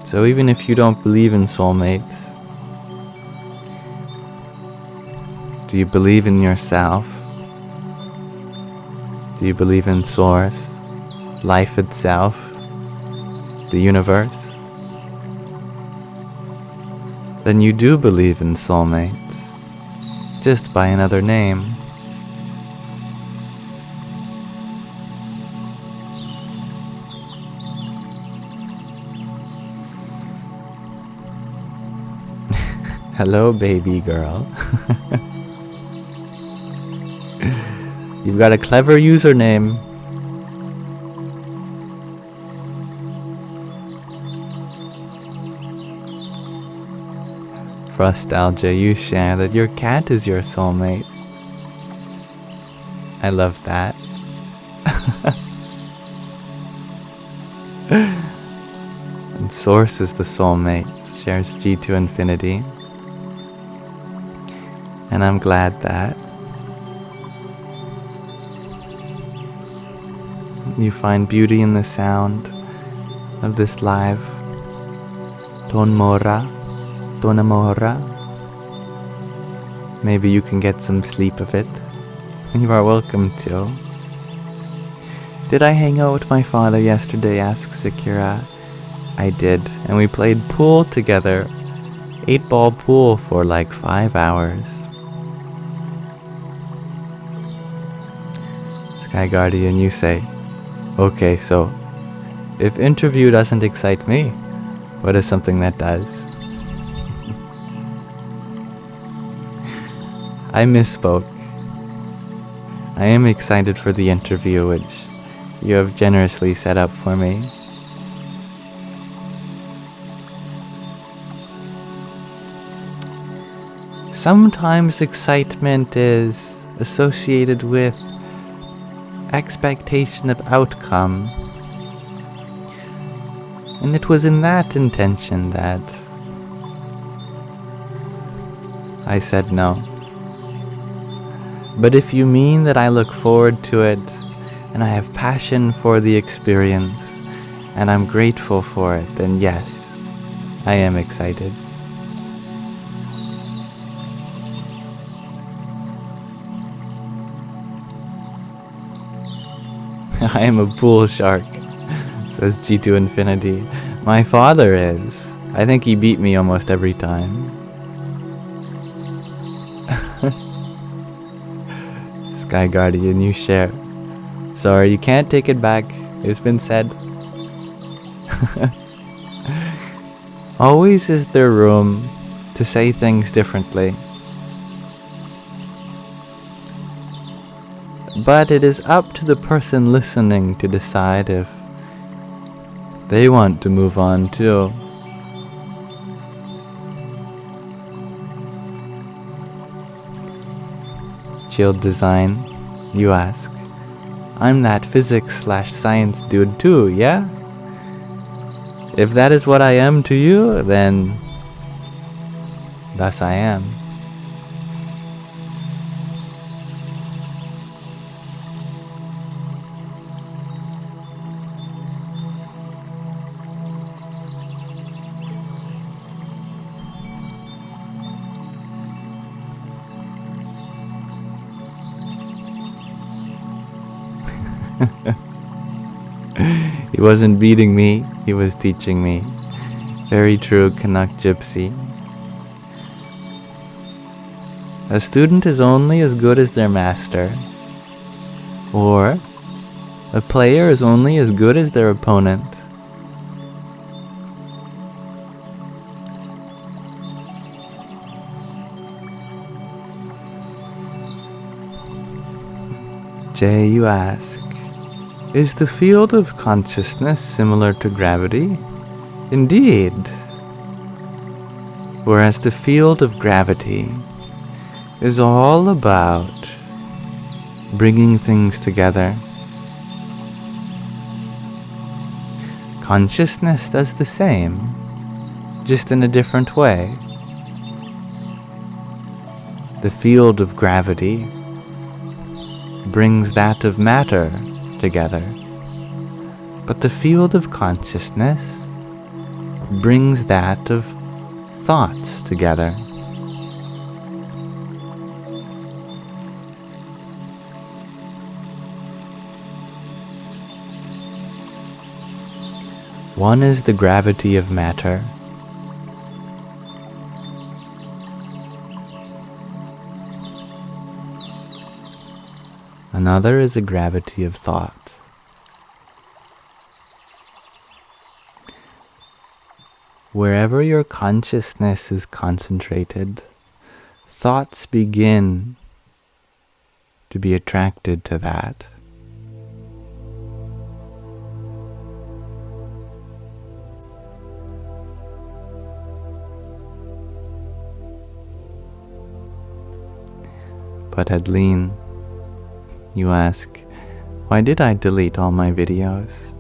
So even if you don't believe in soulmates, do you believe in yourself? Do you believe in source? Life itself, the universe? Then you do believe in soulmates. just by another name. Hello, baby girl. You've got a clever username. Frostalgia, you share that your cat is your soulmate. I love that. And Source is the soulmate, shares G to infinity. And I'm glad that you find beauty in the sound of this live Tonmora, Tonamora. Maybe you can get some sleep of it. You are welcome to. Did I hang out with my father yesterday? Asks Sakura. I did, and we played pool together. 8-ball pool for like 5 hours. Sky Guardian, you say, okay, so if interview doesn't excite me, what is something that does? I misspoke. I am excited for the interview which you have generously set up for me. Sometimes excitement is associated with expectation of outcome, and it was in that intention that I said no. But if you mean that I look forward to it, and I have passion for the experience, and I'm grateful for it, then yes, I am excited. I am a pool shark, says G2 Infinity. My father is. I think he beat me almost every time. Sky Guardian, you share. Sorry, you can't take it back. It's been said. Always is there room to say things differently. But it is up to the person listening to decide if they want to move on too. Shield Design, you ask. I'm that physics/science dude too, yeah? If that is what I am to you, then thus I am. He wasn't beating me, he was teaching me. Very true, Canuck Gypsy. A student is only as good as their master. Or, a player is only as good as their opponent. Jay, you ask, is the field of consciousness similar to gravity? Indeed. Whereas the field of gravity is all about bringing things together. Consciousness does the same, just in a different way. The field of gravity brings that of matter together, but the field of consciousness brings that of thoughts together. One is the gravity of matter. Another is the gravity of thought. Wherever your consciousness is concentrated, thoughts begin to be attracted to that. But Adeline, you ask, why did I delete all my videos?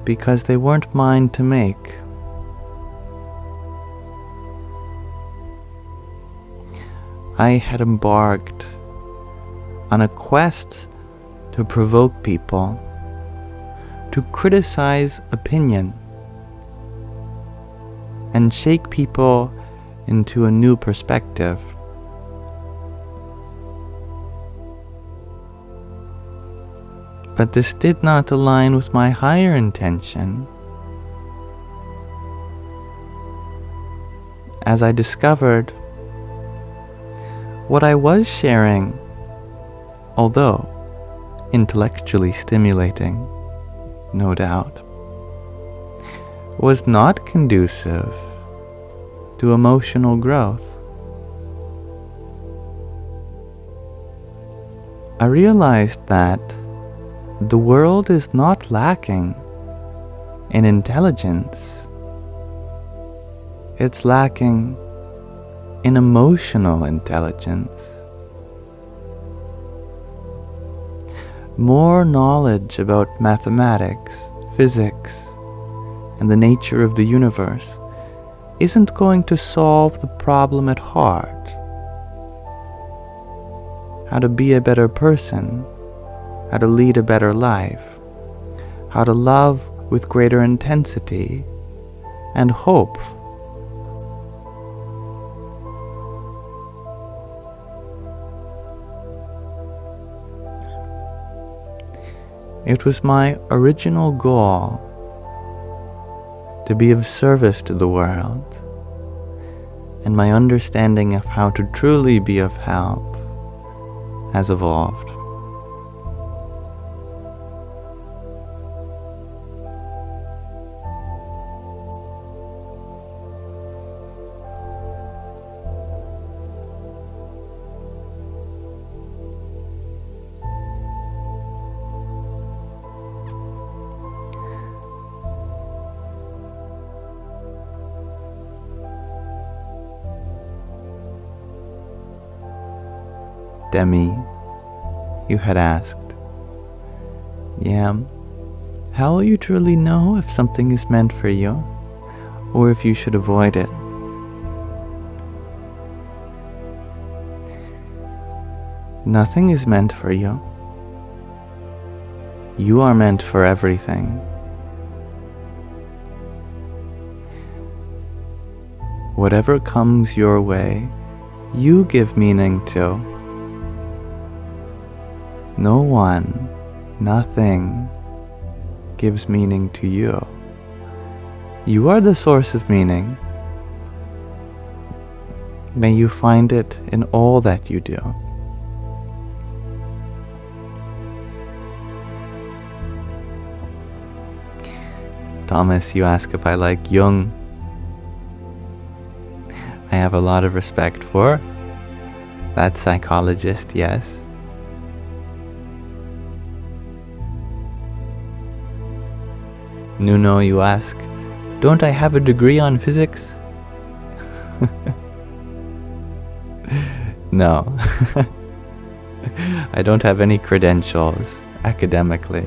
Because they weren't mine to make. I had embarked on a quest to provoke people, to criticize opinion, and shake people into a new perspective. But this did not align with my higher intention. As I discovered, what I was sharing, although intellectually stimulating, no doubt, was not conducive to emotional growth. I realized that the world is not lacking in intelligence. It's lacking in emotional intelligence. More knowledge about mathematics, physics, and the nature of the universe isn't going to solve the problem at heart. How to be a better person, how to lead a better life, how to love with greater intensity and hope. It was my original goal to be of service to the world, and my understanding of how to truly be of help has evolved. Demi, you had asked, Yam, how will you truly know if something is meant for you, or if you should avoid it? Nothing is meant for you. You are meant for everything. Whatever comes your way, you give meaning to. No one, nothing gives meaning to you. You are the source of meaning. May you find it in all that you do. Thomas, you ask if I like Jung. I have a lot of respect for that psychologist, yes. Nuno, you ask, don't I have a degree on physics? No. I don't have any credentials academically.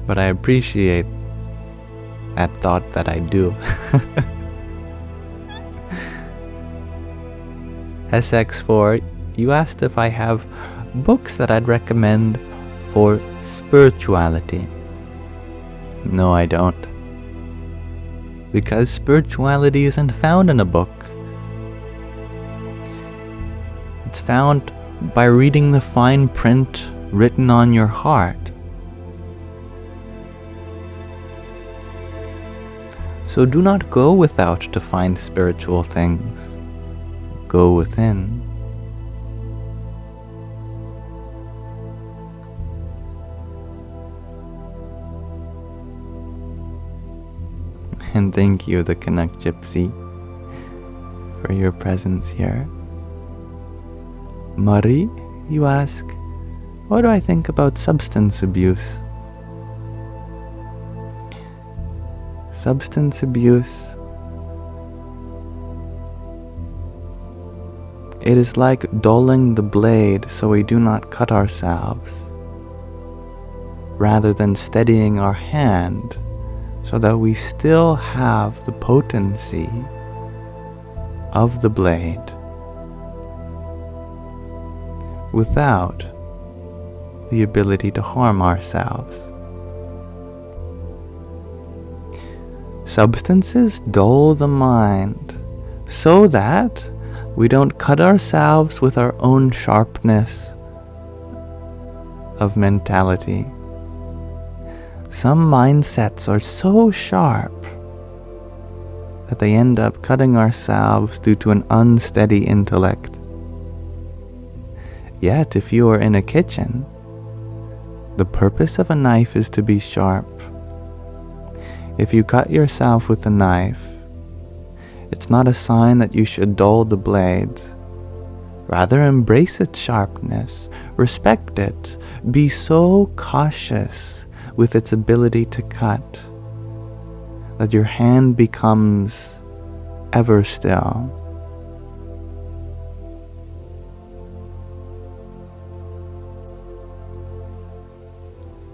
But I appreciate that thought that I do. SX4, you asked if I have books that I'd recommend for spirituality. No, I don't. Because spirituality isn't found in a book. It's found by reading the fine print written on your heart. So do not go without to find spiritual things. Go within. And thank you, the Canuck Gypsy, for your presence here. Marie, you ask, what do I think about substance abuse? Substance abuse, it is like dulling the blade so we do not cut ourselves, rather than steadying our hand so that we still have the potency of the blade without the ability to harm ourselves. Substances dull the mind so that we don't cut ourselves with our own sharpness of mentality. Some mindsets are so sharp that they end up cutting ourselves due to an unsteady intellect. Yet, if you are in a kitchen, the purpose of a knife is to be sharp. If you cut yourself with a knife, it's not a sign that you should dull the blade. Rather, embrace its sharpness, respect it, be so cautious with its ability to cut that your hand becomes ever still.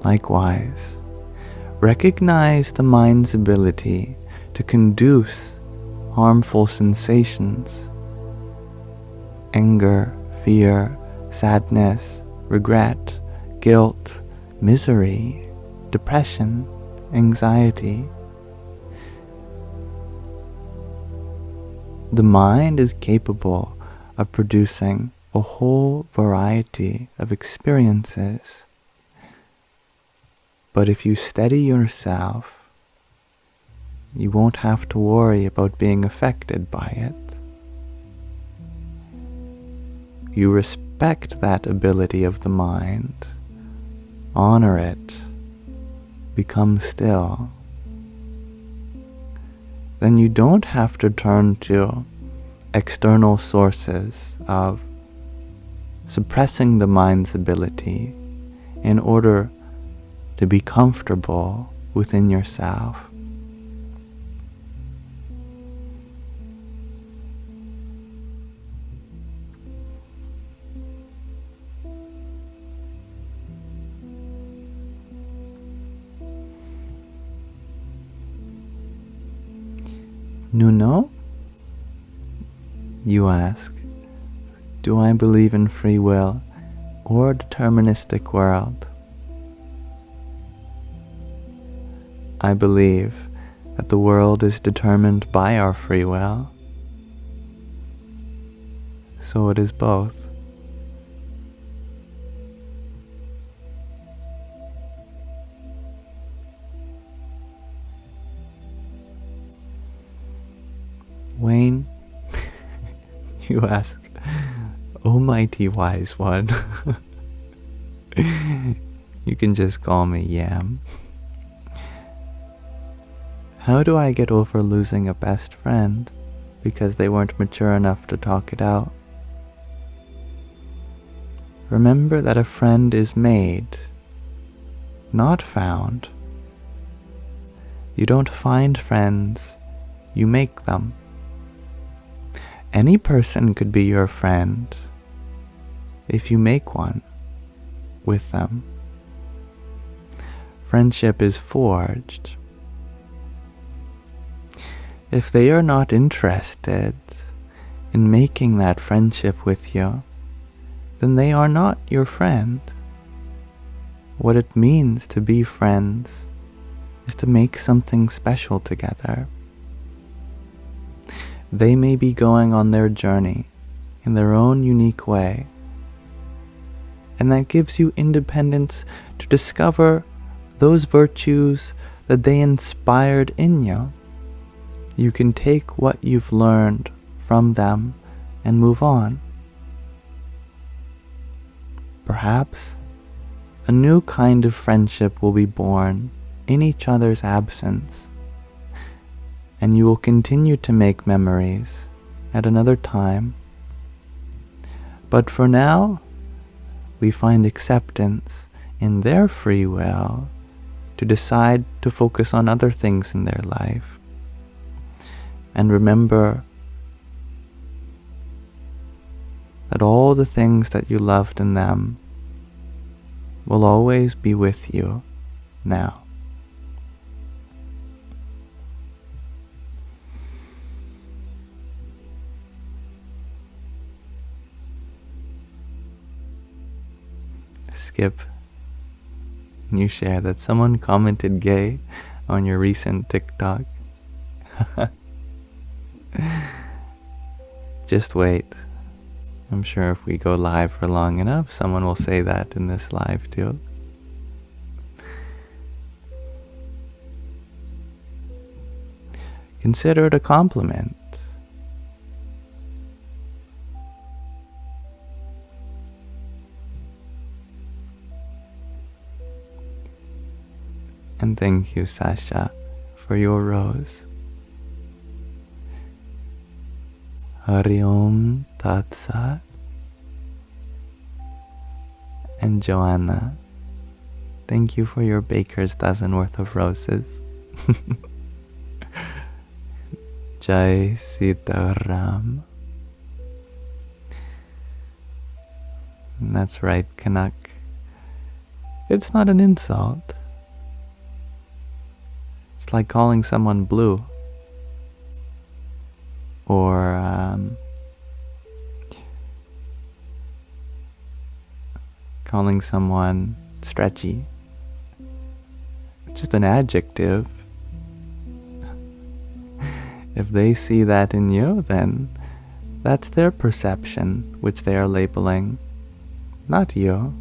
Likewise, recognize the mind's ability to conduce harmful sensations, anger, fear, sadness, regret, guilt, misery, depression, anxiety. The mind is capable of producing a whole variety of experiences. But if you steady yourself, you won't have to worry about being affected by it. You respect that ability of the mind, honor it, become still. Then you don't have to turn to external sources of suppressing the mind's ability in order to be comfortable within yourself. Nuno, you ask, do I believe in free will or a deterministic world? I believe that the world is determined by our free will, so it is both. Wayne, you ask, Almighty Wise One. You can just call me Yam. How do I get over losing a best friend because they weren't mature enough to talk it out? Remember that a friend is made, not found. You don't find friends, you make them. Any person could be your friend if you make one with them. Friendship is forged. If they are not interested in making that friendship with you, then they are not your friend. What it means to be friends is to make something special together. They may be going on their journey in their own unique way, and that gives you independence to discover those virtues that they inspired in you. you can take what you've learned from them and move on. Perhaps a new kind of friendship will be born in each other's absence, and you will continue to make memories at another time. But for now, we find acceptance in their free will to decide to focus on other things in their life. And remember that all the things that you loved in them will always be with you now. Skip, you share that someone commented gay on your recent TikTok. Just wait. I'm sure if we go live for long enough, someone will say that in this live too. Consider it a compliment. And thank you, Sasha, for your rose. Hari Om Tat Sat. And Joanna, thank you for your baker's dozen worth of roses. Jai Sitaram. That's right, Kanak. It's not an insult. It's like calling someone blue. Or calling someone stretchy. It's just an adjective. If they see that in you, then that's their perception, which they are labeling, not you.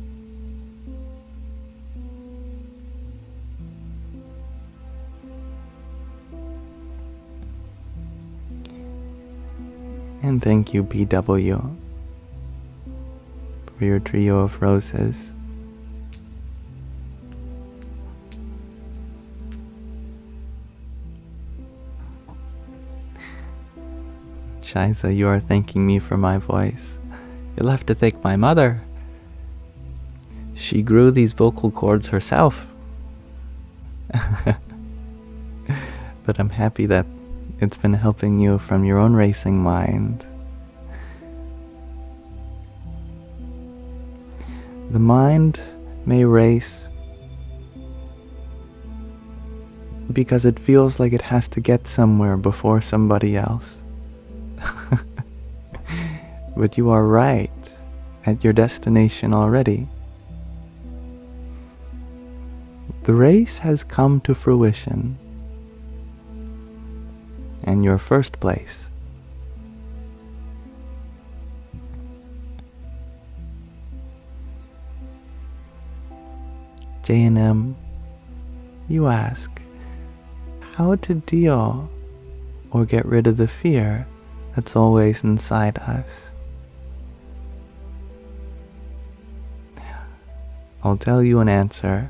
And thank you, PW, for your trio of roses. Shiza, you are thanking me for my voice. You'll have to thank my mother. She grew these vocal cords herself. But I'm happy that it's been helping you from your own racing mind. The mind may race because it feels like it has to get somewhere before somebody else. But you are right at your destination already. The race has come to fruition, and your first place. J&M, you ask how to deal or get rid of the fear that's always inside us. I'll tell you an answer,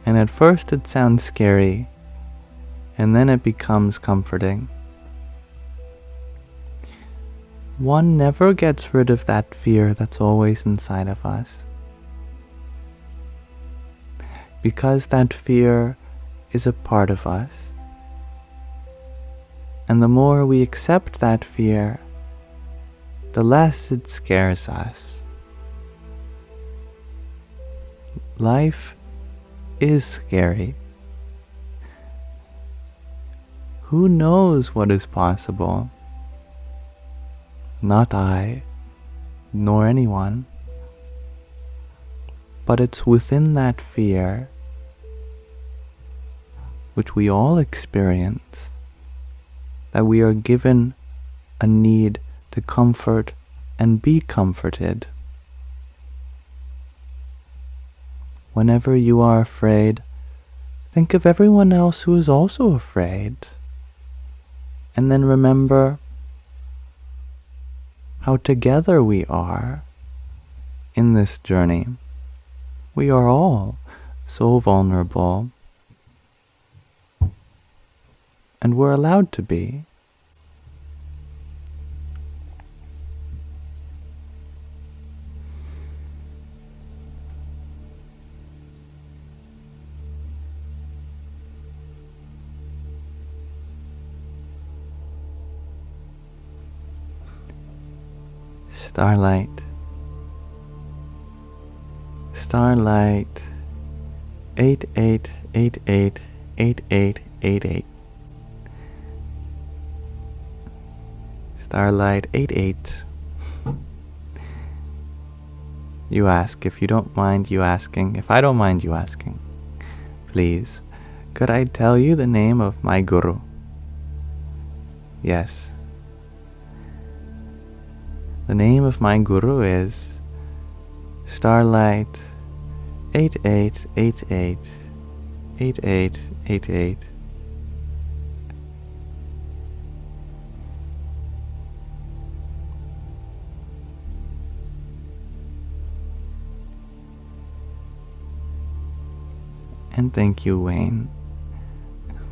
and at first it sounds scary, and then it becomes comforting. One never gets rid of that fear that's always inside of us, because that fear is a part of us. And the more we accept that fear, the less it scares us. Life is scary. Who knows what is possible? Not I, nor anyone. But it's within that fear, which we all experience, that we are given a need to comfort and be comforted. Whenever you are afraid, think of everyone else who is also afraid, And then remember how together we are in this journey. We are all so vulnerable, and we're allowed to be. Starlight, Starlight, 88888888. Starlight 88. You ask, if you don't mind you asking, if I don't mind you asking, please, could I tell you the name of my guru? Yes. The name of my guru is Starlight 88888888. And thank you, Wayne,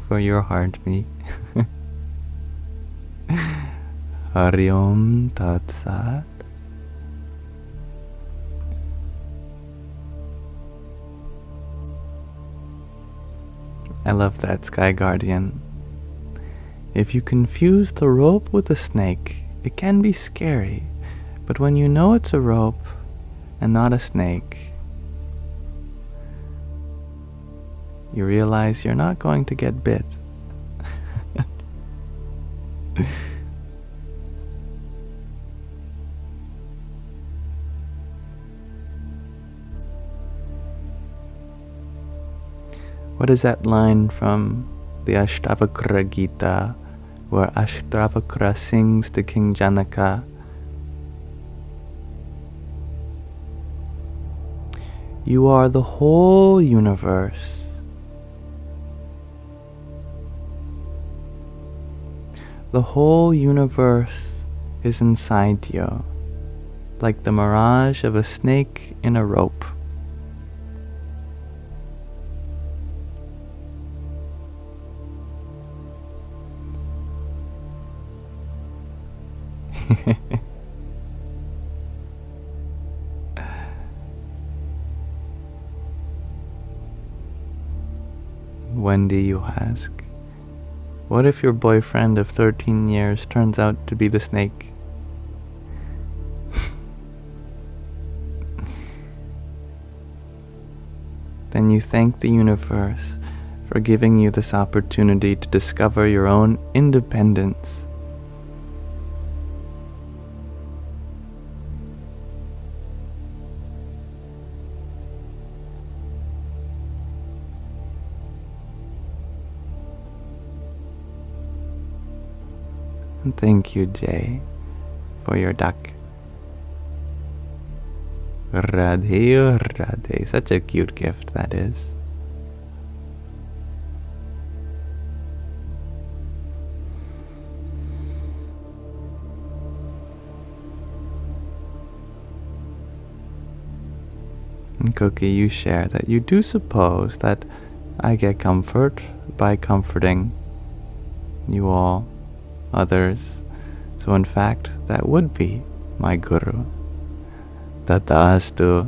for your heartbeat. Hari Om Tat Sat. I love that, Sky Guardian. If you confuse the rope with a snake, it can be scary, but when you know it's a rope and not a snake, you realize you're not going to get bit. What is that line from the Ashtavakra Gita, where Ashtavakra sings to King Janaka? You are the whole universe. The whole universe is inside you, like the mirage of a snake in a rope. Wendy, you ask, what if your boyfriend of 13 years turns out to be the snake? Then you thank the universe for giving you this opportunity to discover your own independence. And thank you, Jay, for your duck. Radhe, Radhe. Such a cute gift that is. And Cookie, you share that you do suppose that I get comfort by comforting you all, others. So in fact, that would be my guru. Tataastu.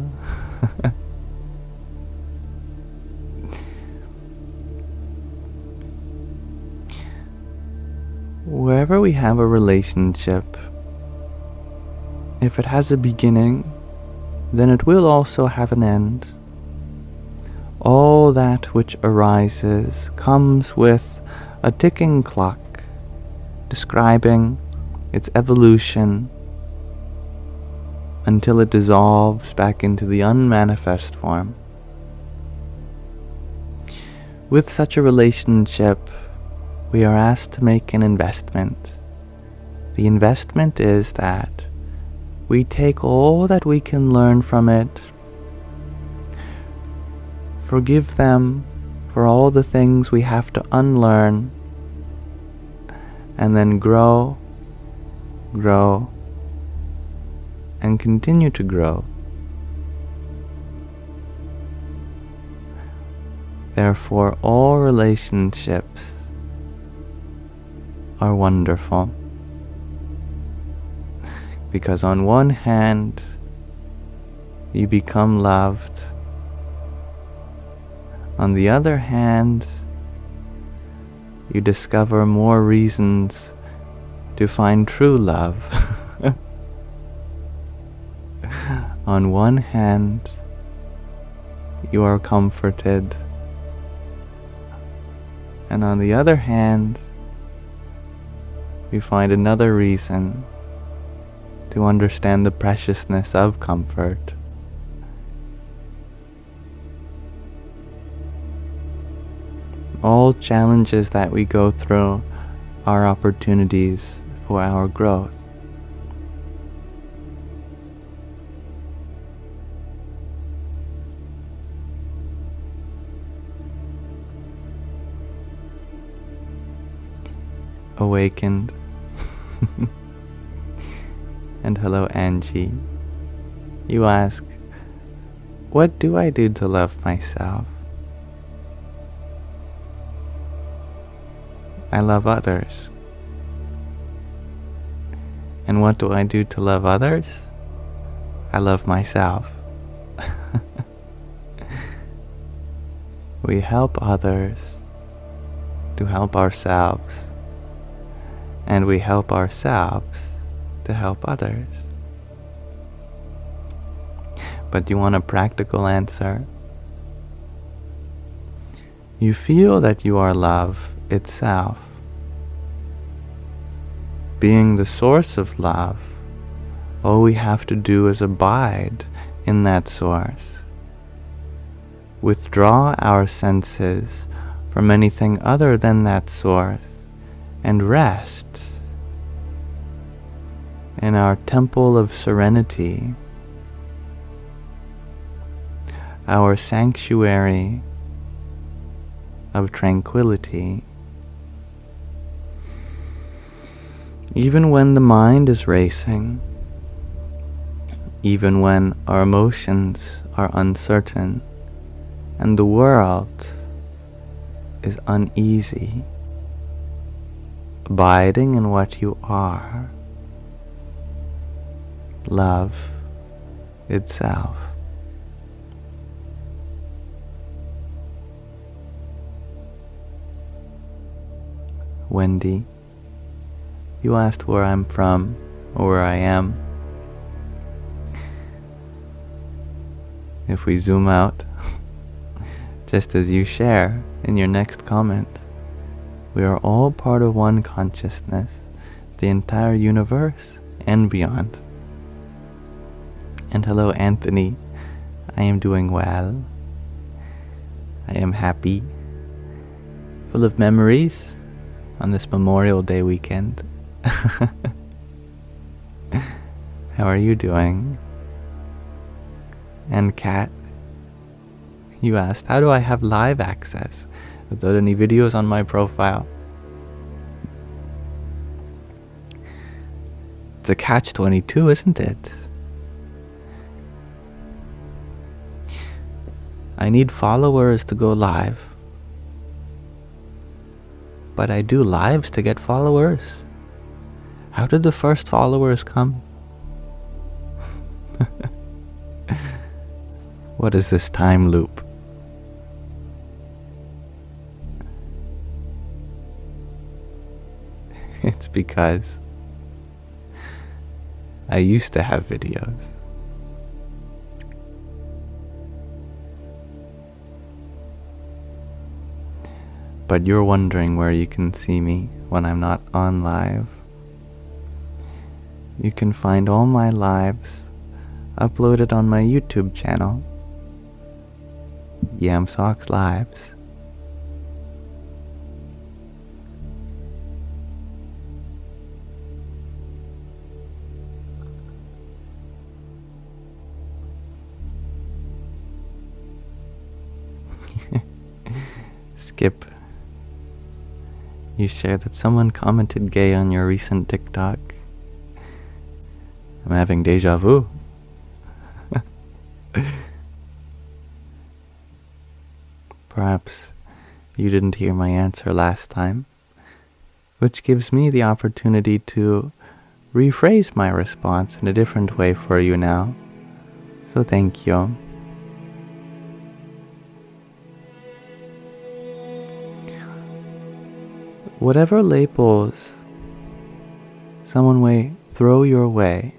Wherever we have a relationship, if it has a beginning, then it will also have an end. All that which arises comes with a ticking clock, describing its evolution until it dissolves back into the unmanifest form. With such a relationship, we are asked to make an investment. The investment is that we take all that we can learn from it, forgive them for all the things we have to unlearn, and then grow, and continue to grow. Therefore, all relationships are wonderful, because on one hand, you become loved. On the other hand, you discover more reasons to find true love. On one hand, you are comforted, and on the other hand, you find another reason to understand the preciousness of comfort. All challenges that we go through are opportunities for our growth. Awakened. And hello, Angie. You ask, what do I do to love myself? I love others. And what do I do to love others? I love myself. We help others to help ourselves, and we help ourselves to help others. But you want a practical answer? You feel that you are love itself. Being the source of love, all we have to do is abide in that source. Withdraw our senses from anything other than that source and rest in our temple of serenity, our sanctuary of tranquility. Even when the mind is racing, even when our emotions are uncertain and the world is uneasy, abiding in what you are, love itself. Wendy, you asked where I'm from or where I am. If we zoom out, just as you share in your next comment, we are all part of one consciousness, the entire universe and beyond. And hello, Anthony. I am doing well. I am happy, full of memories on this Memorial Day weekend. How are you doing? And Kat, you asked, how do I have live access without any videos on my profile? It's a catch-22, isn't it? I need followers to go live. But I do lives to get followers. How did the first followers come? What is this time loop? It's because I used to have videos. But you're wondering where you can see me when I'm not on live. You can find all my lives uploaded on my YouTube channel, Yamsox Lives. Skip. You shared that someone commented gay on your recent TikTok. I'm having deja vu. Perhaps you didn't hear my answer last time, which gives me the opportunity to rephrase my response in a different way for you now. So thank you. Whatever labels someone may throw your way,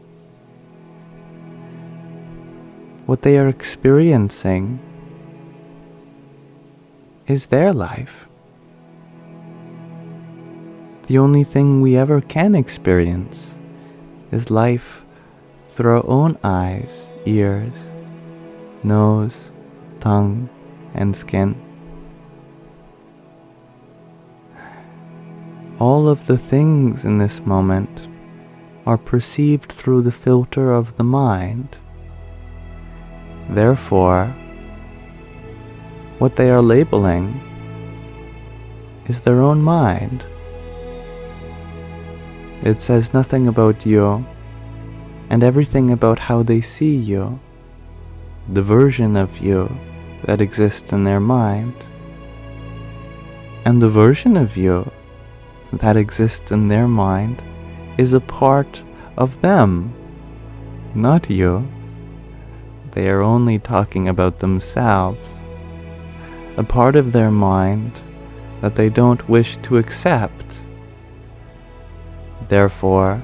what they are experiencing is their life. The only thing we ever can experience is life through our own eyes, ears, nose, tongue, and skin. All of the things in this moment are perceived through the filter of the mind. Therefore, what they are labeling is their own mind. It says nothing about you and everything about how they see you, the version of you that exists in their mind. And the version of you that exists in their mind is a part of them, not you. They are only talking about themselves, a part of their mind that they don't wish to accept. Therefore,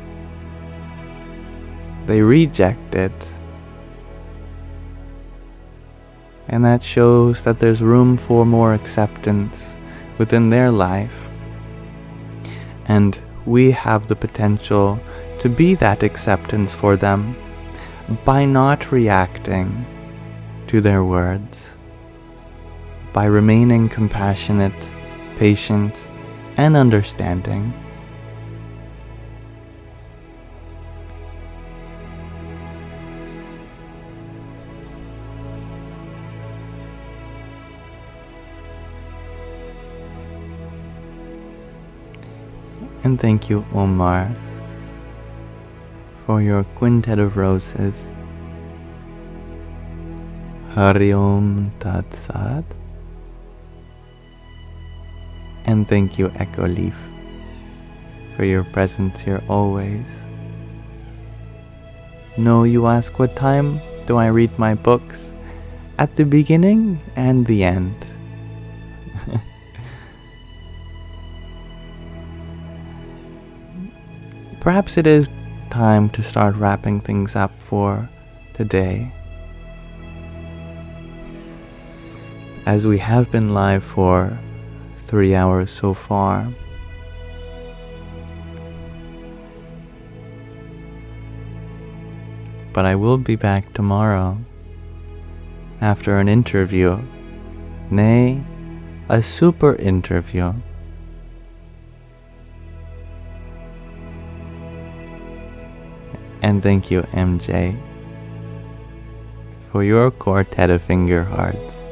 they reject it. And that shows that there's room for more acceptance within their life. And we have the potential to be that acceptance for them by not reacting to their words, by remaining compassionate, patient, and understanding. And thank you, Omar, for your quintet of roses. Hari Om Tat Sat. And thank you, Echo Leaf, for your presence here always. No, you ask, what time do I read my books? At the beginning and the end. Perhaps it is time to start wrapping things up for today, as we have been live for 3 hours so far. But I will be back tomorrow after an interview, nay, a super interview. And thank you, MJ, for your quartet of finger hearts.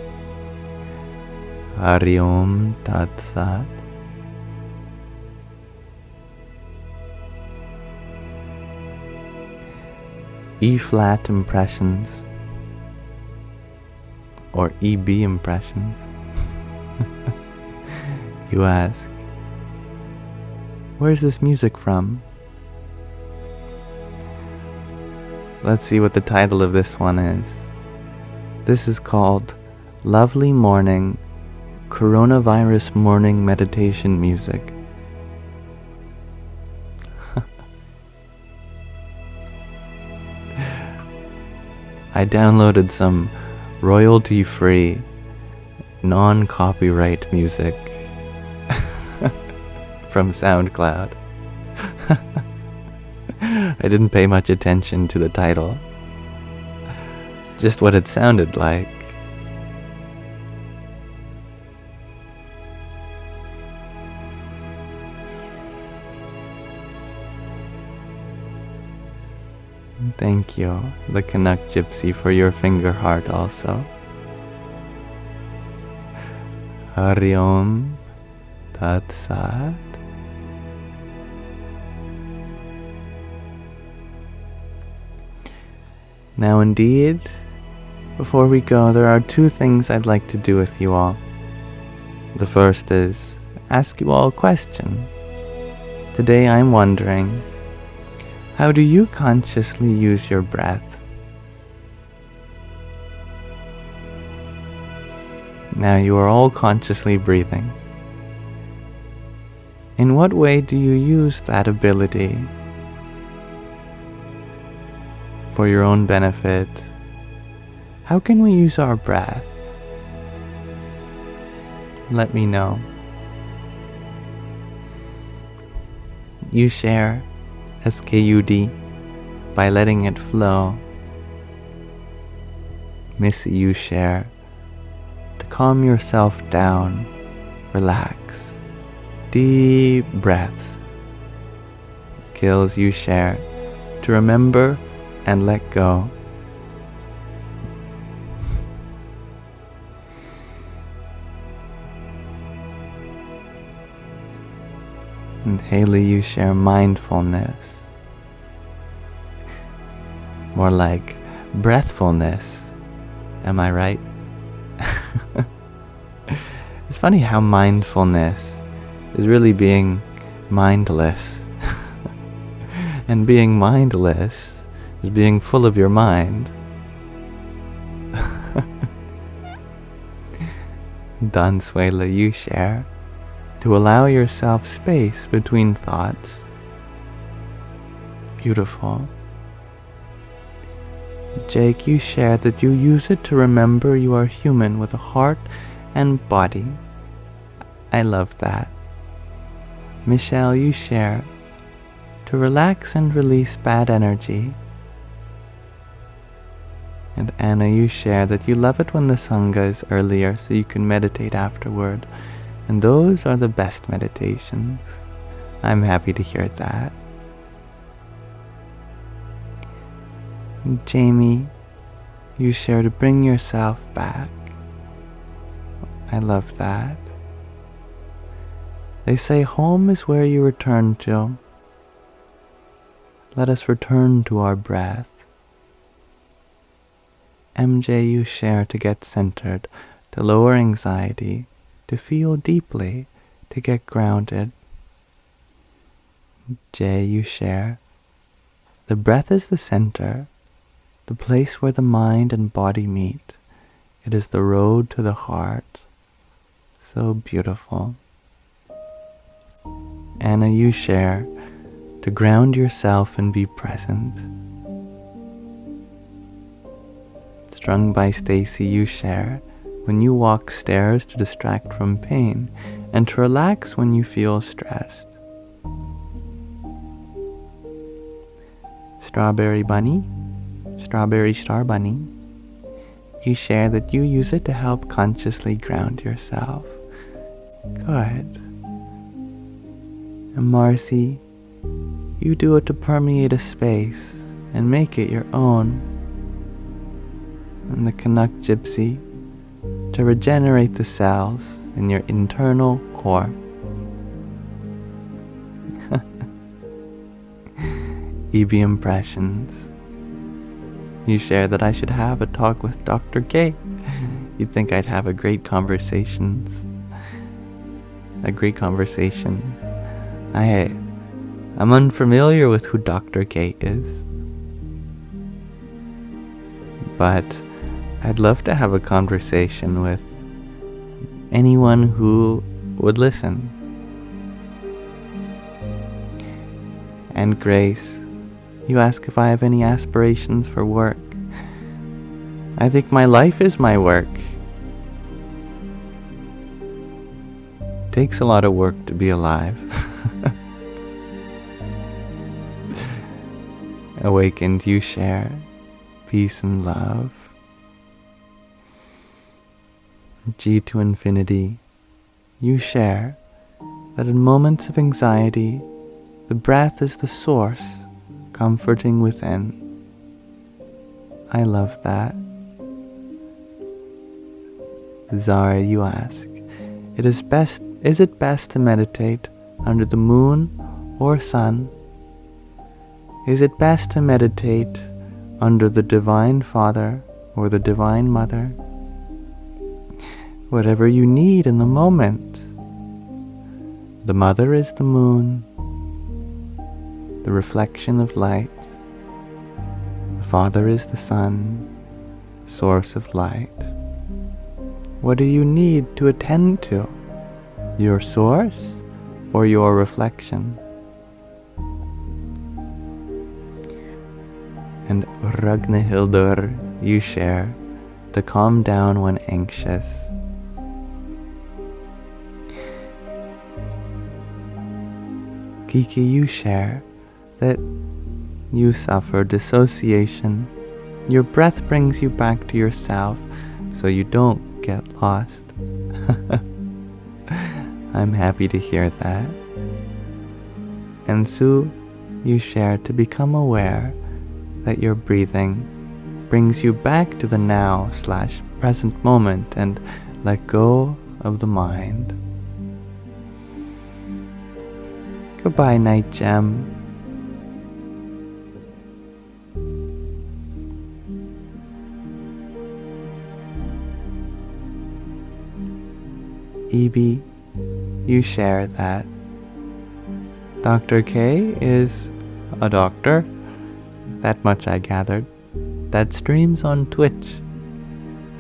Hari Om Tat Sat. E-flat impressions, or EB impressions. You ask, where's this music from? Let's see what the title of this one is. This is called Lovely Morning, Coronavirus Morning Meditation Music. I downloaded some royalty-free, non-copyright music from SoundCloud. I didn't pay much attention to the title, just what it sounded like. Thank you, the Canuck Gypsy, for your finger heart also. Hari Om Tat Sat. Now indeed, before we go, there are two things I'd like to do with you all. The first is ask you all a question. Today I'm wondering, how do you consciously use your breath? Now you are all consciously breathing. In what way do you use that ability for your own benefit? How can we use our breath? Let me know. You share SKUD by letting it flow. Missy, you share to calm yourself down, relax. Deep breaths. Kills, you share to remember and let go. And Haley, you share mindfulness. More like breathfulness. Am I right? It's funny how mindfulness is really being mindless. And being mindless is being full of your mind. Dansuela, you share to allow yourself space between thoughts. Beautiful. Jake, you share that you use it to remember you are human with a heart and body. I love that. Michelle, you share to relax and release bad energy. And Anna, you share that you love it when the Sangha is earlier so you can meditate afterward. And those are the best meditations. I'm happy to hear that. Jamie, you share to bring yourself back. I love that. They say home is where you return to. Let us return to our breath. MJ, you share to get centered, to lower anxiety, to feel deeply, to get grounded. Jay, you share. The breath is the center, the place where the mind and body meet. It is the road to the heart. So beautiful. Anna, you share to ground yourself and be present. Strung by Stacy, you share when you walk stairs to distract from pain and to relax when you feel stressed. Strawberry Bunny, Strawberry Star Bunny, you share that you use it to help consciously ground yourself. Good. And Marcy, you do it to permeate a space and make it your own. And the Canuck Gypsy, to regenerate the cells in your internal core. EB Impressions, you share that I should have a talk with Dr. K. You'd think I'd have a great conversation. I'm unfamiliar with who Dr. K is, but I'd love to have a conversation with anyone who would listen. And Grace, you ask if I have any aspirations for work. I think my life is my work. It takes a lot of work to be alive. Awakened, you share peace and love. G to infinity, you share that in moments of anxiety, the breath is the source, comforting within. I love that. Zara, you ask, is it best to meditate under the moon or sun? Is it best to meditate under the Divine Father or the Divine Mother, whatever you need in the moment. The Mother is the moon, the reflection of light. The Father is the sun, source of light. What do you need to attend to? Your source or your reflection? And Ragnhildur, you share to calm down when anxious. Kiki, you share that you suffer dissociation. Your breath brings you back to yourself so you don't get lost. I'm happy to hear that. And Sue, you share to become aware that your breathing brings you back to the now/present moment and let go of the mind. Goodbye, Night Gem. Evie, you share that Dr. K is a doctor, that much I gathered, that streams on Twitch.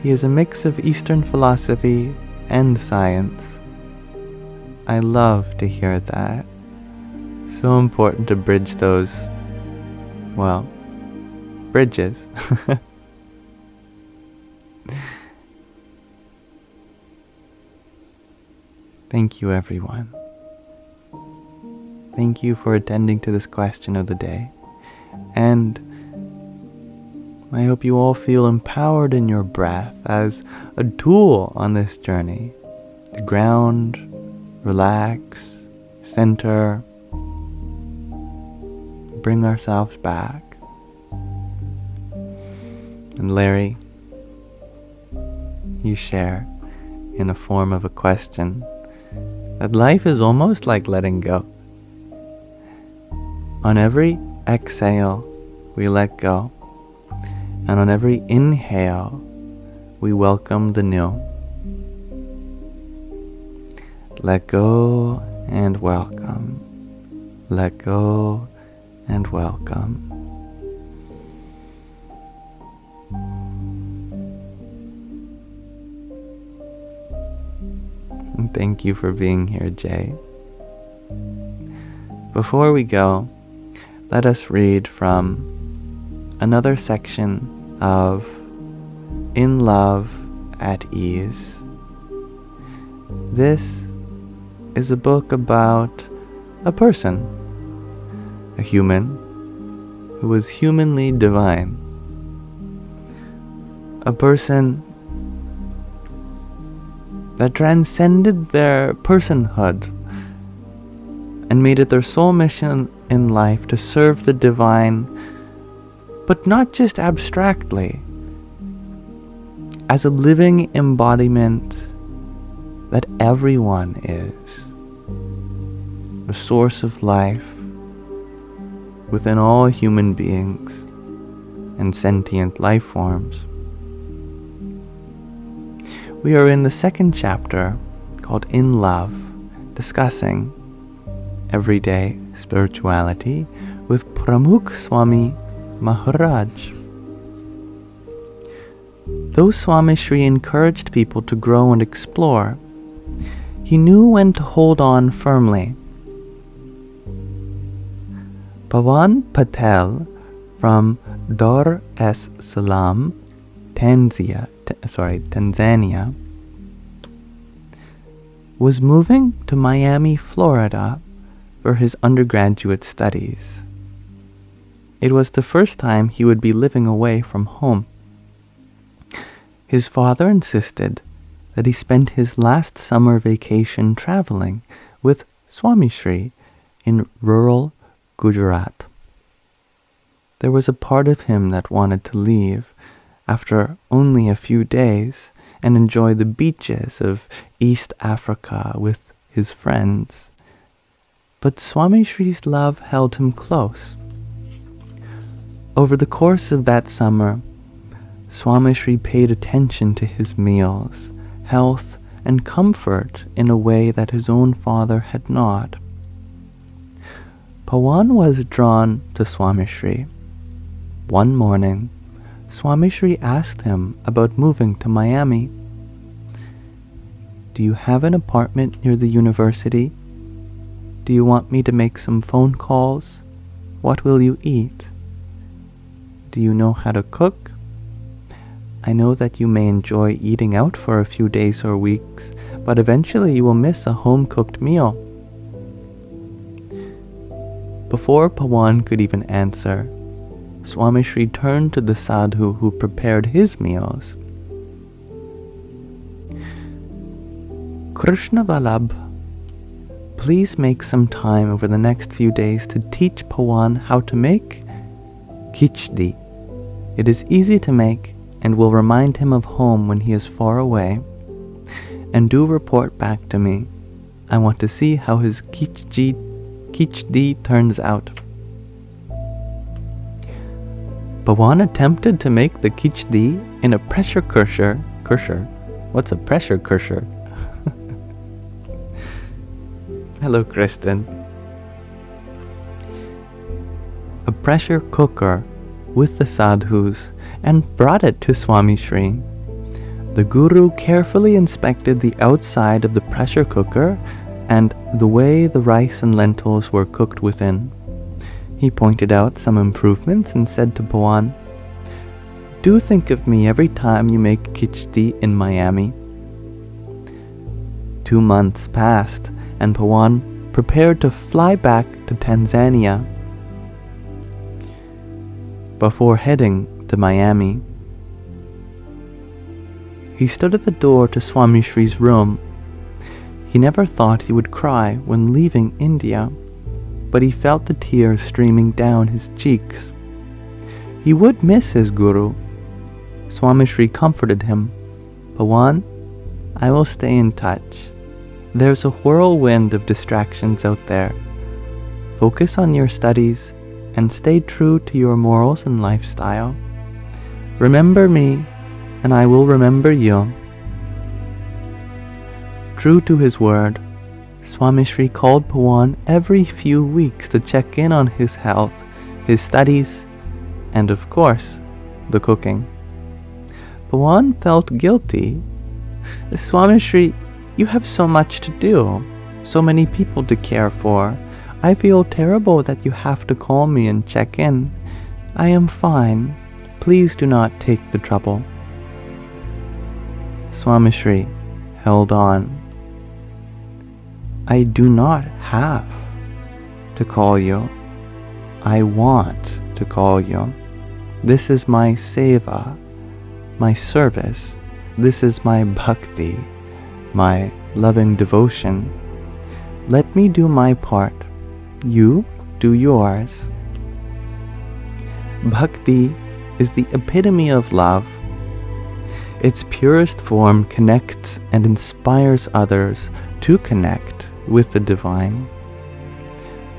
He is a mix of Eastern philosophy and science. I love to hear that. So important to bridge those, well, bridges. Thank you, everyone. Thank you for attending to this question of the day. And I hope you all feel empowered in your breath as a tool on this journey to ground, relax, center, bring ourselves back. And Larry, you share in a form of a question that life is almost like letting go. On every exhale, we let go. And on every inhale, we welcome the new. Let go and welcome. Let go and welcome. And thank you for being here, Jay. Before we go, let us read from another section of In Love at Ease. This is a book about a person, a human who was humanly divine, a person that transcended their personhood and made it their sole mission in life to serve the divine, but not just abstractly, as a living embodiment that everyone is, the source of life within all human beings and sentient life forms. We are in the second chapter called In Love, discussing everyday spirituality with Pramukh Swami Maharaj. Though Swami Shri encouraged people to grow and explore, he knew when to hold on firmly. Pawan Patel from Dar es Salaam, Tanzania, was moving to Miami, Florida for his undergraduate studies. It was the first time he would be living away from home. His father insisted that he spent his last summer vacation traveling with Swami Shri in rural Gujarat. There was a part of him that wanted to leave after only a few days and enjoy the beaches of East Africa with his friends. But Swami Shri's love held him close. Over the course of that summer, Swami Shri paid attention to his meals, health, and comfort in a way that his own father had not. Pawan was drawn to Swami Shri. One morning, Swami Shri asked him about moving to Miami. Do you have an apartment near the university? Do you want me to make some phone calls? What will you eat? Do you know how to cook? I know that you may enjoy eating out for a few days or weeks, but eventually you will miss a home-cooked meal. Before Pawan could even answer, Swami Shri turned to the sadhu who prepared his meals. Krishna Vallabh, please make some time over the next few days to teach Pawan how to make khichdi. It is easy to make and will remind him of home when he is far away. And do report back to me. I want to see how his khichdi turns out. Pawan attempted to make the khichdi in a pressure cooker. What's a pressure cooker? Hello, Kristen. A pressure cooker with the sadhus and brought it to Swami Shri. The Guru carefully inspected the outside of the pressure cooker and the way the rice and lentils were cooked within. He pointed out some improvements and said to Pawan, do think of me every time you make khichdi in Miami. 2 months passed and Pawan prepared to fly back to Tanzania. Before heading to Miami, he stood at the door to Swami Shri's room. He never thought he would cry when leaving India, but he felt the tears streaming down his cheeks. He would miss his Guru. Swami Shri comforted him. Pawan, I will stay in touch. There's a whirlwind of distractions out there. Focus on your studies and stay true to your morals and lifestyle. Remember me, and I will remember you. True to his word, Swami Shri called Pawan every few weeks to check in on his health, his studies, and of course, the cooking. Pawan felt guilty. Swami Shri, you have so much to do, so many people to care for. I feel terrible that you have to call me and check in. I am fine. Please do not take the trouble. Swami Shri held on. I do not have to call you. I want to call you. This is my seva, my service. This is my bhakti, my loving devotion. Let me do my part. You do yours. Bhakti is the epitome of love. Its purest form connects and inspires others to connect with the divine.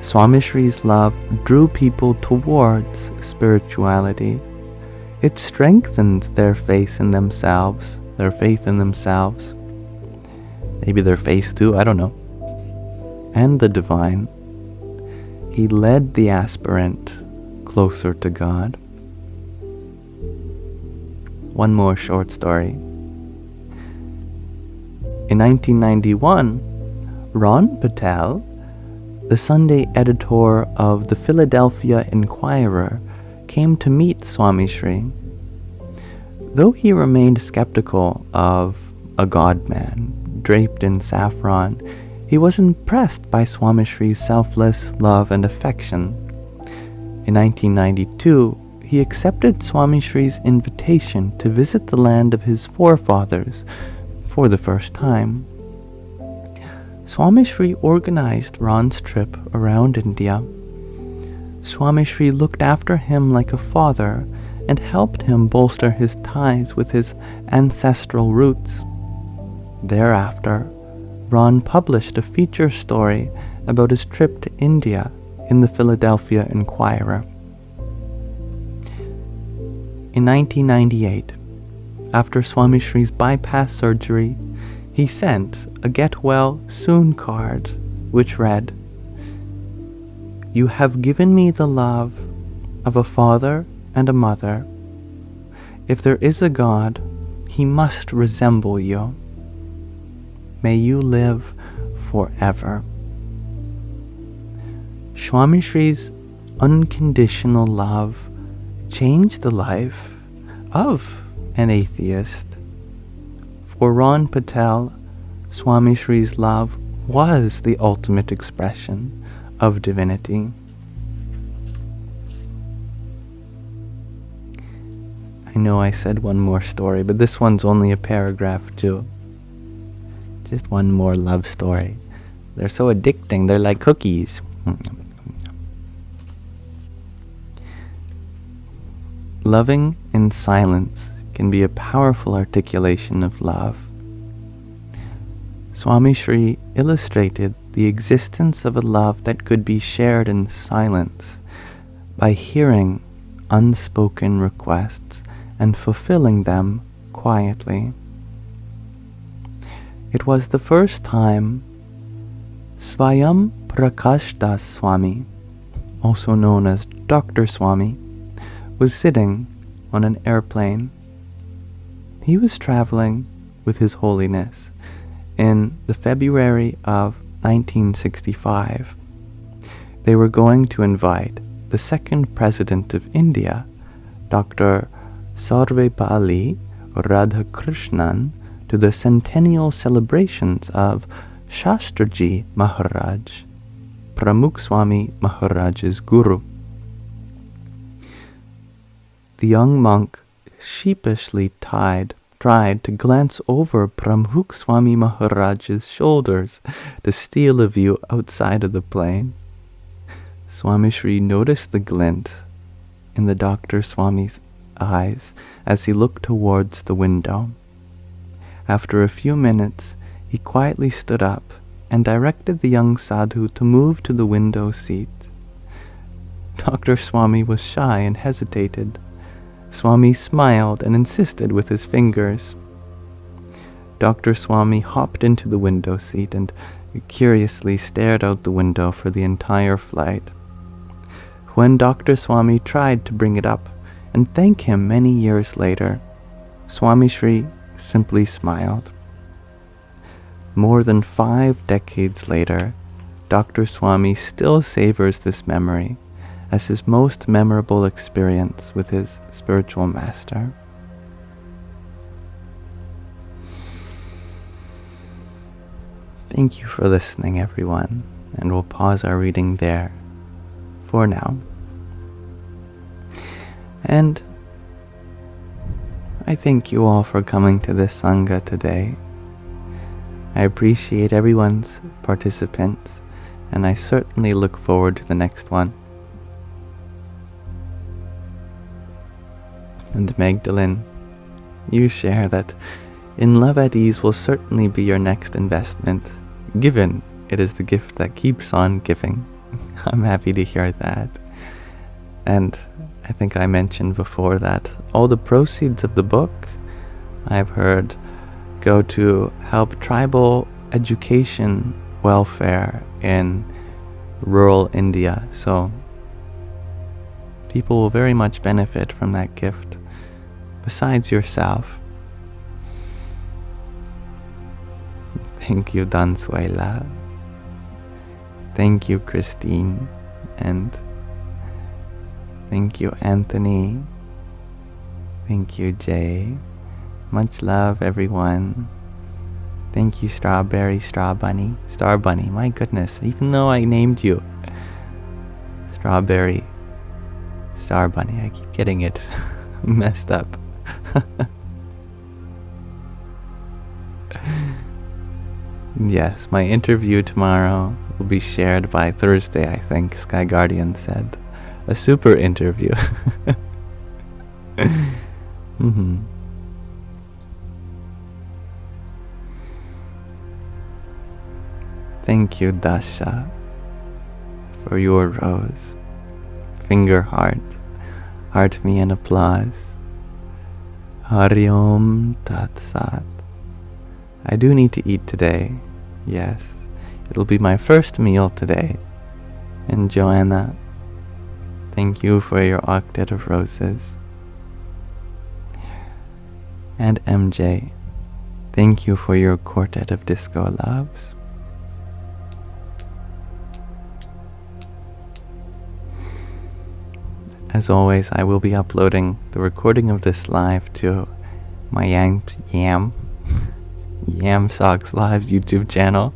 Swami Shri's love drew people towards spirituality. It strengthened their faith in themselves. Maybe their faith too, I don't know. And the divine. He led the aspirant closer to God. One more short story. In 1991, Ron Patel, the Sunday editor of the Philadelphia Inquirer, came to meet Swami Shri. Though he remained skeptical of a God-man draped in saffron, he was impressed by Swami Shri's selfless love and affection. In 1992, he accepted Swami Shri's invitation to visit the land of his forefathers for the first time. Swami Shri organized Ron's trip around India. Swami Shri looked after him like a father and helped him bolster his ties with his ancestral roots. Thereafter, Ron published a feature story about his trip to India in the Philadelphia Inquirer. In 1998, after Swami Shri's bypass surgery, he sent a get well soon card which read, "You have given me the love of a father and a mother. If there is a God, he must resemble you. May you live forever." Swami Shri's unconditional love changed the life of an atheist. For Ron Patel, Swami Shri's love was the ultimate expression of divinity. I know I said one more story, but this one's only a paragraph too. Just one more love story. They're so addicting, they're like cookies. Loving in silence can be a powerful articulation of love. Swami Shri illustrated the existence of a love that could be shared in silence by hearing unspoken requests and fulfilling them quietly. It was the first time Swayam Prakash Das Swami, also known as Dr. Swami, was sitting on an airplane. He was traveling with His Holiness in the February of 1965. They were going to invite the second President of India, Dr. Sarvepalli Radhakrishnan, to the centennial celebrations of Shastriji Maharaj, Pramukh Swami Maharaj's guru. The young monk sheepishly tried to glance over Pramukh Swami Maharaj's shoulders to steal a view outside of the plane. Swami Shri noticed the glint in the Dr. Swami's eyes as he looked towards the window. After a few minutes, he quietly stood up and directed the young sadhu to move to the window seat. Dr. Swami was shy and hesitated. Swami smiled and insisted with his fingers. Dr. Swami hopped into the window seat and curiously stared out the window for the entire flight. When Dr. Swami tried to bring it up and thank him many years later, Swami Shri simply smiled. More than 5 decades later, Dr. Swami still savors this memory as his most memorable experience with his spiritual master. Thank you for listening, everyone, and we'll pause our reading there for now. And I thank you all for coming to this Sangha today. I appreciate everyone's participants, and I certainly look forward to the next one. And Magdalene, you share that in love at ease will certainly be your next investment, given it is the gift that keeps on giving. I'm happy to hear that. And I think I mentioned before that all the proceeds of the book, I've heard, go to help tribal education welfare in rural India. So people will very much benefit from that gift, besides yourself. Thank you, Dansuela. Thank you, Christine. And thank you, Anthony. Thank you, Jay. Much love, everyone. Thank you, Strawberry, Star Bunny, my goodness, even though I named you Strawberry, Star Bunny, I keep getting it messed up. Yes, my interview tomorrow will be shared by Thursday, I think, Sky Guardian said. A super interview. Thank you, Dasha, for your rose. Finger heart me an applause. Hari Om Tat Sat. I do need to eat today. Yes, it'll be my first meal today. And Joanna, thank you for your octet of roses. And MJ, thank you for your quartet of disco loves. As always, I will be uploading the recording of this live to my Yamsox Live's YouTube channel.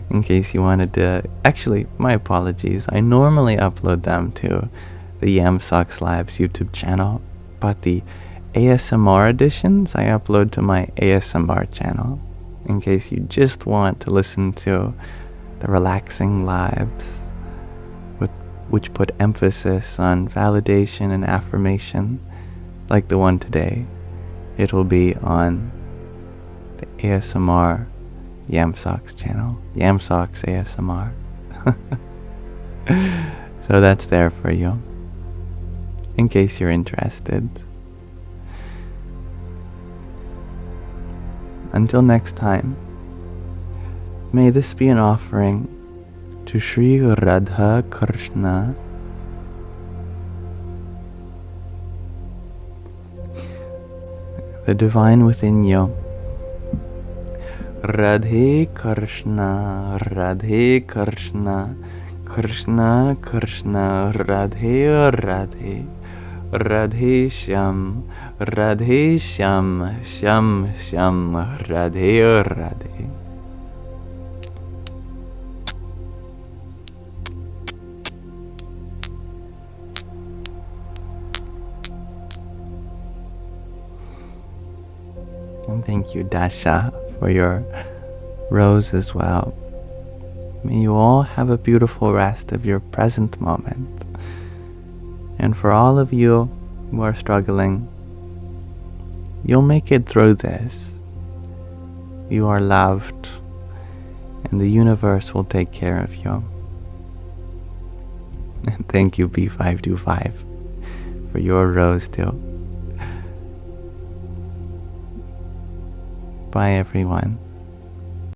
In case you wanted to... Actually, my apologies. I normally upload them to the Yamsox Live's YouTube channel, but the ASMR editions I upload to my ASMR channel. In case you just want to listen to the relaxing lives, which put emphasis on validation and affirmation, like the one today, it will be on the ASMR Yamsox channel, Yamsox ASMR. So that's there for you, in case you're interested. Until next time, may this be an offering to Sri Radha Krishna, the divine within you. Radhe Krishna, Radhe Krishna, Krishna Krishna, Radhe Radhe, Radhe Shyam, Radhe Shyam, Shyam Shyam, Radhe Radhe. And thank you, Dasha, for your rose as well. May you all have a beautiful rest of your present moment. And for all of you who are struggling, you'll make it through this. You are loved, and the universe will take care of you. And thank you, B525, for your rose too. Bye, everyone.